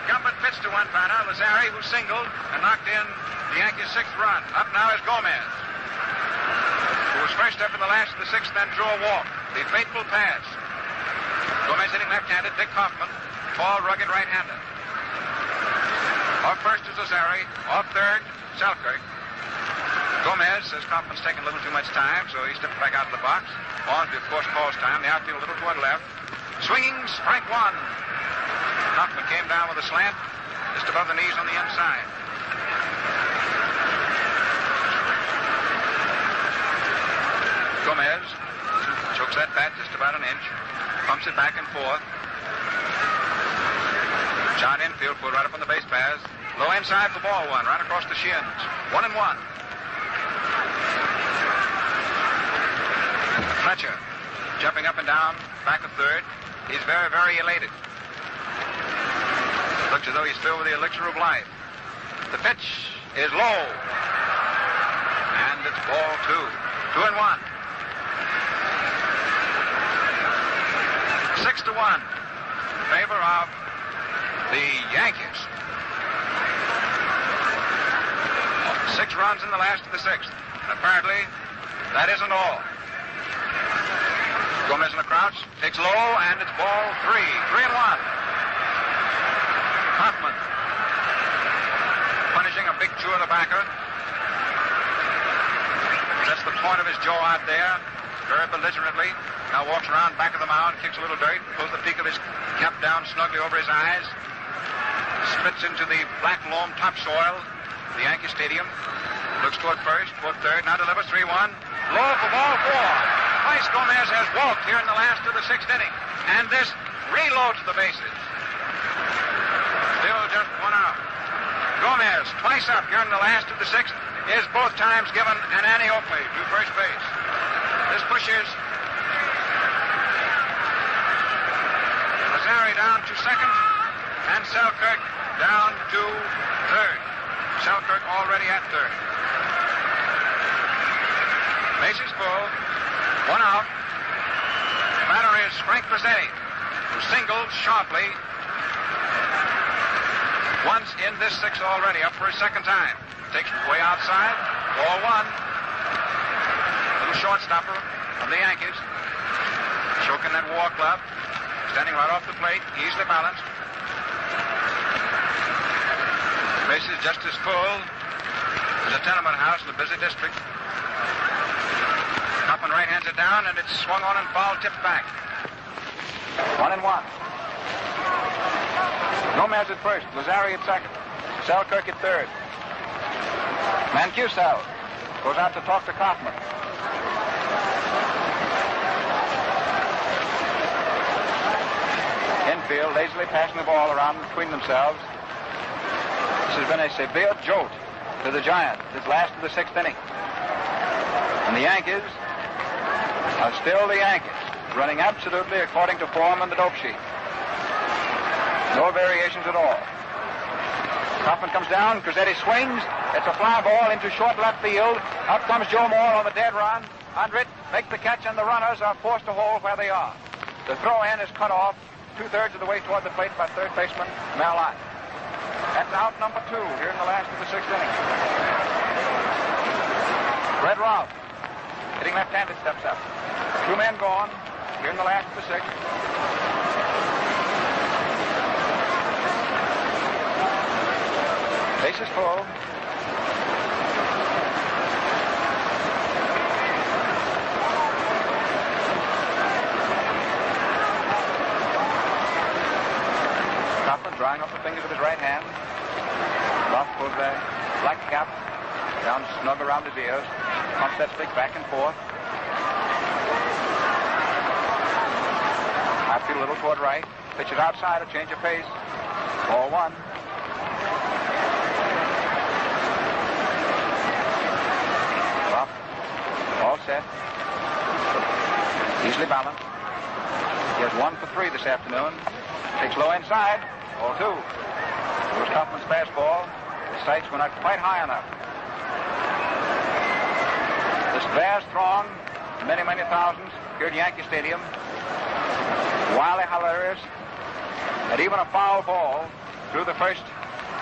Incumbent pitched to one batter, Lazzeri, who singled and knocked in the Yankees' 6th run. Up now is Gomez, who was first up in the last of the 6th, then drew a walk. The fateful pass. Gomez hitting left-handed. Dick Hoffman, tall, rugged right-hander. Off first is Lazzeri. Off third, Selkirk. Gomez says Kaufman's taking a little too much time, so he stepped back out of the box. Ormsby, of course, calls time. The outfield a little toward left. Swinging, strike one. Kaufman came down with a slant, just above the knees on the inside. Gomez chokes that bat just about an inch, pumps it back and forth. Shot infield, pulled right up on the base paths. Low inside for ball one, right across the shins. 1-1. Fletcher jumping up and down, back of third. He's very, very elated. Looks as though he's filled with the elixir of life. The pitch is low. And it's ball two. 2-1. 6-1 in favor of the Yankees. 6 runs in the last of the 6th. Apparently, that isn't all. Gomez in a crouch, takes low, and it's ball 3. 3-1. Hoffman punishing a big chew of the backer. Sets the point of his jaw out there, very belligerently. Now walks around back of the mound, kicks a little dirt, pulls the peak of his cap down snugly over his eyes. Spits into the black loam topsoil of the Yankee Stadium. Looks toward first, toward third, now delivers 3-1. Low for ball 4. Twice Gomez has walked here in the last of the 6th inning. And this reloads the bases. Still just 1 out. Gomez, twice up here in the last of the 6th, is both times given an ante-ope to first base. This pushes Lazzeri down to second, and Selkirk down to third. Selkirk already at third. Bases full. 1 out. Batter is Frank Lazzeri, who singled sharply once in this 6th already, up for his 2nd time. Takes it way outside. Ball 1. Little shortstopper of the Yankees. Choking that war club. Standing right off the plate, easily balanced. Bases just as full as a tenement house in a busy district. Hoffman right hands it down, and it's swung on and foul tipped back. 1-1. Gomez at first, Lazzeri at second, Selkirk at third. Mancuso goes out to talk to Kaufman. Infield lazily passing the ball around between themselves. This has been a severe jolt to the Giants, this last of the 6th inning. And the Yankees are still the Yankees, running absolutely according to form on the dope sheet. No variations at all. Kaufman comes down, Cruzetti swings. It's a fly ball into short left field. Out comes Joe Moore on the dead run. Under it, makes the catch, and the runners are forced to hold where they are. The throw-in is cut off 2/3 of the way toward the plate by third baseman Mel Lott. That's out number 2 here in the last of the 6th inning. Red Ralph, hitting left-handed, steps up. 2 men gone here in the last of the 6th. Bases full. Kaufman drawing up the fingers of his right hand. Ralph pulls the black cap down snug around his ears. Pumps that stick back and forth. Outfield a little toward right. Pitches outside, a change of pace. Ball 1. Ralph, all set. Easily balanced. He has 1 for 3 this afternoon. Takes low inside. Ball 2. It was Kaufman's fastball. His sights were not quite high enough. This vast throng, many, many thousands, here at Yankee Stadium. Wildly hilarious. And even a foul ball through the first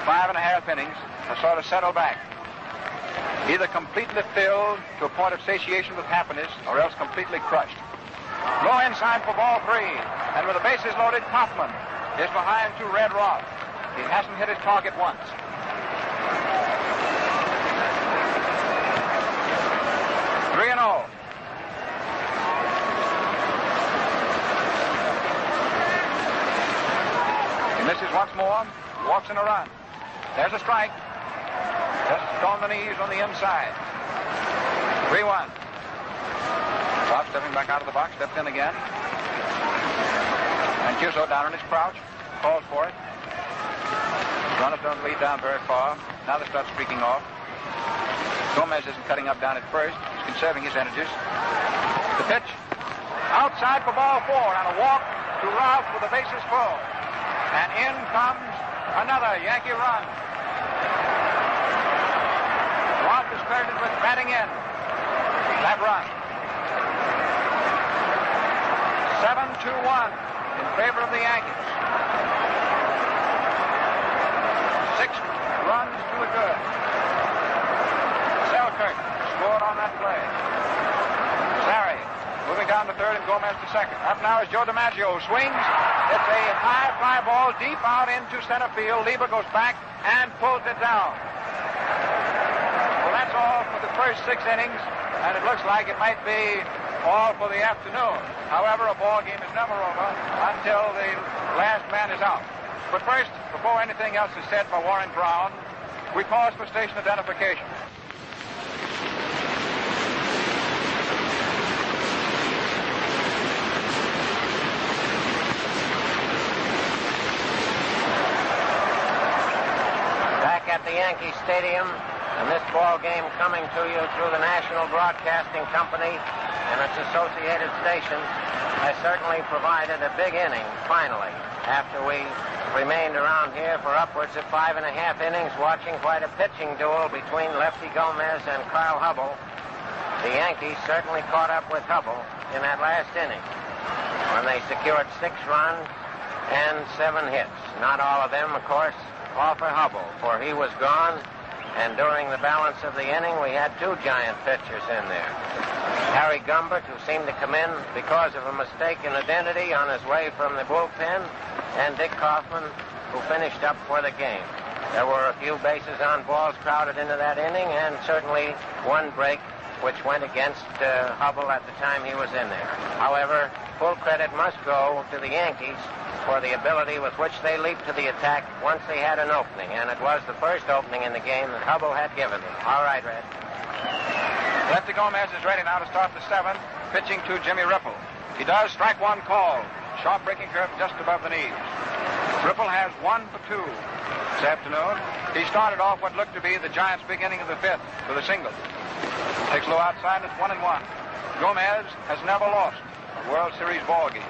5.5 innings has sort of settled back. Either completely filled to a point of satiation with happiness or else completely crushed. Low inside for ball 3. And with the bases loaded, Kaufman is behind to Red Roth. He hasn't hit his target once. Three and 0. He misses once more, walks in a run. There's a strike. Just on the knees on the inside. 3-1. Bob stepping back out of the box, steps in again. And Mancuso down in his crouch, calls for it. Runners don't lead down very far. Now they start streaking off. Gomez isn't cutting up down at first. He's conserving his energies. The pitch. Outside for ball 4 and a walk to Ralph with the bases full. And in comes another Yankee run. Ralph is credited with batting in that run. 7-2-1 in favor of the Yankees. 6 runs to the good. Selkirk scored on that play. Lazzeri moving down to third and Gomez to second. Up now is Joe DiMaggio. Swings. It's a high fly ball deep out into center field. Lieber goes back and pulls it down. Well, that's all for the first 6 innings, and it looks like it might be all for the afternoon. However, a ball game is never over until the last man is out. But first, before anything else is said by Warren Brown, we pause for station identification. Back at the Yankee Stadium, and this ball game coming to you through the National Broadcasting Company and its associated stations has certainly provided a big inning, finally, after we remained around here for upwards of 5.5 innings watching quite a pitching duel between Lefty Gomez and Carl Hubbell. The Yankees certainly caught up with Hubbell in that last inning when they secured 6 runs and 7 hits. Not all of them, of course, all for Hubbell, for he was gone, and during the balance of the inning we had 2 giant pitchers in there. Harry Gumbert, who seemed to come in because of a mistake in identity on his way from the bullpen, and Dick Kaufman, who finished up for the game. There were a few bases on balls crowded into that inning, and certainly 1 break which went against Hubbell at the time he was in there. However, full credit must go to the Yankees for the ability with which they leaped to the attack once they had an opening, and it was the first opening in the game that Hubbell had given them. All right, Red. Lefty Gomez is ready now to start the 7th, pitching to Jimmy Ripple. He does strike 1 call. Sharp breaking curve just above the knees. Ripple has 1 for 2 this afternoon. He started off what looked to be the Giants' beginning of the 5th with a single. Takes low outside, and it's 1-1. Gomez has never lost a World Series ball game.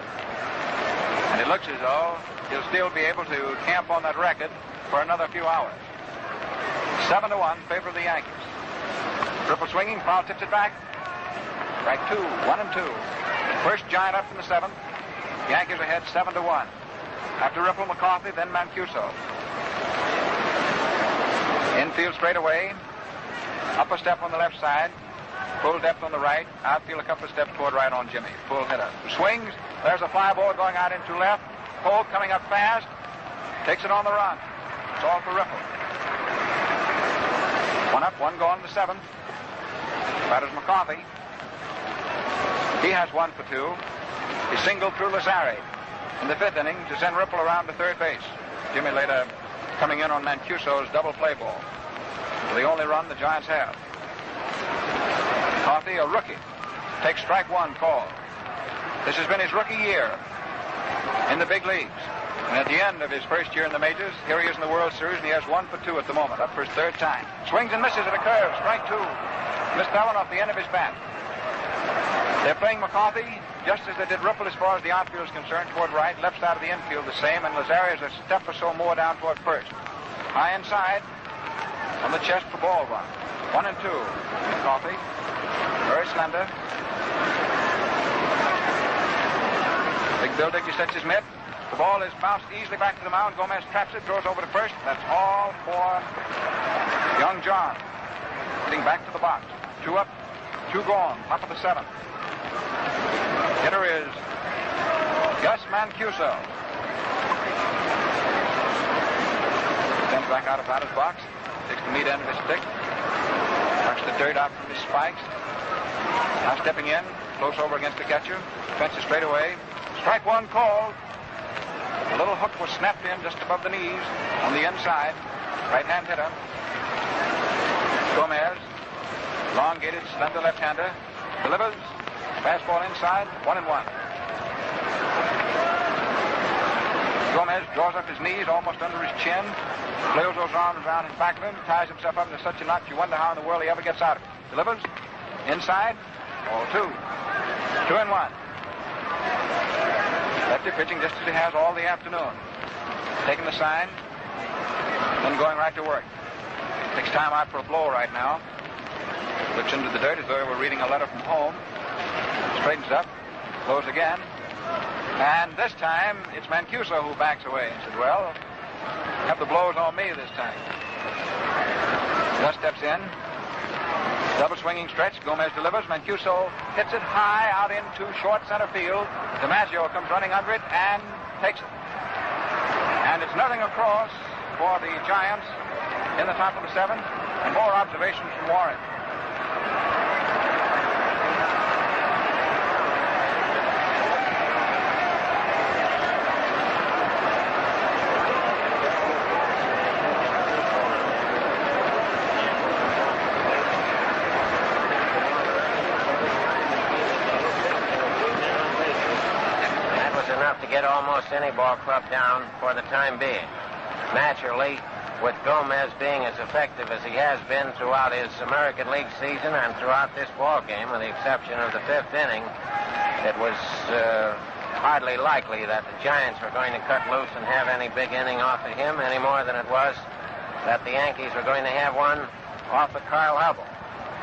And it looks as though he'll still be able to camp on that record for another few hours. 7-1 in favor of the Yankees. Ripple swinging, foul tips it back. Strike 2, 1-2. First Giant up in the 7th. Yankees ahead 7-1. After Ripple, McCarthy, then Mancuso. Infield straight away. Up a step on the left side. Full depth on the right. Outfield a couple of steps toward right on Jimmy. Full hitter. Swings. There's a fly ball going out into left. Cole coming up fast. Takes it on the run. It's all for Ripple. 1 up, 1 gone in the 7th. Batters McCarthy. He has 1 for 2. He singled through Lazzeri in the 5th inning to send Ripple around to third base. Jimmy later coming in on Mancuso's double play ball. The only run the Giants have. McCarthy, a rookie, takes strike 1 call. This has been his rookie year in the big leagues. And at the end of his first year in the majors, here he is in the World Series, and he has 1 for 2 at the moment, up for his 3rd time. Swings and misses at a curve, strike 2. Missed that one off the end of his bat. They're playing McCarthy just as they did Ripple as far as the outfield is concerned, toward right, left side of the infield the same, and Lazzeri is a step or so more down toward first. High inside, on the chest for ball 1. 1-2. McCarthy, very slender. Big Bill Dickey sets his mitt. The ball is bounced easily back to the mound. Gomez traps it, throws over to first. That's all for young John. Getting back to the box. 2 up, 2 gone, top of the 7th. Hitter is Gus Mancuso. Stems back out of his box. Takes the meat end of his stick. Knocks the dirt out from his spikes. Now stepping in, close over against the catcher. Fences straight away. Strike 1 called. A little hook was snapped in just above the knees on the inside. Right-hand hitter. Gomez, elongated, slender left-hander, delivers. Fastball inside, 1-1. Gomez draws up his knees almost under his chin, flails those arms around his back of him, ties himself up into such a knot you wonder how in the world he ever gets out of it. Delivers. Inside, ball 2. 2-1. Lefty pitching just as he has all the afternoon. Taking the sign, then going right to work. Takes time out for a blow right now. Looks into the dirt as though he were reading a letter from home. Straightens up, blows again. And this time, it's Mancuso who backs away. He said, well, have the blows on me this time. Gus steps in. Double swinging stretch. Gomez delivers. Mancuso hits it high out into short center field. DiMaggio comes running under it and takes it. And it's nothing across for the Giants in the top of the 7th. And more observations from Warren. To get almost any ball club down for the time being. Naturally, with Gomez being as effective as he has been throughout his American League season and throughout this ball game, with the exception of the 5th inning, it was hardly likely that the Giants were going to cut loose and have any big inning off of him any more than it was that the Yankees were going to have one off of Carl Hubbell.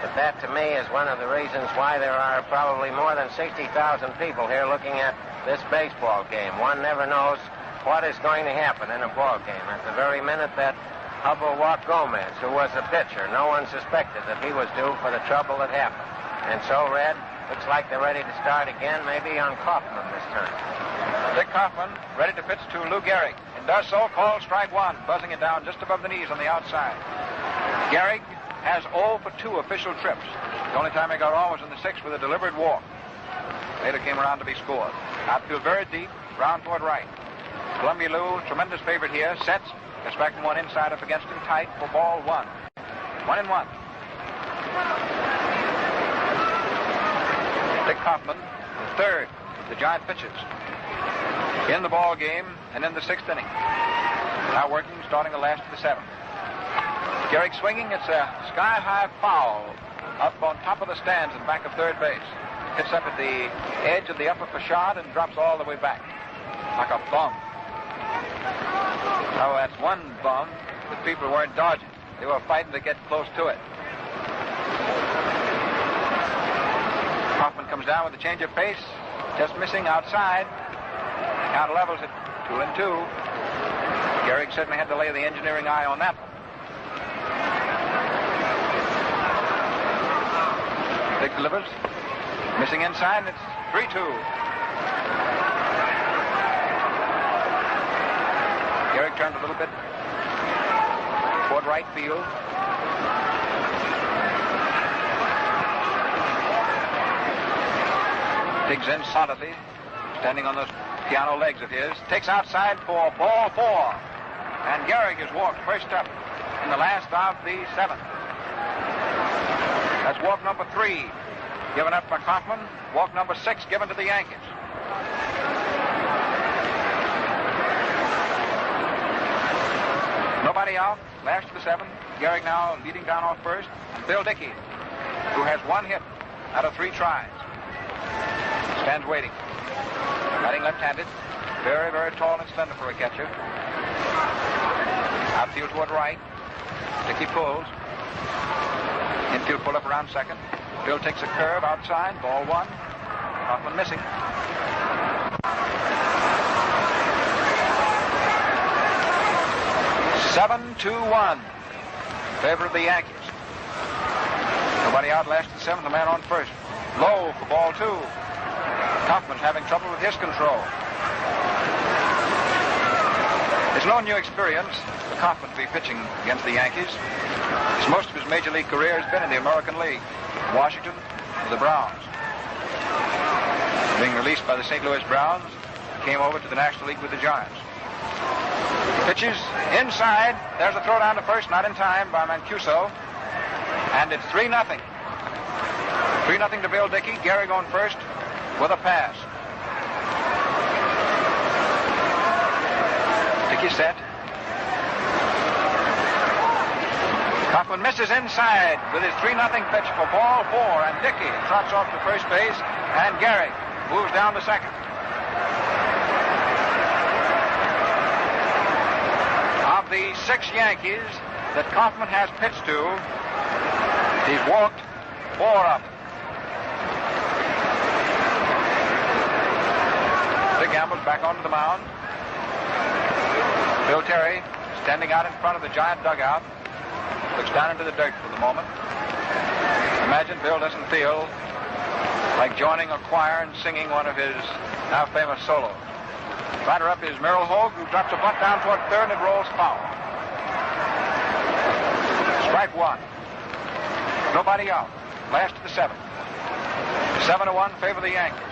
But that, to me, is one of the reasons why there are probably more than 60,000 people here looking at this baseball game. One never knows what is going to happen in a ball game. At the very minute that Hubbell walked Gomez, who was a pitcher, no one suspected that he was due for the trouble that happened. And so, Red, looks like they're ready to start again, maybe on Kaufman this time. Dick Kaufman ready to pitch to Lou Gehrig. And does so, called strike 1, buzzing it down just above the knees on the outside. Gehrig has 0 for 2 official trips. The only time he got on was in the 6th with a deliberate walk. Later came around to be scored. Outfield very deep, round toward right. Columbia Lou, tremendous favorite here, sets, gets back from one inside up against him tight for ball 1. 1-1. Dick Kaufman, the 3rd, the Giant pitches. In the ball game and in the 6th inning. Now working, starting the last of the 7th. Gehrig swinging, it's a sky-high foul up on top of the stands in back of third base. Hits up at the edge of the upper facade and drops all the way back like a bum. Oh, that's one bum that people weren't dodging. They were fighting to get close to it. Kaufman comes down with a change of pace, just missing outside. Count levels at 2-2. Gehrig certainly had to lay the engineering eye on that one. Dick delivers. Missing inside, and it's 3-2. Gehrig turns a little bit toward right field. Digs in solidly, standing on those piano legs of his. Takes outside for ball 4. And Gehrig is walked first up in the last of the 7th. That's walk number 3. Given up by Kaufman. Walk number 6 given to the Yankees. Nobody out. Last of the 7th. Gehrig now leading down off first. And Bill Dickey, who has 1 hit out of 3 tries, stands waiting. Batting left-handed. Very, very tall and slender for a catcher. Outfield toward right. Dickey pulls. Infield pull up around second. Bill takes a curve outside, ball 1. Kaufman missing. 7-2-1. Favor of the Yankees. Nobody out, last and seventh, the man on first. Low for ball two. Kaufman's having trouble with his control. It's no new experience for Kaufman to be pitching against the Yankees. As most of his major league career has been in the American League. Washington, the Browns. Being released by the St. Louis Browns, came over to the National League with the Giants. Pitches inside. There's a throw down to first, not in time by Mancuso. And it's 3-0. 3-0 to Bill Dickey. Gehrig going first with a pass. Dickey set. Kaufman misses inside with his 3-0 pitch for ball four, and Dickey trots off to first base, and Gehrig moves down to second. Of the 6 Yankees that Kaufman has pitched to, he's walked 4 of them. Big Gamble's back onto the mound. Bill Terry standing out in front of the Giant dugout. Looks down into the dirt for the moment. Imagine Bill doesn't feel like joining a choir and singing one of his now famous solos. Batter up is Merrill Hogue, who drops a bunt down toward third and it rolls foul. Strike one. Nobody out. Last of the 7th. 7-1 favor the Yankees.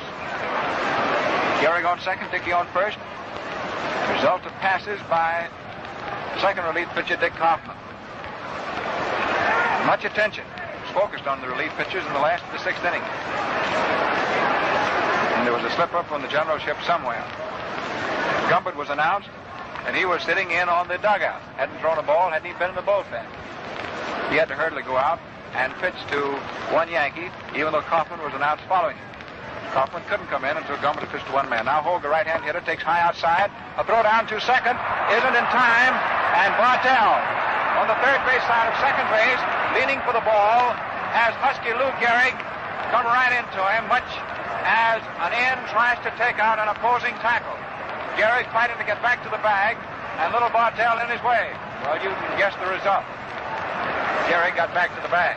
Gehrig on second, Dickey on first. Result of passes by second relief pitcher Dick Kaufman. Much attention was focused on the relief pitchers in the last of the 6th inning. And there was a slip-up on the generalship somewhere. Gumbert was announced, and he was sitting in on the dugout. Hadn't thrown a ball, hadn't even been in the bullpen. He had to hurriedly go out and pitch to one Yankee, even though Kaufman was announced following him. Kaufman couldn't come in until Gumbert pitched to one man. Now Hogue, a right-hand hitter, takes high outside. A throw down to second isn't in time, and Bartell on the third base side of second base, leaning for the ball, has Husky Lou Gehrig come right into him, much as an end tries to take out an opposing tackle. Gehrig fighting to get back to the bag, and little Bartell in his way. Well, you can guess the result. Gehrig got back to the bag.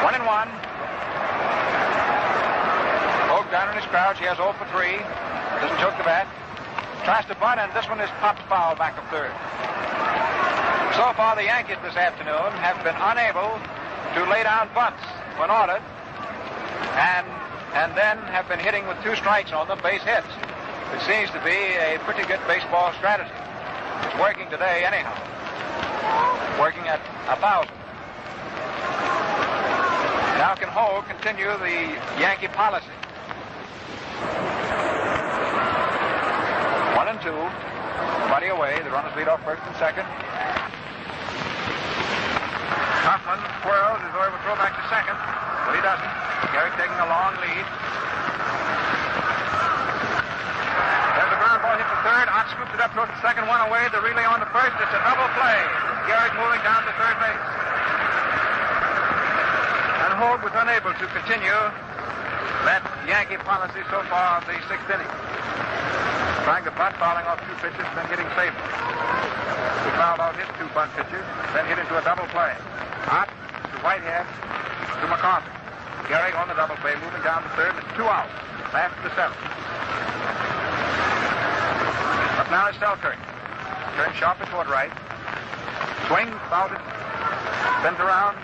1-1. Hogue down in his crouch. He has 0 for 3. Doesn't choke the bat. Tries to bunt, and this one is popped foul back of third. So far, the Yankees this afternoon have been unable to lay down bunts when ordered, and then have been hitting with 2 strikes on them, base hits. It seems to be a pretty good baseball strategy. It's working today anyhow. Working at 1,000. Now can Hogue continue the Yankee policy? 1-2. Nobody away. The runners lead off first and second. Kaufman twirls as though he would throw back to second, but he doesn't. Gehrig taking a long lead. There's a ground ball hit to third. Ott scoops it up towards the second, one away. The relay on to first. It's a double play. Gehrig moving down to third base. And Hogue was unable to continue that Yankee policy so far of the 6th inning. Trying to bunt, fouling off 2 pitches, then getting safe. He fouled out his 2 bunt pitches, then hit into a double play. Ott to Whitehead to McCarthy. Gehrig on the double play, moving down to third. It's 2 out. Last of the 7th. But now it's Selkirk. Turns sharply toward right. Swings, fouls it. Spins around.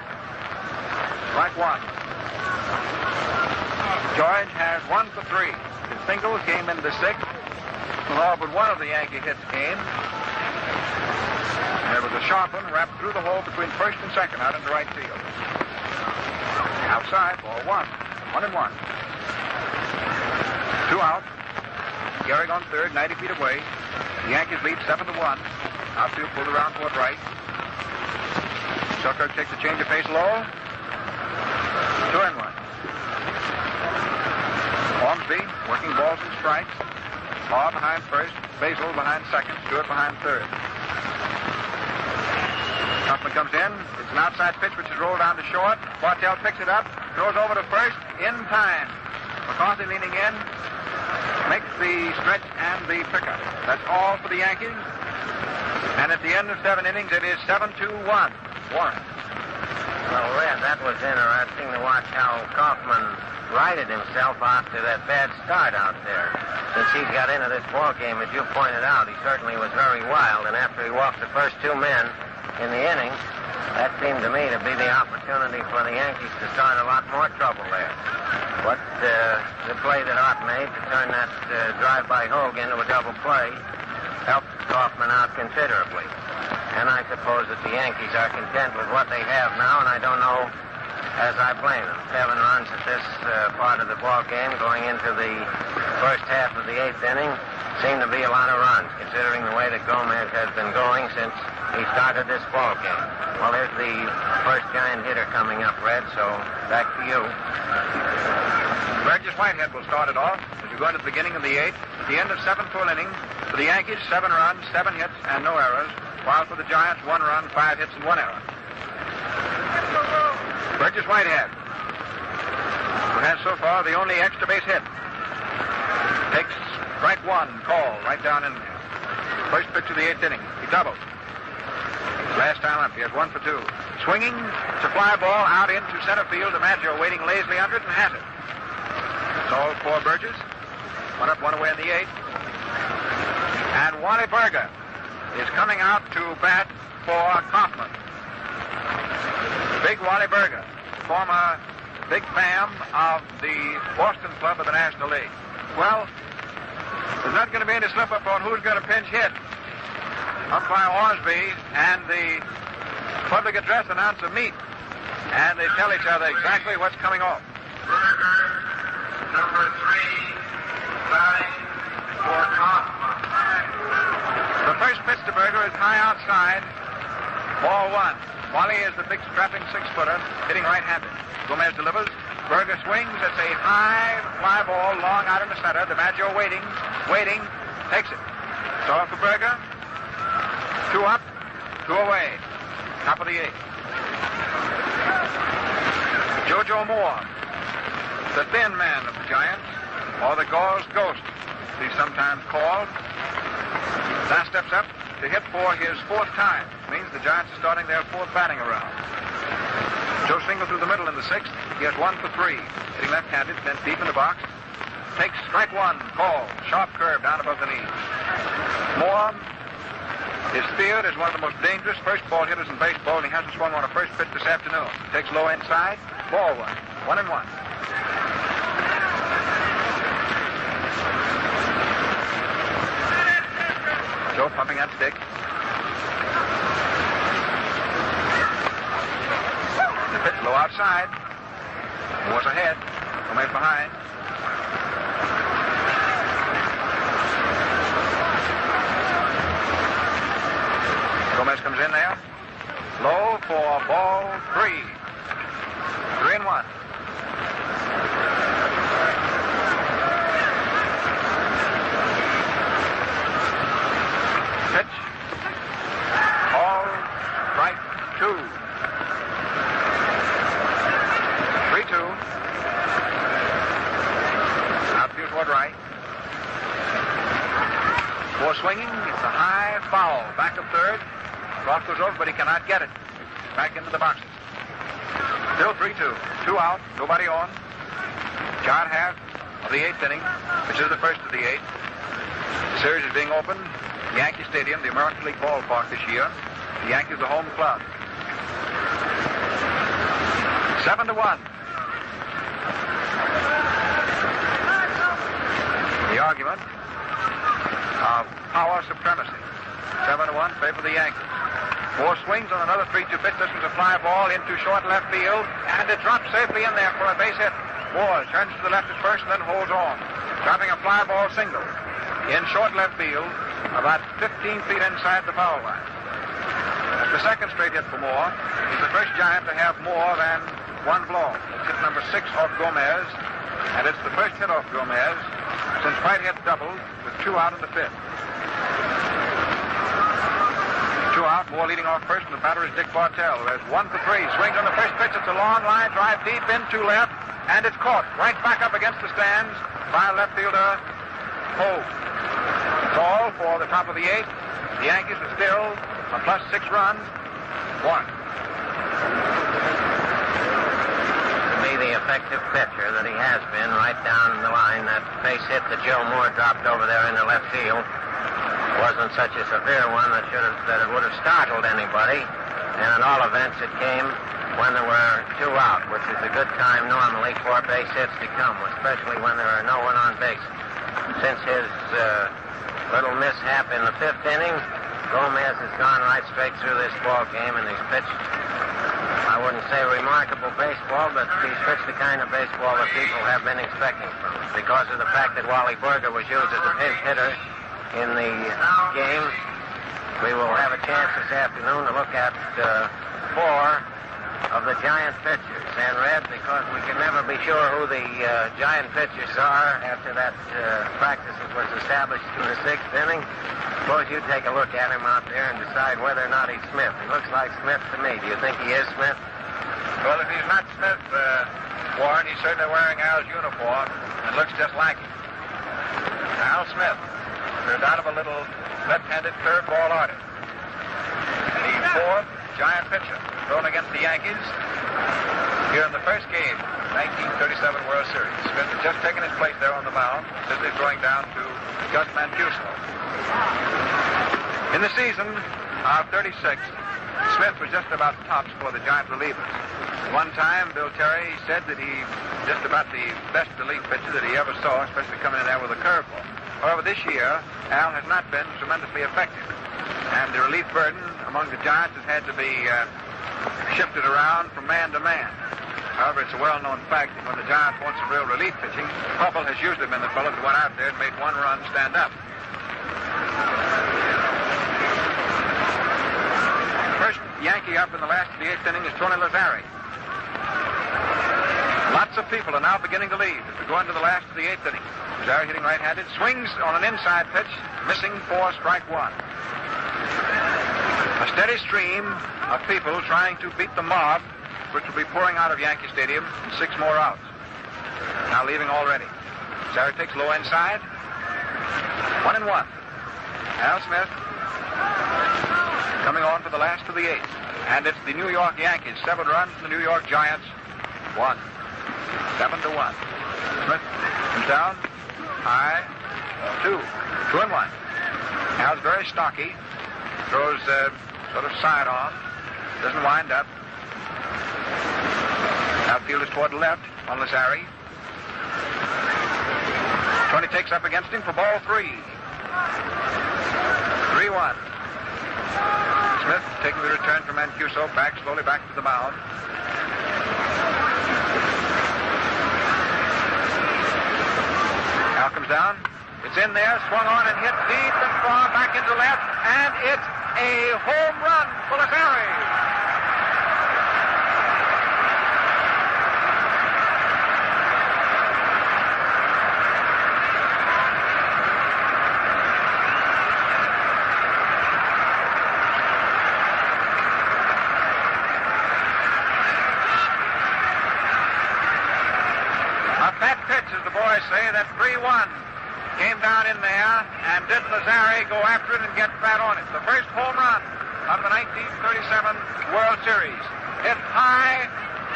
Strike 1. George has 1 for 3. His singles came in the 6th. All but one of the Yankee hits came. There was a sharp one wrapped through the hole between first and second out into right field. Outside, ball 1. 1-1. 2 out. Gehrig on third, 90 feet away. The Yankees lead 7-1. Outfield pulled around toward right. Selkirk takes a change of pace low. 2-1. Ormsby working balls and strikes. Law behind first, Basil behind second, Stewart behind third. Kaufman comes in. It's an outside pitch which is rolled down to short. Bartell picks it up, throws over to first in time. McCarthy leaning in, makes the stretch and the pickup. That's all for the Yankees. And at the end of 7 innings, it is 7-2-1. Warren. Well, Red, that was interesting to watch how Kaufman righted himself after that bad start out there. Since he got into this ball game, as you pointed out, he certainly was very wild. And after he walked the first 2 men in the inning, that seemed to me to be the opportunity for the Yankees to start a lot more trouble there. But the play that Ott made to turn that drive by Hogue into a double play helped Kaufman out considerably. And I suppose that the Yankees are content with what they have now, and I don't know as I blame them. 7 runs at this part of the ball game going into the first half of the 8th inning seem to be a lot of runs, considering the way that Gomez has been going since he started this ball game. Well, there's the first Giant hitter coming up, Red, so back to you. Burgess Whitehead will start it off as you go into the beginning of the 8th. At the end of 7 full innings, for the Yankees, 7 runs, 7 hits, and no errors, while for the Giants, 1 run, 5 hits, and 1 error. Burgess Whitehead, who has so far the only extra base hit, takes strike 1, call right down in there. First pitch of the 8th inning. He doubled. Last time up, he has 1 for 2. Swinging, it's a fly ball out into center field. DiMaggio waiting lazily under it and has it. It's all for Burgess. 1 up, 1 away in the 8th. And Wally Berger is coming out to bat for Kaufman. Big Wally Berger, former big fan of the Boston club of the National League. Well, there's not going to be any slip-up on who's going to pinch hit. Umpire Orsby and the public address announcer meet, and they tell each other exactly what's coming off. Berger, number 3, batting for Kaufman. The first pitch to Berger is high outside, ball 1. Wally is the big strapping 6-footer, hitting right-handed. Gomez delivers. Berger swings. It's a high fly ball, long out in the center. DiMaggio waiting, takes it. It's off for Berger. 2 up, 2 away. Top of the 8th. Jojo Moore, the thin man of the Giants, or the Gauze Ghost, as he's sometimes called. Now steps up to hit for his 4th time. Means the Giants are starting their 4th batting around. Joe singled through the middle in the 6th. He has 1 for 3. Hitting left-handed, then deep in the box. Takes strike 1, call. Sharp curve down above the knee. Moore is feared as one of the most dangerous first ball hitters in baseball, and he hasn't swung on a first pitch this afternoon. Takes low inside. Ball 1. 1-1. Joe pumping that stick. The pitch low outside. Moore's ahead. Gomez behind. Gomez comes in there. Low for ball 3. 3-1. Pitch. All right, 2. 3-2. Outfield toward right. Moore swinging. It's a high foul. Back of third. Cross goes over, but he cannot get it. Back into the boxes. Still 3-2. 2 out. Nobody on. John half of the 8th inning, which is the first of the 8th. The series is being opened. Yankee Stadium, the American League ballpark this year. The Yankees, the home club. 7-1. The argument of power supremacy. 7-1, favor the Yankees. Moore swings on another 3-2 pitch. This was a fly ball into short left field, and it drops safely in there for a base hit. Moore turns to the left at first and then holds on, dropping a fly ball single in short left field, about 15 feet inside the foul line. That's the second straight hit for Moore. He's the first Giant to have more than 1 blow. It's hit number 6 off Gomez, and it's the first hit off Gomez since Whitehead doubled with 2 out in the 5th. 2 out, Moore leading off first, and the batter is Dick Bartell, who has 1 for 3. Swings on the first pitch. It's a long line drive deep into left, and it's caught right back up against the stands by left fielder Hogue. It's all for the top of the 8th. The Yankees are still a plus 6 runs, 1. Be the effective pitcher that he has been right down the line. That base hit that Joe Moore dropped over there in the left field wasn't such a severe one that it would have startled anybody. And in all events, it came when there were 2 out, which is a good time normally for base hits to come, especially when there are no one on base. Since his little mishap in the 5th inning, Gomez has gone right straight through this ball game, and he's pitched, I wouldn't say remarkable baseball, but he's pitched the kind of baseball that people have been expecting from him. Because of the fact that Wally Berger was used as a pinch hitter in the game, we will have a chance this afternoon to look at 4 of the Giant pitchers. And Red, because we can never be sure who the Giant pitchers are after that practice that was established in the 6th inning, suppose you take a look at him out there and decide whether or not he's Smith. He looks like Smith to me. Do you think he is Smith? Well, if he's not Smith, Warren, he's certainly wearing Al's uniform and looks just like him. Al Smith turned out of a little left-handed curveball artist. The 4th Giant pitcher thrown against the Yankees here in the first game, 1937 World Series. Smith has just taken his place there on the mound, simply throwing down to Gus Mancuso. In the season of 36, Smith was just about tops for the Giant relievers. One time, Bill Terry said that he just about the best relief pitcher that he ever saw, especially coming in there with a curveball. However, this year, Al has not been tremendously effective, and the relief burden among the Giants has had to be shifted around from man to man. However, it's a well-known fact that when the Giants want some real relief pitching, Hubbell has usually been the fellow who went out there and made 1 run stand up. First Yankee up in the last of the 8th inning is Tony Lazzeri. Lots of people are now beginning to leave as we go into the last of the 8th inning. Lazzeri hitting right-handed, swings on an inside pitch, missing for strike 1. A steady stream of people trying to beat the mob, which will be pouring out of Yankee Stadium in 6 more outs. Now leaving already. Lazzeri takes low inside. 1-1. Al Smith coming on for the last of the 8th. And it's the New York Yankees. 7 runs, the New York Giants 1. 7-1. Smith comes down. High. 2-1. Al's very stocky. Throws sort of side on. Doesn't wind up. Outfield is toward the left on Lazzeri. Tony takes up against him for ball 3. 3-1. Smith taking the return from Mancuso, slowly back to the mound. Al comes down. It's in there, swung on and hit deep and far back into left, and it's a home run for Lazzeri. A fat pitch, as the boys say, that 3-1. Came down in there, and did Lazzeri go after it and get fat on it. The first home run of the 1937 World Series. Hit high,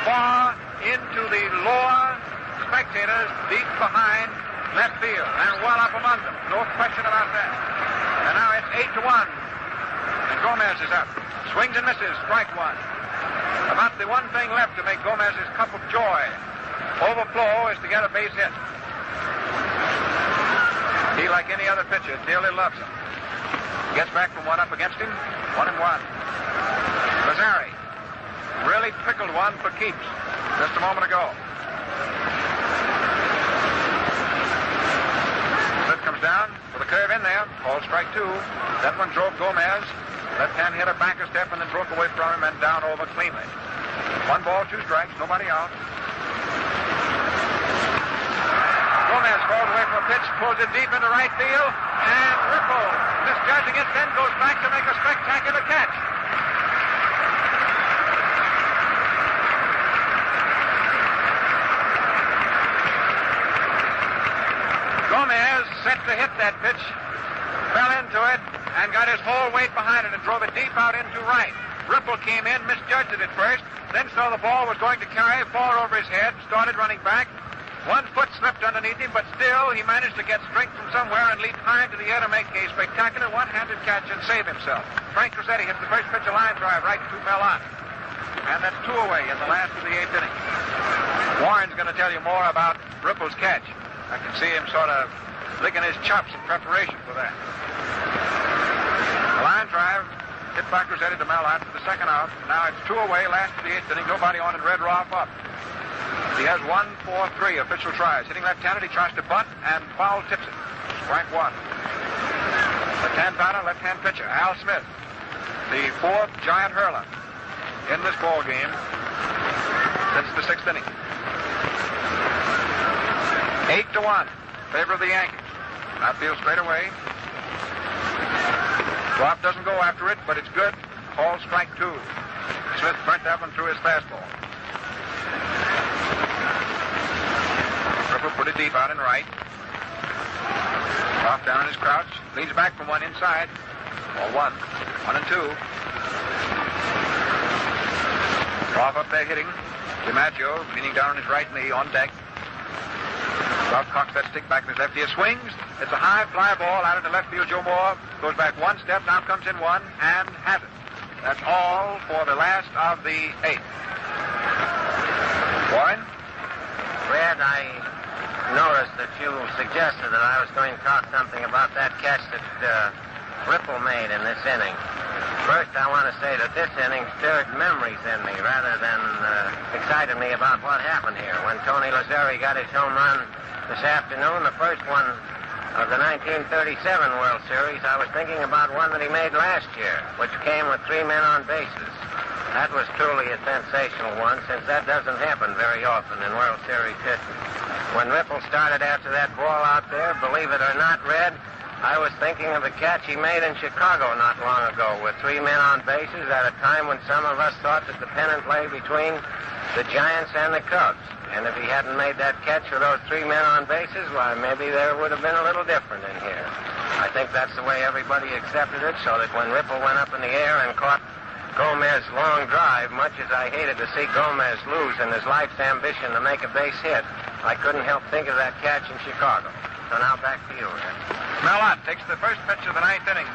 far into the lower spectators, deep behind left field, and well up among them. No question about that. And now it's 8-1. And Gomez is up. Swings and misses, strike 1. About the one thing left to make Gomez's cup of joy overflow is to get a base hit. He, like any other pitcher, dearly loves him. Gets back from 1 up against him. 1-1. Lazzeri really pickled one for keeps just a moment ago. Smith comes down with a curve in there. Called strike 2. That one drove Gomez. Left-hand hitter back a step and then broke away from him and down over cleanly. 1 ball, 2 strikes. Nobody out. Gomez falls away from a pitch, pulls it deep into right field, and Ripple, misjudging it, then goes back to make a spectacular catch. Gomez set to hit that pitch, fell into it, and got his whole weight behind it and drove it deep out into right. Ripple came in, misjudged it at first, then saw the ball was going to carry, far over his head, started running back. One foot slipped underneath him, but still he managed to get strength from somewhere and leap high into the air to make a spectacular one-handed catch and save himself. Frank Lazzeri hits the first pitch of line drive right to Mellon. And that's 2 away in the last of the 8th inning. Warren's going to tell you more about Ripple's catch. I can see him sort of licking his chops in preparation for that. The line drive hit by Lazzeri to Mellon for the second out. Now it's 2 away, last of the 8th inning. Nobody on, and Red Roth up. He has 1, 4, 3 official tries. Hitting left-handed, he tries to bunt and foul tips it. Strike 1. Left-hand batter, left-hand pitcher, Al Smith. The 4th giant hurler in this ball game since the 6th inning. 8-1, favor of the Yankees. Outfield straight away. Roth doesn't go after it, but it's good. Call strike 2. Smith burnt that one through his fastball. Ripple put it deep out and right. Roth down in his crouch. Leans back from one inside. Ball 1. 1 and 2. Roth up there hitting. DiMaggio leaning down on his right knee on deck. Roth cocks that stick back in his left ear. Swings. It's a high fly ball out into left field. Joe Moore goes back 1 step. Now comes in 1 and has it. That's all for the last of the 8th. Warren? Red, I noticed that you suggested that I was going to talk something about that catch that Ripple made in this inning. First, I want to say that this inning stirred memories in me rather than excited me about what happened here. When Tony Lazzeri got his home run this afternoon, the first one of the 1937 World Series, I was thinking about one that he made last year, which came with 3 men on bases. That was truly a sensational one, since that doesn't happen very often in World Series history. When Ripple started after that ball out there, believe it or not, Red, I was thinking of the catch he made in Chicago not long ago with 3 men on bases at a time when some of us thought that the pennant lay between the Giants and the Cubs. And if he hadn't made that catch with those 3 men on bases, why, maybe there would have been a little different in here. I think that's the way everybody accepted it, so that when Ripple went up in the air and caught Gomez's long drive, much as I hated to see Gomez lose in his life's ambition to make a base hit, I couldn't help thinking of that catch in Chicago. So now back to you, Red. Mellon takes the first pitch of the 9th inning.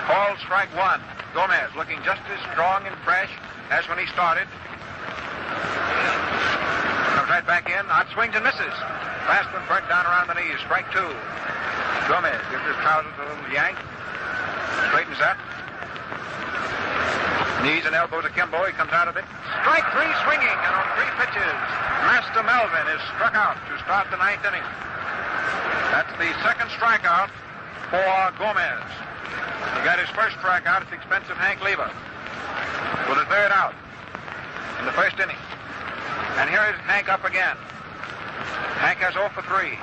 Called strike 1. Gomez looking just as strong and fresh as when he started. Comes right back in. Out swings and misses. Fast one burnt down around the knees. Strike 2. Gomez gives his trousers a little yank. Straightens up. Knees and elbows akimbo. He comes out of it. Strike 3 swinging, and on 3 pitches, Master Melvin is struck out to start the 9th inning. That's the second strikeout for Gomez. He got his first strikeout at the expense of Hank Lever with a 3rd out in the 1st inning. And here is Hank up again. Hank has 0 for 3.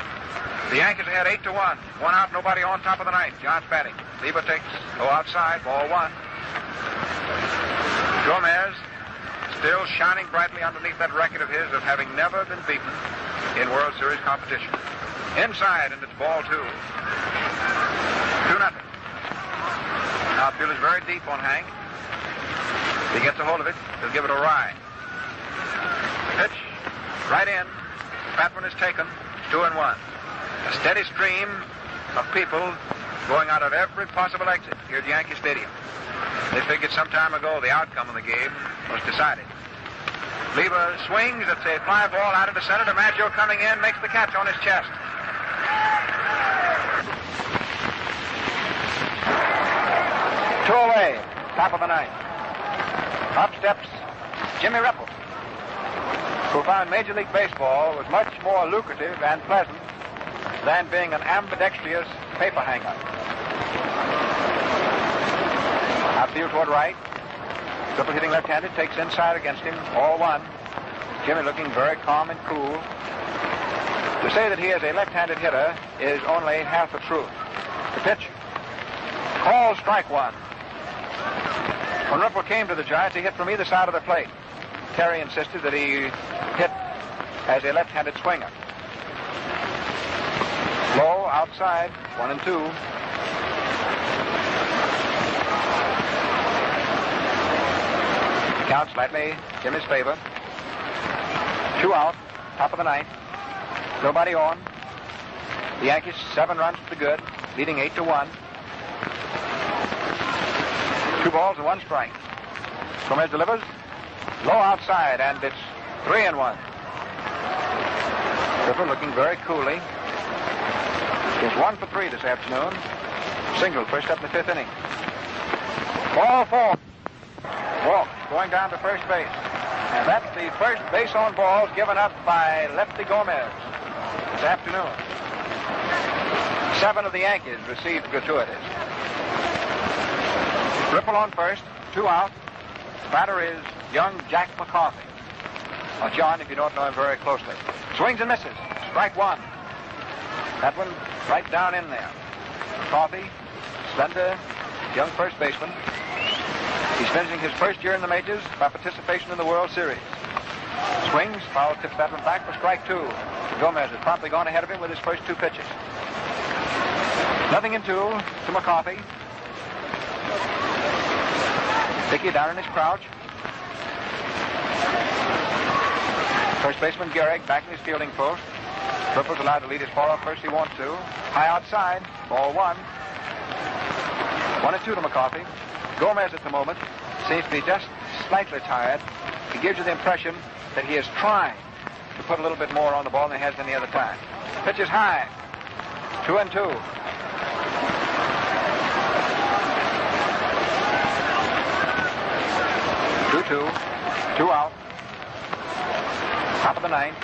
The Yankees had 8-1. 1 out, nobody on top of the 9th. John's batting. Lever takes, outside, ball 1. Gomez still shining brightly underneath that record of his of having never been beaten in World Series competition. Inside, and it's ball 2. 2-0. Outfield is very deep on Hank. If he gets a hold of it, he'll give it a ride. Pitch, right in. That one is taken. 2-1. A steady stream of people going out of every possible exit here at Yankee Stadium. They figured some time ago the outcome of the game was decided. Lever swings. It's a fly ball out into center. DiMaggio coming in, makes the catch on his chest. Two away, top of the 9th. Up steps Jimmy Ripple, who found Major League Baseball was much more lucrative and pleasant than being an ambidextrous paper hanger. Outfield toward right. Ripple hitting left-handed, takes inside against him, all 1. Jimmy looking very calm and cool. To say that he is a left-handed hitter is only half the truth. The pitch. Call strike 1. When Ripple came to the Giants, he hit from either side of the plate. Terry insisted that he hit as a left-handed swinger. Low, outside, 1 and 2. Count slightly in his favor. 2 out, top of the ninth. Nobody on. The Yankees 7 runs to the good, leading 8-1. 2 balls and 1 strike. Gomez delivers. Low outside, and it's 3-1. Ripper looking very coolly. He's 1 for 3 this afternoon. Single pushed up in the 5th inning. Ball 4. Walk going down to first base. And that's the first base on balls given up by Lefty Gomez this afternoon. 7 of the Yankees received gratuities. Ripple on first, 2 out. Batter is young Jack McCarthy. Or John, if you don't know him very closely. Swings and misses. Strike 1. That one right down in there. McCarthy, slender, young first baseman. He's finishing his first year in the majors by participation in the World Series. Swings, foul tips that one back for strike 2. Gomez has promptly gone ahead of him with his first 2 pitches. 0-2 to McCarthy. Dickey down in his crouch. First baseman Gehrig back in his fielding post. Ripple's allowed to lead his ball off first he wants to. High outside, ball 1. 1-2 to McCarthy. Gomez at the moment seems to be just slightly tired. He gives you the impression that he is trying to put a little bit more on the ball than he has any other time. Pitch is high. 2-2. 2-2. 2 out. Top of the ninth.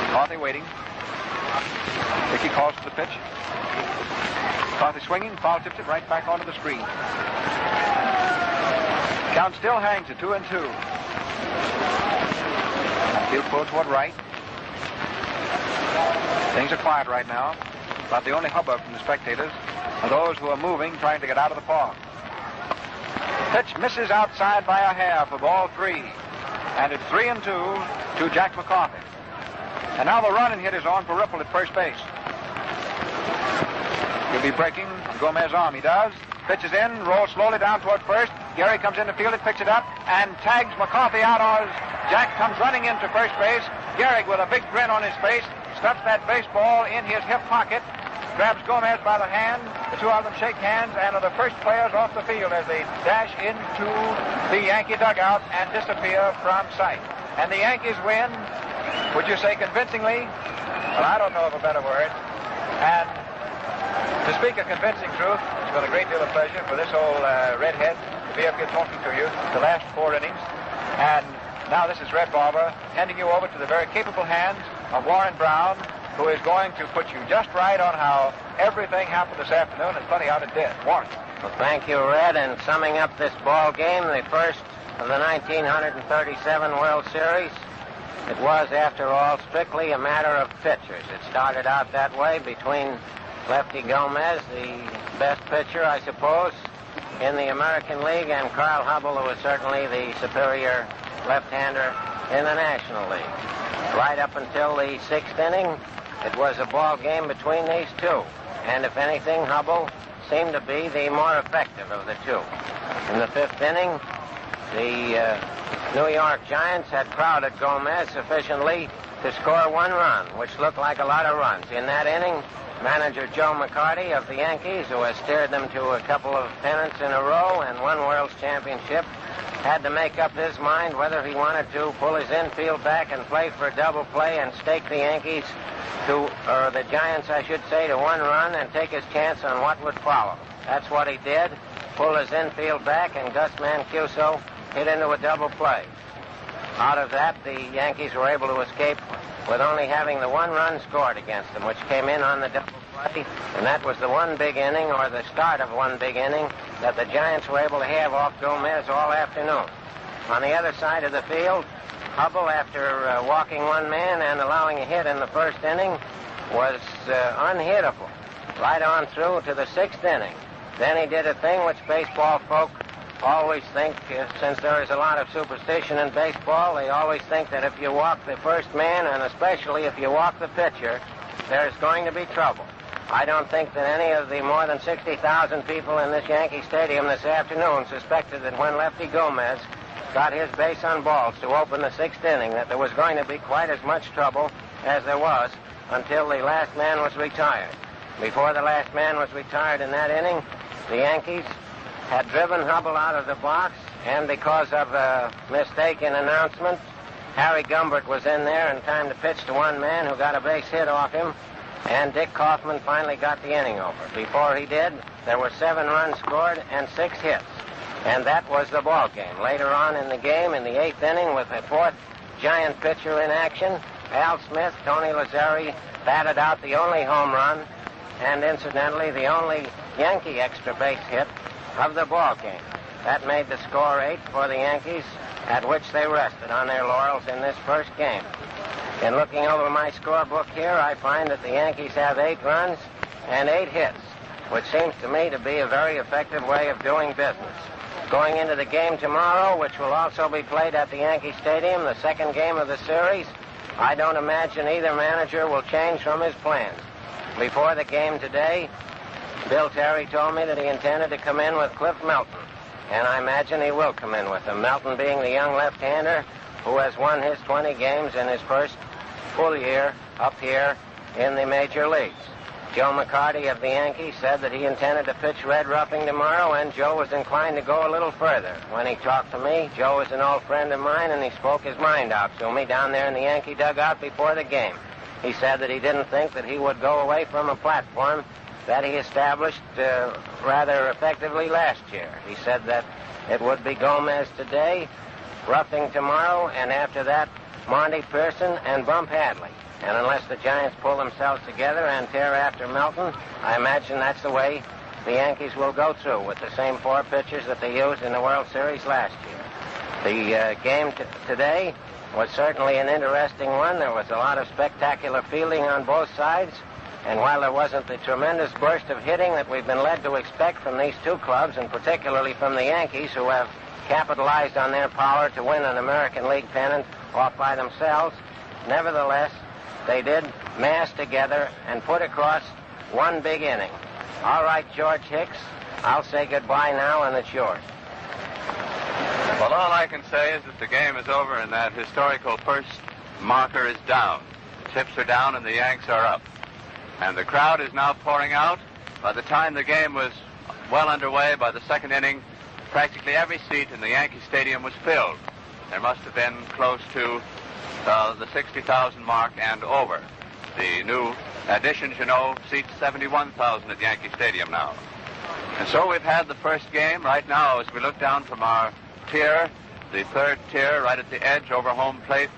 McCarthy waiting. Dickey calls for the pitch. McCarthy swinging, foul tips it right back onto the screen. Count still hangs at 2-2. Field pull toward right. Things are quiet right now. About the only hubbub from the spectators are those who are moving, trying to get out of the fog. Pitch misses outside by a hair for ball 3. And it's 3-2 to Jack McCarthy. And now the running hit is on for Ripple at first base. He'll be breaking Gomez's arm. He does. Pitches in, rolls slowly down toward first. Gehrig comes in to field it, picks it up, and tags McCarthy out as Jack comes running into first base. Gehrig, with a big grin on his face, stuffs that baseball in his hip pocket, grabs Gomez by the hand. The two of them shake hands and are the first players off the field as they dash into the Yankee dugout and disappear from sight. And the Yankees win, would you say convincingly? Well, I don't know of a better word. And to speak a convincing truth, it's been a great deal of pleasure for this old redhead to be up here talking to you the last 4 innings. And now this is Red Barber handing you over to the very capable hands of Warren Brown, who is going to put you just right on how everything happened this afternoon, and plenty out it did. Warren. Well, thank you, Red. And summing up this ball game, the first of the 1937 World Series, it was, after all, strictly a matter of pitchers. It started out that way between Lefty Gomez, the best pitcher, I suppose, in the American League, and Carl Hubbell, who was certainly the superior left-hander in the National League. Right up until the 6th inning, it was a ball game between these two. And if anything, Hubbell seemed to be the more effective of the two. In the 5th inning, the New York Giants had crowded Gomez sufficiently to score 1 run, which looked like a lot of runs. In that inning, manager Joe McCarty of the Yankees, who has steered them to a couple of pennants in a row and 1 World's Championship, had to make up his mind whether he wanted to pull his infield back and play for a double play and stake the Yankees or the Giants, I should say, to 1 run and take his chance on what would follow. That's what he did. Pulled his infield back, and Gus Mancuso hit into a double play. Out of that, the Yankees were able to escape with only having the 1 run scored against them, which came in on the double play, and that was the one big inning, or the start of one big inning, that the Giants were able to have off Gomez all afternoon. On the other side of the field, Hubbell, after walking 1 man and allowing a hit in the 1st inning, was unhittable right on through to the 6th inning. Then he did a thing which baseball folk always think, since there is a lot of superstition in baseball, they always think that if you walk the first man, and especially if you walk the pitcher, there's going to be trouble. I don't think that any of the more than 60,000 people in this Yankee Stadium this afternoon suspected that when Lefty Gomez got his base on balls to open the sixth inning that there was going to be quite as much trouble as there was until the last man was retired. Before the last man was retired in that inning, the Yankees had driven Hubbell out of the box, and because of a mistake in announcement, Harry Gumbert was in there in time to pitch to one man who got a base hit off him, and Dick Kaufman finally got the inning over. Before he did, there were 7 runs scored and 6 hits, and that was the ball game. Later on in the game, in the 8th inning, with a 4th Giant pitcher in action, Al Smith, Tony Lazzeri batted out the only home run and, incidentally, the only Yankee extra base hit of the ball game. That made the score 8 for the Yankees, at which they rested on their laurels in this first game. In looking over my scorebook here, I find that the Yankees have 8 runs and 8 hits, which seems to me to be a very effective way of doing business. Going into the game tomorrow, which will also be played at the Yankee Stadium, the second game of the series, I don't imagine either manager will change from his plans. Before the game today, Bill Terry told me that he intended to come in with Cliff Melton, and I imagine he will come in with him. Melton being the young left-hander who has won his 20 games in his first full year up here in the major leagues. Joe McCarty of the Yankees said that he intended to pitch Red Ruffing tomorrow, and Joe was inclined to go a little further. When he talked to me, Joe is an old friend of mine, and he spoke his mind out to me down there in the Yankee dugout before the game. He said that he didn't think that he would go away from a platform that he established rather effectively last year. He said that it would be Gomez today, Ruffing tomorrow, and after that, Monty Pearson and Bump Hadley. And unless the Giants pull themselves together and tear after Melton, I imagine that's the way the Yankees will go through, with the same 4 pitchers that they used in the World Series last year. The game today was certainly an interesting one. There was a lot of spectacular fielding on both sides, and while there wasn't the tremendous burst of hitting that we've been led to expect from these two clubs, and particularly from the Yankees, who have capitalized on their power to win an American League pennant off by themselves, nevertheless, they did mass together and put across one big inning. All right, George Hicks, I'll say goodbye now, and it's yours. Well, all I can say is that the game is over and that historical first marker is down. The chips are down and the Yanks are up. And the crowd is now pouring out. By the time the game was well underway, by the second inning, practically every seat in the Yankee Stadium was filled. There must have been close to the 60,000 mark and over. The new additions, you know, seats 71,000 at Yankee Stadium now. And so we've had the first game. Right now, as we look down from our tier, the third tier right at the edge over home plate,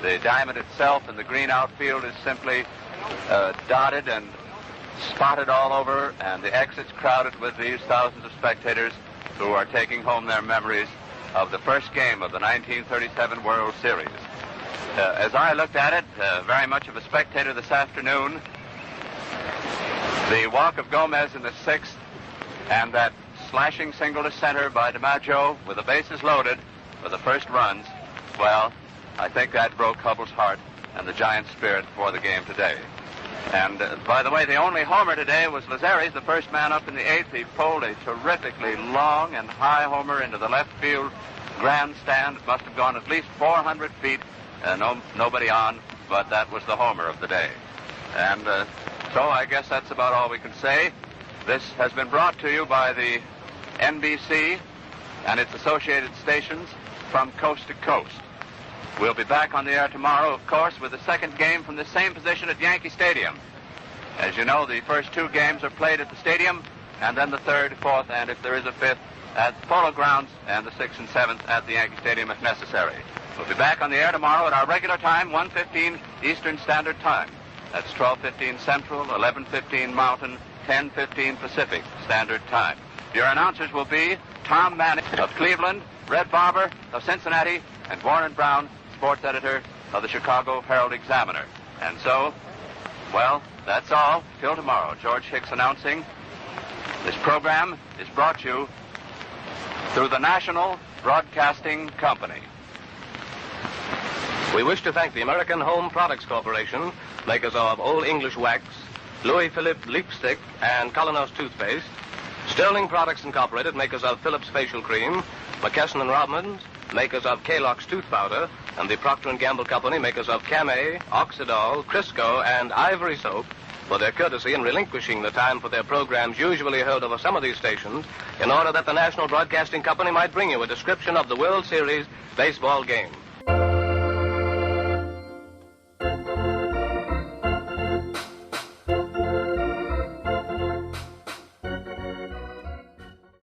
the diamond itself and the green outfield is simply dotted and spotted all over, and the exits crowded with these thousands of spectators who are taking home their memories of the first game of the 1937 World Series. As I looked at it, very much of a spectator this afternoon, the walk of Gomez in the 6th and that slashing single to center by DiMaggio with the bases loaded for the first runs, well, I think that broke Hubbell's heart and the Giants' spirit for the game today. And, by the way, the only homer today was Lazzeri's, the first man up in the 8th. He pulled a terrifically long and high homer into the left field grandstand. It must have gone at least 400 feet. Nobody on, but that was the homer of the day. And so I guess that's about all we can say. This has been brought to you by the NBC and its associated stations from coast to coast. We'll be back on the air tomorrow, of course, with the second game from the same position at Yankee Stadium. As you know, the first 2 games are played at the stadium, and then the 3rd, 4th, and if there is a 5th, at Polo Grounds, and the 6th and 7th at the Yankee Stadium if necessary. We'll be back on the air tomorrow at our regular time, 1:15 Eastern Standard Time. That's 12:15 Central, 11:15 Mountain, 10:15 Pacific Standard Time. Your announcers will be Tom Manning of Cleveland, Red Barber of Cincinnati, and Warren Brown, sports editor of the Chicago Herald-Examiner. And so, well, that's all. Till tomorrow. George Hicks announcing. This program is brought you through the National Broadcasting Company. We wish to thank the American Home Products Corporation, makers of Old English Wax, Louis Philippe Lipstick, and Colonos Toothpaste, Sterling Products Incorporated, makers of Phillips Facial Cream, McKesson & Robbins, makers of Kellogg's Tooth Powder, and the Procter & Gamble Company, makers of Camay, Oxidol, Crisco, and Ivory Soap, for their courtesy in relinquishing the time for their programs usually heard over some of these stations in order that the National Broadcasting Company might bring you a description of the World Series baseball game.